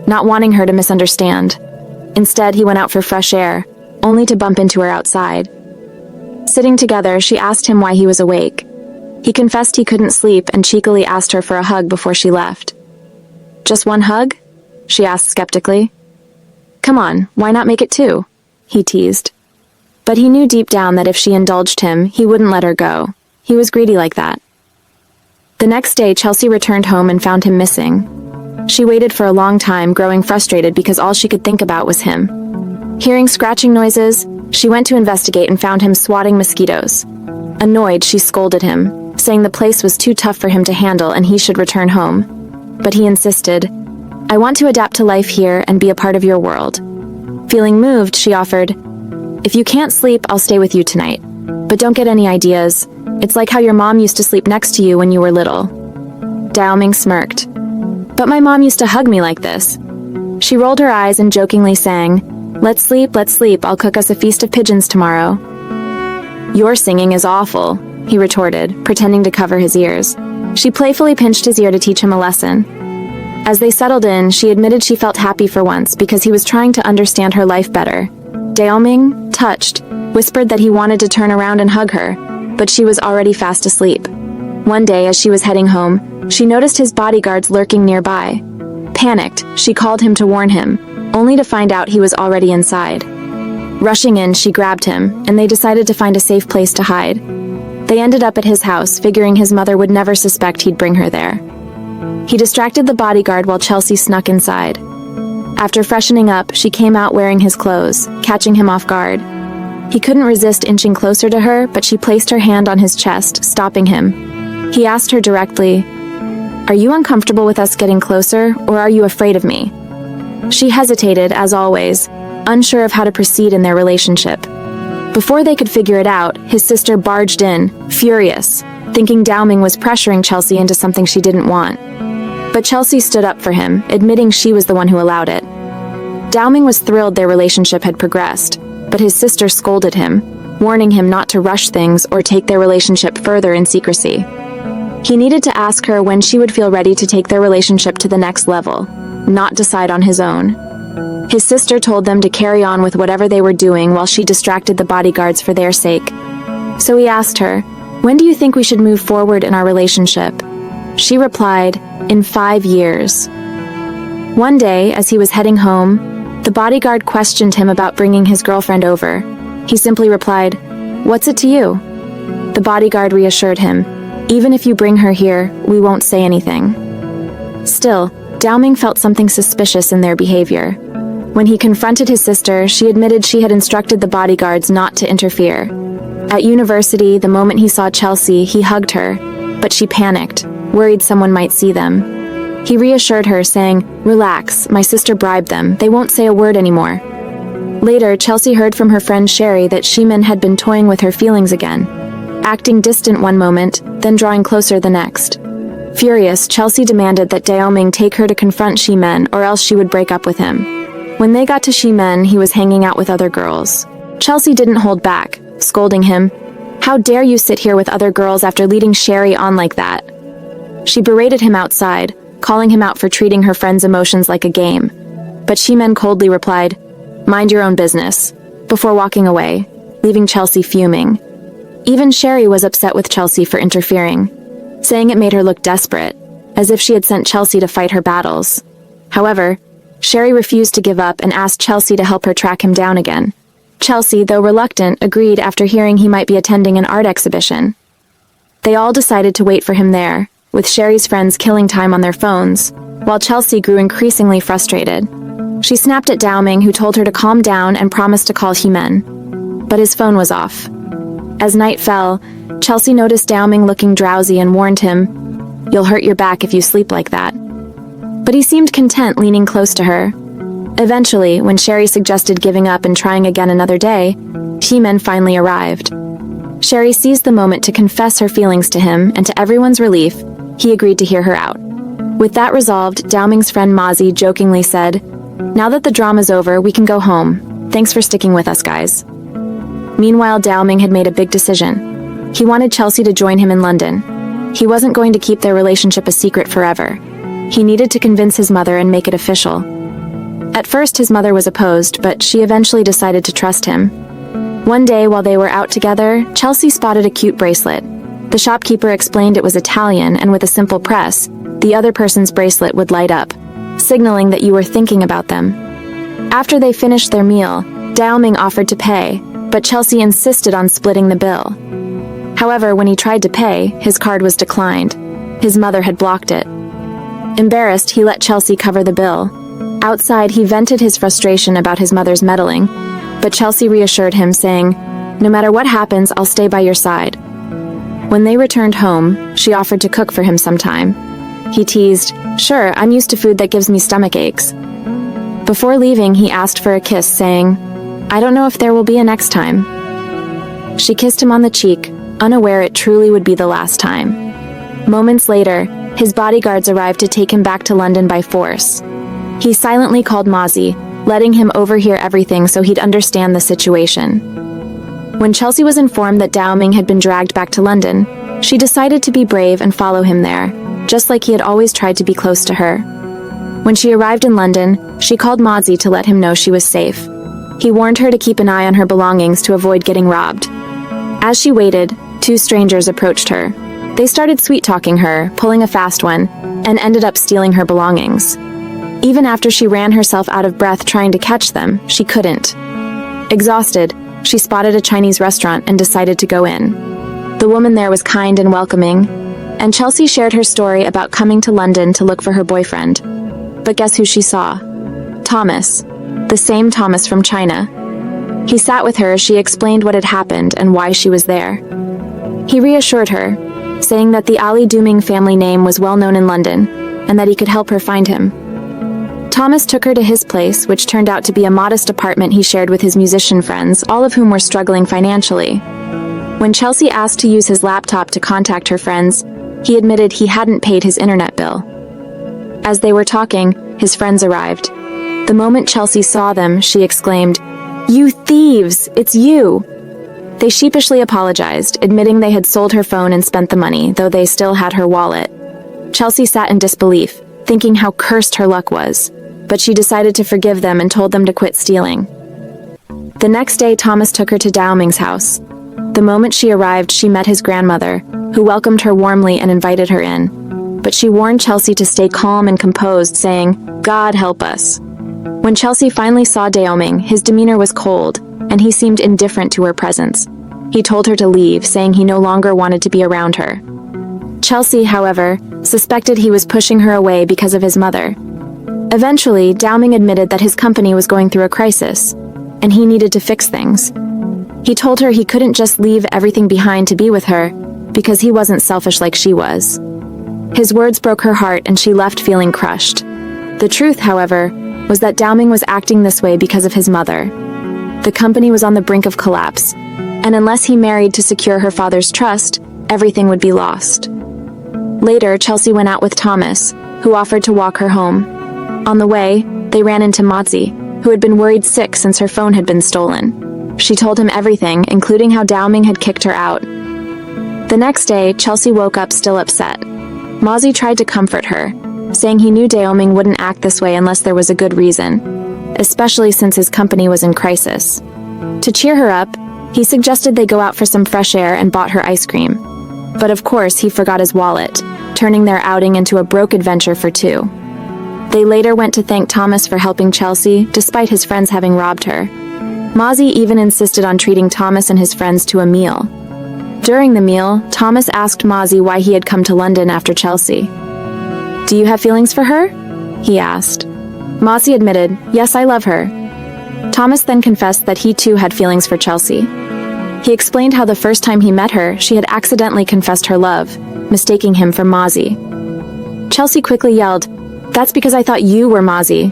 A: not wanting her to misunderstand. Instead, he went out for fresh air, only to bump into her outside. Sitting together, she asked him why he was awake. He confessed he couldn't sleep and cheekily asked her for a hug before she left. "Just one hug?" she asked skeptically. "Come on, why not make it two?" he teased. But he knew deep down that if she indulged him, he wouldn't let her go. He was greedy like that. The next day, Chelsea returned home and found him missing. She waited for a long time, growing frustrated because all she could think about was him. Hearing scratching noises, she went to investigate and found him swatting mosquitoes. Annoyed, she scolded him, saying the place was too tough for him to handle and he should return home. But he insisted, "I want to adapt to life here and be a part of your world." Feeling moved, she offered, "If you can't sleep, I'll stay with you tonight. But don't get any ideas. It's like how your mom used to sleep next to you when you were little." Dao Ming smirked. "But my mom used to hug me like this." She rolled her eyes and jokingly sang, let's sleep, I'll cook us a feast of pigeons tomorrow." "Your singing is awful," he retorted, pretending to cover his ears. She playfully pinched his ear to teach him a lesson. As they settled in, she admitted she felt happy for once because he was trying to understand her life better. Dao Ming, touched, whispered that he wanted to turn around and hug her, but she was already fast asleep. One day, as she was heading home, she noticed his bodyguards lurking nearby. Panicked, she called him to warn him, only to find out he was already inside. Rushing in, she grabbed him, and they decided to find a safe place to hide. They ended up at his house, figuring his mother would never suspect he'd bring her there. He distracted the bodyguard while Chelsea snuck inside. After freshening up, she came out wearing his clothes, catching him off guard. He couldn't resist inching closer to her, but she placed her hand on his chest, stopping him. He asked her directly, "Are you uncomfortable with us getting closer, or are you afraid of me?" She hesitated, as always, unsure of how to proceed in their relationship. Before they could figure it out, his sister barged in, furious, thinking Dao Ming was pressuring Chelsea into something she didn't want. But Chelsea stood up for him, admitting she was the one who allowed it. Dao Ming was thrilled their relationship had progressed, but his sister scolded him, warning him not to rush things or take their relationship further in secrecy. He needed to ask her when she would feel ready to take their relationship to the next level, not decide on his own. His sister told them to carry on with whatever they were doing while she distracted the bodyguards for their sake. So he asked her, "When do you think we should move forward in our relationship?" She replied, "In 5 years." One day, as he was heading home, the bodyguard questioned him about bringing his girlfriend over. He simply replied, "What's it to you?" The bodyguard reassured him, "Even if you bring her here, we won't say anything." Still, Dao Ming felt something suspicious in their behavior. When he confronted his sister, she admitted she had instructed the bodyguards not to interfere. At university, the moment he saw Chelsea, he hugged her, but she panicked, worried someone might see them. He reassured her, saying, "Relax, my sister bribed them, they won't say a word anymore." Later, Chelsea heard from her friend Sherry that Shimin had been toying with her feelings again, acting distant one moment, then drawing closer the next. Furious, Chelsea demanded that Dao Ming take her to confront Shimen, or else she would break up with him. When they got to Shimen, he was hanging out with other girls. Chelsea didn't hold back, scolding him, "How dare you sit here with other girls after leading Sherry on like that?" She berated him outside, calling him out for treating her friend's emotions like a game. But Shimen coldly replied, "Mind your own business," before walking away, leaving Chelsea fuming. Even Sherry was upset with Chelsea for interfering, saying it made her look desperate, as if she had sent Chelsea to fight her battles. However, Sherry refused to give up and asked Chelsea to help her track him down again. Chelsea, though reluctant, agreed after hearing he might be attending an art exhibition. They all decided to wait for him there, with Sherry's friends killing time on their phones, while Chelsea grew increasingly frustrated. She snapped at Dao Ming, who told her to calm down and promised to call Himen. But his phone was off. As night fell, Chelsea noticed Dao Ming looking drowsy and warned him, "You'll hurt your back if you sleep like that." But he seemed content, leaning close to her. Eventually, when Sherry suggested giving up and trying again another day, Himen finally arrived. Sherry seized the moment to confess her feelings to him, and to everyone's relief, he agreed to hear her out. With that resolved, Dao Ming's friend Mazi jokingly said, "Now that the drama's over, we can go home. Thanks for sticking with us, guys." Meanwhile, Dao Ming had made a big decision. He wanted Chelsea to join him in London. He wasn't going to keep their relationship a secret forever. He needed to convince his mother and make it official. At first, his mother was opposed, but she eventually decided to trust him. One day, while they were out together, Chelsea spotted a cute bracelet. The shopkeeper explained it was Italian, and with a simple press, the other person's bracelet would light up, signaling that you were thinking about them. After they finished their meal, Dao Ming offered to pay, but Chelsea insisted on splitting the bill. However, when he tried to pay, his card was declined. His mother had blocked it. Embarrassed, he let Chelsea cover the bill. Outside, he vented his frustration about his mother's meddling, but Chelsea reassured him, saying, "No matter what happens, I'll stay by your side." When they returned home, she offered to cook for him sometime. He teased, "Sure, I'm used to food that gives me stomach aches." Before leaving, he asked for a kiss, saying, "I don't know if there will be a next time." She kissed him on the cheek, unaware it truly would be the last time. Moments later, his bodyguards arrived to take him back to London by force. He silently called Mozzie, letting him overhear everything so he'd understand the situation. When Chelsea was informed that Dao Ming had been dragged back to London, she decided to be brave and follow him there, just like he had always tried to be close to her. When she arrived in London, she called Mozzie to let him know she was safe. He warned her to keep an eye on her belongings to avoid getting robbed. As she waited, two strangers approached her. They started sweet-talking her, pulling a fast one, and ended up stealing her belongings. Even after she ran herself out of breath trying to catch them, she couldn't. Exhausted, she spotted a Chinese restaurant and decided to go in. The woman there was kind and welcoming, and Chelsea shared her story about coming to London to look for her boyfriend. But guess who she saw? Thomas. The same Thomas from China. He sat with her as she explained what had happened and why she was there. He reassured her, saying that the Ali Duming family name was well known in London, and that he could help her find him. Thomas took her to his place, which turned out to be a modest apartment he shared with his musician friends, all of whom were struggling financially. When Chelsea asked to use his laptop to contact her friends, he admitted he hadn't paid his internet bill. As they were talking, his friends arrived. The moment Chelsea saw them, she exclaimed, "You thieves! It's you!" They sheepishly apologized, admitting they had sold her phone and spent the money, though they still had her wallet. Chelsea sat in disbelief, thinking how cursed her luck was, but she decided to forgive them and told them to quit stealing. The next day, Thomas took her to Dao Ming's house. The moment she arrived, she met his grandmother, who welcomed her warmly and invited her in. But she warned Chelsea to stay calm and composed, saying, "God help us." When Chelsea finally saw Dao Ming, his demeanor was cold, and he seemed indifferent to her presence. He told her to leave, saying he no longer wanted to be around her. Chelsea, however, suspected he was pushing her away because of his mother. Eventually, Dao Ming admitted that his company was going through a crisis, and he needed to fix things. He told her he couldn't just leave everything behind to be with her, because he wasn't selfish like she was. His words broke her heart and she left feeling crushed. The truth, however, was that Dao Ming was acting this way because of his mother. The company was on the brink of collapse, and unless he married to secure her father's trust, everything would be lost. Later, Chelsea went out with Thomas, who offered to walk her home. On the way, they ran into Mozzie, who had been worried sick since her phone had been stolen. She told him everything, including how Dao Ming had kicked her out. The next day, Chelsea woke up still upset. Mozzie tried to comfort her, saying he knew Dao Ming wouldn't act this way unless there was a good reason, especially since his company was in crisis. To cheer her up, he suggested they go out for some fresh air and bought her ice cream. But of course, he forgot his wallet, turning their outing into a broke adventure for two. They later went to thank Thomas for helping Chelsea, despite his friends having robbed her. Mozzie even insisted on treating Thomas and his friends to a meal. During the meal, Thomas asked Mozzie why he had come to London after Chelsea. "Do you have feelings for her?" he asked. Mozzie admitted, "Yes, I love her." Thomas then confessed that he too had feelings for Chelsea. He explained how the first time he met her, she had accidentally confessed her love, mistaking him for Mozzie. Chelsea quickly yelled, "That's because I thought you were Mozzie."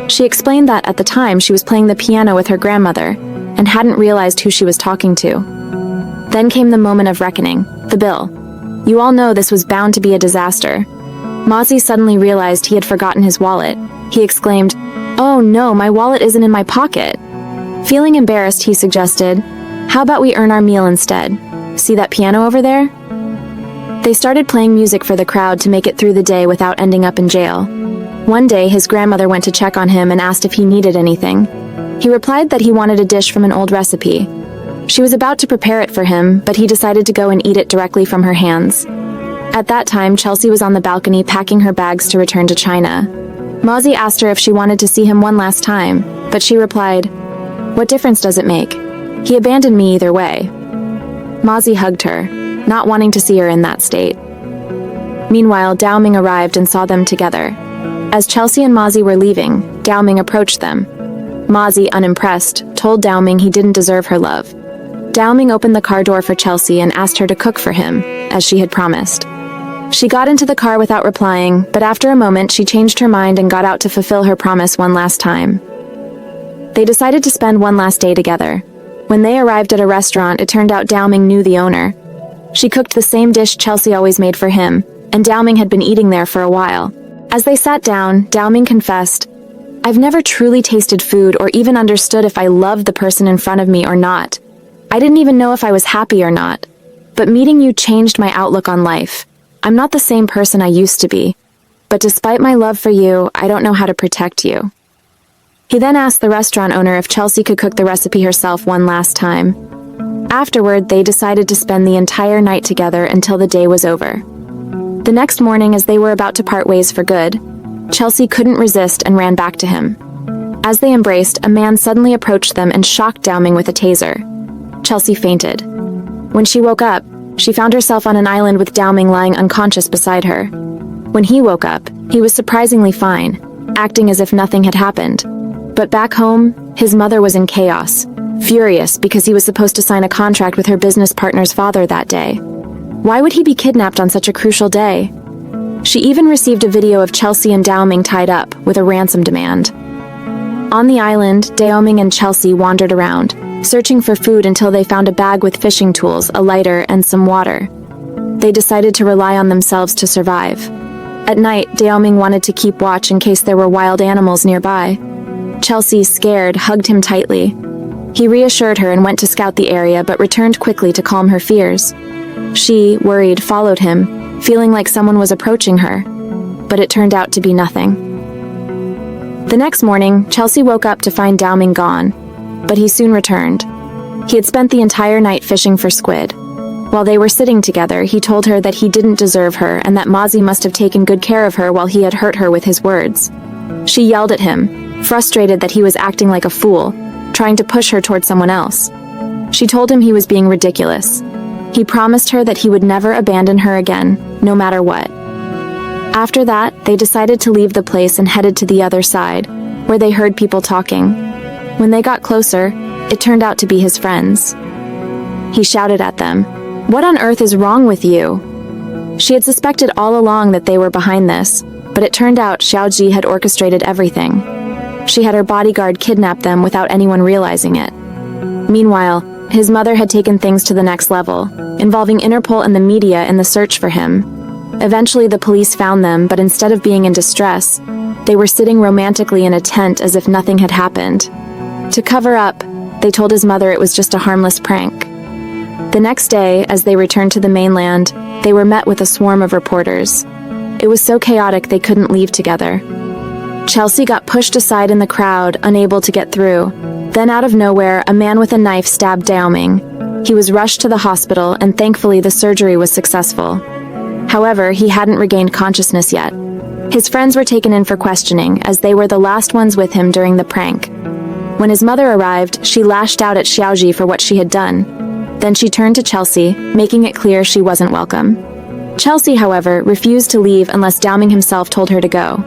A: She explained that at the time she was playing the piano with her grandmother and hadn't realized who she was talking to. Then came the moment of reckoning, the bill. You all know this was bound to be a disaster. Mozzie suddenly realized he had forgotten his wallet. He exclaimed, "Oh no, my wallet isn't in my pocket." Feeling embarrassed, he suggested, "How about we earn our meal instead? See that piano over there?" They started playing music for the crowd to make it through the day without ending up in jail. One day, his grandmother went to check on him and asked if he needed anything. He replied that he wanted a dish from an old recipe. She was about to prepare it for him, but he decided to go and eat it directly from her hands. At that time, Chelsea was on the balcony packing her bags to return to China. Mozzie asked her if she wanted to see him one last time, but she replied, "What difference does it make? He abandoned me either way." Mozzie hugged her, not wanting to see her in that state. Meanwhile, Dao-ming arrived and saw them together. As Chelsea and Mozzie were leaving, Dao-ming approached them. Mozzie, unimpressed, told Dao-ming he didn't deserve her love. Dao-ming opened the car door for Chelsea and asked her to cook for him, as she had promised. She got into the car without replying, but after a moment she changed her mind and got out to fulfill her promise one last time. They decided to spend one last day together. When they arrived at a restaurant, it turned out Dao-ming knew the owner. She cooked the same dish Chelsea always made for him, and Dao-ming had been eating there for a while. As they sat down, Dao-ming confessed, "I've never truly tasted food or even understood if I loved the person in front of me or not. I didn't even know if I was happy or not. But meeting you changed my outlook on life. I'm not the same person I used to be. But despite my love for you, I don't know how to protect you." He then asked the restaurant owner if Chelsea could cook the recipe herself one last time. Afterward, they decided to spend the entire night together until the day was over. The next morning, as they were about to part ways for good, Chelsea couldn't resist and ran back to him. As they embraced, a man suddenly approached them and shocked Dao-ming with a taser. Chelsea fainted. When she woke up, she found herself on an island with Dao-ming lying unconscious beside her. When he woke up, he was surprisingly fine, acting as if nothing had happened. But back home, his mother was in chaos, furious because he was supposed to sign a contract with her business partner's father that day. Why would he be kidnapped on such a crucial day? She even received a video of Chelsea and Dao-ming tied up, with a ransom demand. On the island, Dao-ming and Chelsea wandered around, searching for food until they found a bag with fishing tools, a lighter, and some water. They decided to rely on themselves to survive. At night, Dao-ming wanted to keep watch in case there were wild animals nearby. Chelsea, scared, hugged him tightly. He reassured her and went to scout the area but returned quickly to calm her fears. She, worried, followed him, feeling like someone was approaching her. But it turned out to be nothing. The next morning, Chelsea woke up to find Dao-ming gone, but he soon returned. He had spent the entire night fishing for squid. While they were sitting together, he told her that he didn't deserve her and that Mozzie must have taken good care of her while he had hurt her with his words. She yelled at him, frustrated that he was acting like a fool, trying to push her toward someone else. She told him he was being ridiculous. He promised her that he would never abandon her again, no matter what. After that, they decided to leave the place and headed to the other side, where they heard people talking. When they got closer, it turned out to be his friends. He shouted at them, "What on earth is wrong with you?" She had suspected all along that they were behind this, but it turned out Xiaoji had orchestrated everything. She had her bodyguard kidnap them without anyone realizing it. Meanwhile, his mother had taken things to the next level, involving Interpol and the media in the search for him. Eventually, the police found them, but instead of being in distress, they were sitting romantically in a tent as if nothing had happened. To cover up, they told his mother it was just a harmless prank. The next day, as they returned to the mainland, they were met with a swarm of reporters. It was so chaotic they couldn't leave together. Chelsea got pushed aside in the crowd, unable to get through. Then out of nowhere, a man with a knife stabbed Dao-ming. He was rushed to the hospital, and thankfully the surgery was successful. However, he hadn't regained consciousness yet. His friends were taken in for questioning, as they were the last ones with him during the prank. When his mother arrived, she lashed out at Xiaoji for what she had done. Then she turned to Chelsea, making it clear she wasn't welcome. Chelsea, however, refused to leave unless Dao-ming himself told her to go.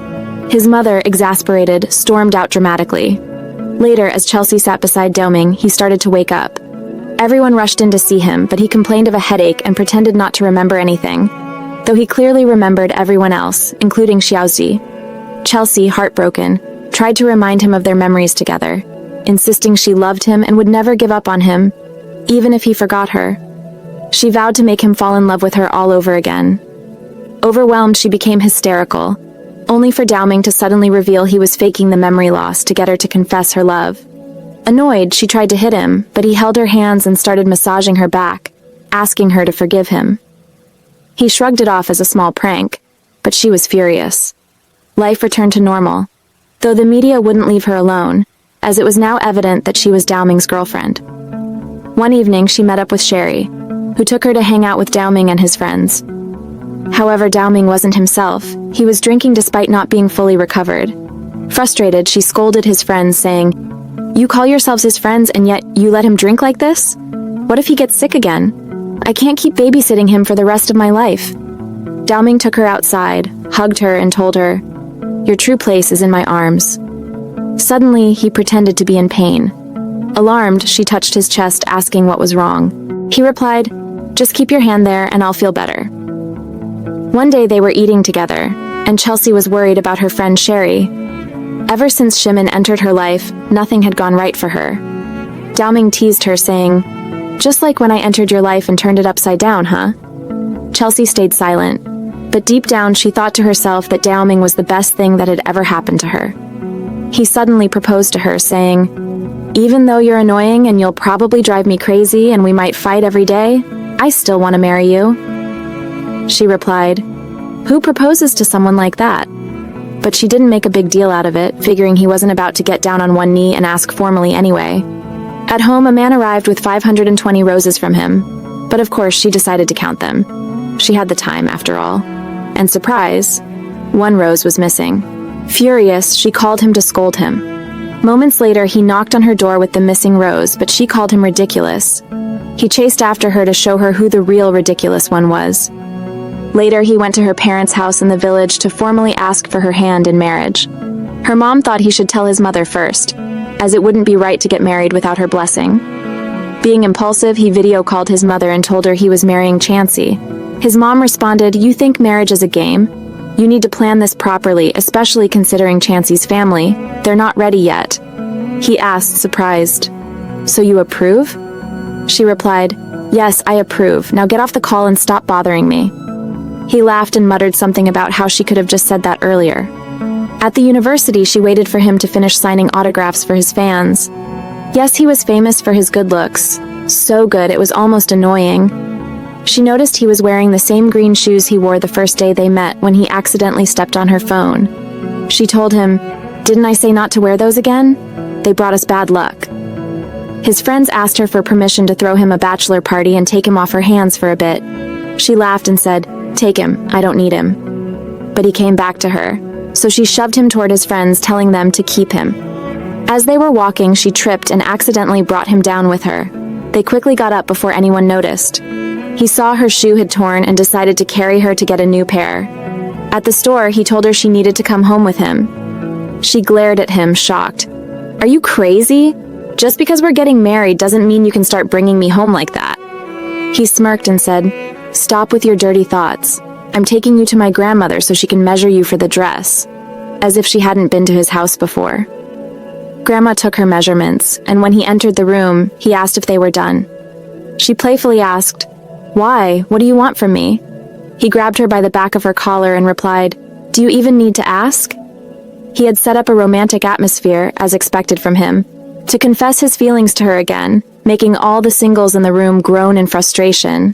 A: His mother, exasperated, stormed out dramatically. Later, as Chelsea sat beside Dao-ming, he started to wake up. Everyone rushed in to see him, but he complained of a headache and pretended not to remember anything, though he clearly remembered everyone else, including Xiaoji. Chelsea, heartbroken, tried to remind him of their memories together, insisting she loved him and would never give up on him, even if he forgot her. She vowed to make him fall in love with her all over again. Overwhelmed, she became hysterical, only for Dao-ming to suddenly reveal he was faking the memory loss to get her to confess her love. Annoyed, she tried to hit him, but he held her hands and started massaging her back, asking her to forgive him. He shrugged it off as a small prank, but she was furious. Life returned to normal, though the media wouldn't leave her alone, as it was now evident that she was Dao-ming's girlfriend. One evening, she met up with Sherry, who took her to hang out with Dao-ming and his friends. However, Dao-ming wasn't himself. He was drinking despite not being fully recovered. Frustrated, she scolded his friends, saying, "You call yourselves his friends and yet you let him drink like this? What if he gets sick again? I can't keep babysitting him for the rest of my life." Dao-ming took her outside, hugged her, and told her, "Your true place is in my arms." Suddenly, he pretended to be in pain. Alarmed, she touched his chest, asking what was wrong. He replied, "Just keep your hand there and I'll feel better." One day they were eating together, and Chelsea was worried about her friend Sherry. Ever since Shimin entered her life, nothing had gone right for her. Dao-ming teased her, saying, "Just like when I entered your life and turned it upside down, huh?" Chelsea stayed silent, but deep down she thought to herself that Dao-ming was the best thing that had ever happened to her. He suddenly proposed to her, saying, "Even though you're annoying and you'll probably drive me crazy and we might fight every day, I still want to marry you." She replied, "Who proposes to someone like that?" But she didn't make a big deal out of it, figuring he wasn't about to get down on one knee and ask formally anyway. At home, a man arrived with 520 roses from him, but of course she decided to count them. She had the time, after all. And surprise, one rose was missing. Furious, she called him to scold him. Moments later, he knocked on her door with the missing rose, but she called him ridiculous. He chased after her to show her who the real ridiculous one was. Later, he went to her parents' house in the village to formally ask for her hand in marriage. Her mom thought he should tell his mother first, as it wouldn't be right to get married without her blessing. Being impulsive, he video called his mother and told her he was marrying Chansey. His mom responded, "You think marriage is a game? You need to plan this properly, especially considering Chansey's family. They're not ready yet." He asked, surprised, "So you approve?" She replied, "Yes, I approve. Now get off the call and stop bothering me." He laughed and muttered something about how she could have just said that earlier. At the university, she waited for him to finish signing autographs for his fans. Yes, he was famous for his good looks. So good, it was almost annoying. She noticed he was wearing the same green shoes he wore the first day they met when he accidentally stepped on her phone. She told him, "Didn't I say not to wear those again? They brought us bad luck." His friends asked her for permission to throw him a bachelor party and take him off her hands for a bit. She laughed and said, "Take him, I don't need him." But he came back to her, so she shoved him toward his friends, telling them to keep him. As they were walking, she tripped and accidentally brought him down with her. They quickly got up before anyone noticed. He saw her shoe had torn and decided to carry her to get a new pair. At the store, he told her she needed to come home with him. She glared at him, shocked. "Are you crazy? Just because we're getting married doesn't mean you can start bringing me home like that." He smirked and said, "Stop with your dirty thoughts. I'm taking you to my grandmother so she can measure you for the dress," as if she hadn't been to his house before. Grandma took her measurements, and when he entered the room, he asked if they were done. She playfully asked, "Why? What do you want from me?" He grabbed her by the back of her collar and replied, "Do you even need to ask?" He had set up a romantic atmosphere, as expected from him, to confess his feelings to her again, making all the singles in the room groan in frustration.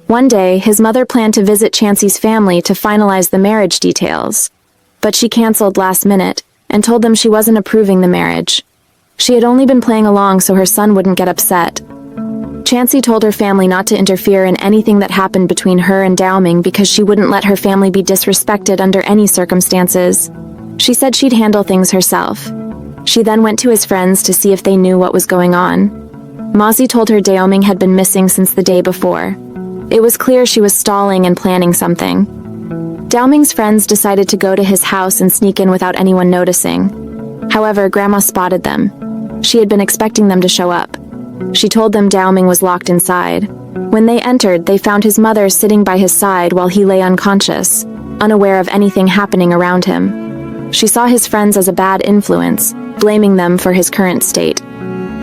A: One day, his mother planned to visit Chansey's family to finalize the marriage details, but she canceled last minute and told them she wasn't approving the marriage. She had only been playing along so her son wouldn't get upset. Chansey told her family not to interfere in anything that happened between her and Dao-ming because she wouldn't let her family be disrespected under any circumstances. She said she'd handle things herself. She then went to his friends to see if they knew what was going on. Mozzie told her Dao-ming had been missing since the day before. It was clear she was stalling and planning something. Dao-ming's friends decided to go to his house and sneak in without anyone noticing. However, Grandma spotted them. She had been expecting them to show up. She told them Dao-ming was locked inside. When they entered, they found his mother sitting by his side while he lay unconscious, unaware of anything happening around him. She saw his friends as a bad influence, blaming them for his current state.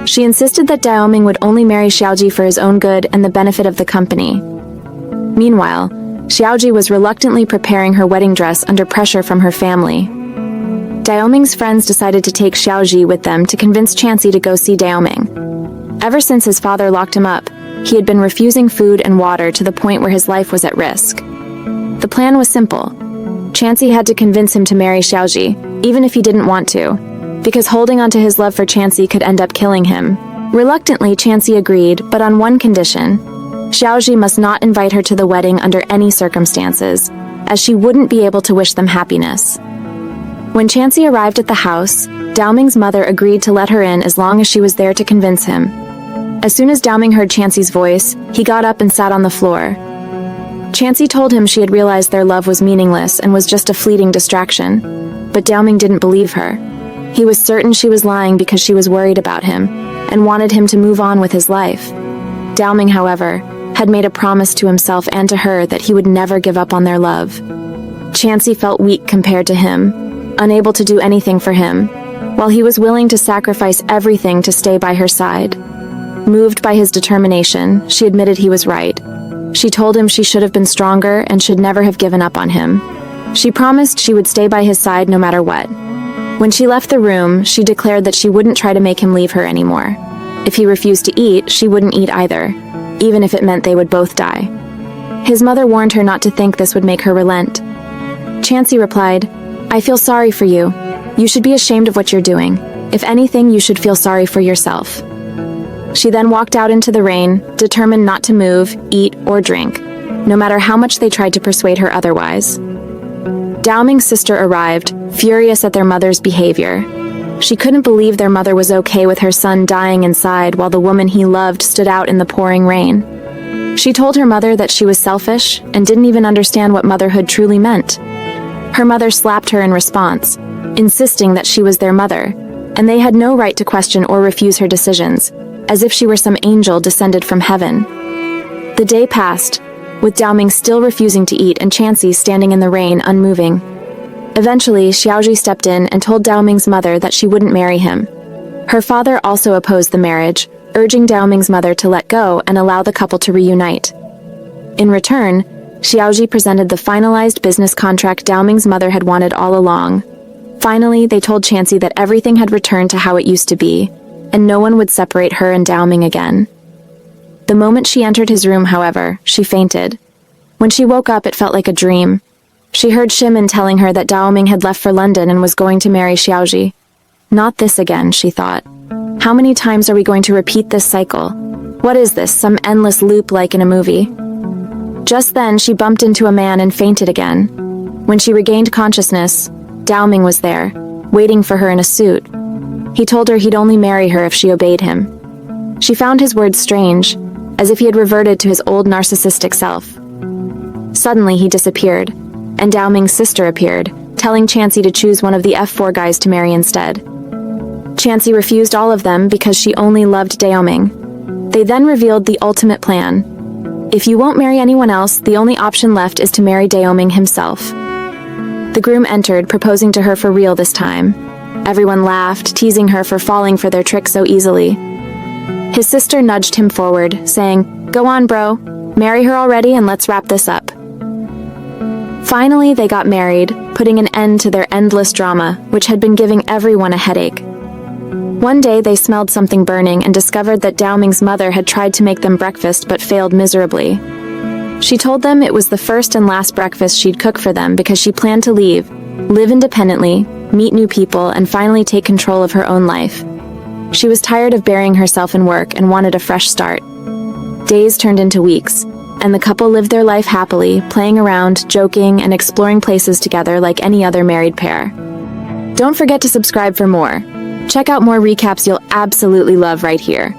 A: She insisted that Dao-ming would only marry Xiaoji for his own good and the benefit of the company. Meanwhile, Xiaoji was reluctantly preparing her wedding dress under pressure from her family. Dao-ming's friends decided to take Xiaoji with them to convince Chansey to go see Dao-ming. Ever since his father locked him up, he had been refusing food and water to the point where his life was at risk. The plan was simple. Chansey had to convince him to marry Xiaoji, even if he didn't want to, because holding onto his love for Chansey could end up killing him. Reluctantly, Chansey agreed, but on one condition. Xiaoji must not invite her to the wedding under any circumstances, as she wouldn't be able to wish them happiness. When Chansey arrived at the house, Dao-ming's mother agreed to let her in as long as she was there to convince him. As soon as Dao-ming heard Chansey's voice, he got up and sat on the floor. Chansey told him she had realized their love was meaningless and was just a fleeting distraction, but Dowming didn't believe her. He was certain she was lying because she was worried about him and wanted him to move on with his life. Dowming, however, had made a promise to himself and to her that he would never give up on their love. Chansey felt weak compared to him, unable to do anything for him, while he was willing to sacrifice everything to stay by her side. Moved by his determination, she admitted he was right. She told him she should have been stronger and should never have given up on him. She promised she would stay by his side no matter what. When she left the room, she declared that she wouldn't try to make him leave her anymore. If he refused to eat, she wouldn't eat either, even if it meant they would both die. His mother warned her not to think this would make her relent. Chansey replied, "I feel sorry for you. You should be ashamed of what you're doing. If anything, you should feel sorry for yourself." She then walked out into the rain, determined not to move, eat, or drink, no matter how much they tried to persuade her otherwise. Dowming's sister arrived, furious at their mother's behavior. She couldn't believe their mother was okay with her son dying inside while the woman he loved stood out in the pouring rain. She told her mother that she was selfish and didn't even understand what motherhood truly meant. Her mother slapped her in response, insisting that she was their mother, and they had no right to question or refuse her decisions, as if she were some angel descended from heaven. The day passed, with Dowming still refusing to eat and Chansey standing in the rain, unmoving. Eventually, Xiaoji stepped in and told Dowming's mother that she wouldn't marry him. Her father also opposed the marriage, urging Dowming's mother to let go and allow the couple to reunite. In return, Xiaoji presented the finalized business contract Dowming's mother had wanted all along. Finally, they told Chansey that everything had returned to how it used to be, and no one would separate her and Dowming again. The moment she entered his room, however, she fainted. When she woke up, it felt like a dream. She heard Shimin telling her that Dowming had left for London and was going to marry Xiaoji. Not this again, she thought. How many times are we going to repeat this cycle? What is this, some endless loop like in a movie? Just then, she bumped into a man and fainted again. When she regained consciousness, Dowming was there, waiting for her in a suit. He told her he'd only marry her if she obeyed him. She found his words strange, as if he had reverted to his old narcissistic self. Suddenly, he disappeared, and Dowming's sister appeared, telling Chansey to choose one of the F4 guys to marry instead. Chansey refused all of them because she only loved Dowming. They then revealed the ultimate plan. If you won't marry anyone else, the only option left is to marry Dowming himself. The groom entered, proposing to her for real this time. Everyone laughed, teasing her for falling for their trick so easily. His sister nudged him forward, saying, "Go on, bro. Marry her already and let's wrap this up." Finally, they got married, putting an end to their endless drama, which had been giving everyone a headache. One day, they smelled something burning and discovered that Dowming's mother had tried to make them breakfast but failed miserably. She told them it was the first and last breakfast she'd cook for them because she planned to leave, live independently, meet new people, and finally take control of her own life. She was tired of burying herself in work and wanted a fresh start. Days turned into weeks, and the couple lived their life happily, playing around, joking, and exploring places together like any other married pair. Don't forget to subscribe for more. Check out more recaps you'll absolutely love right here.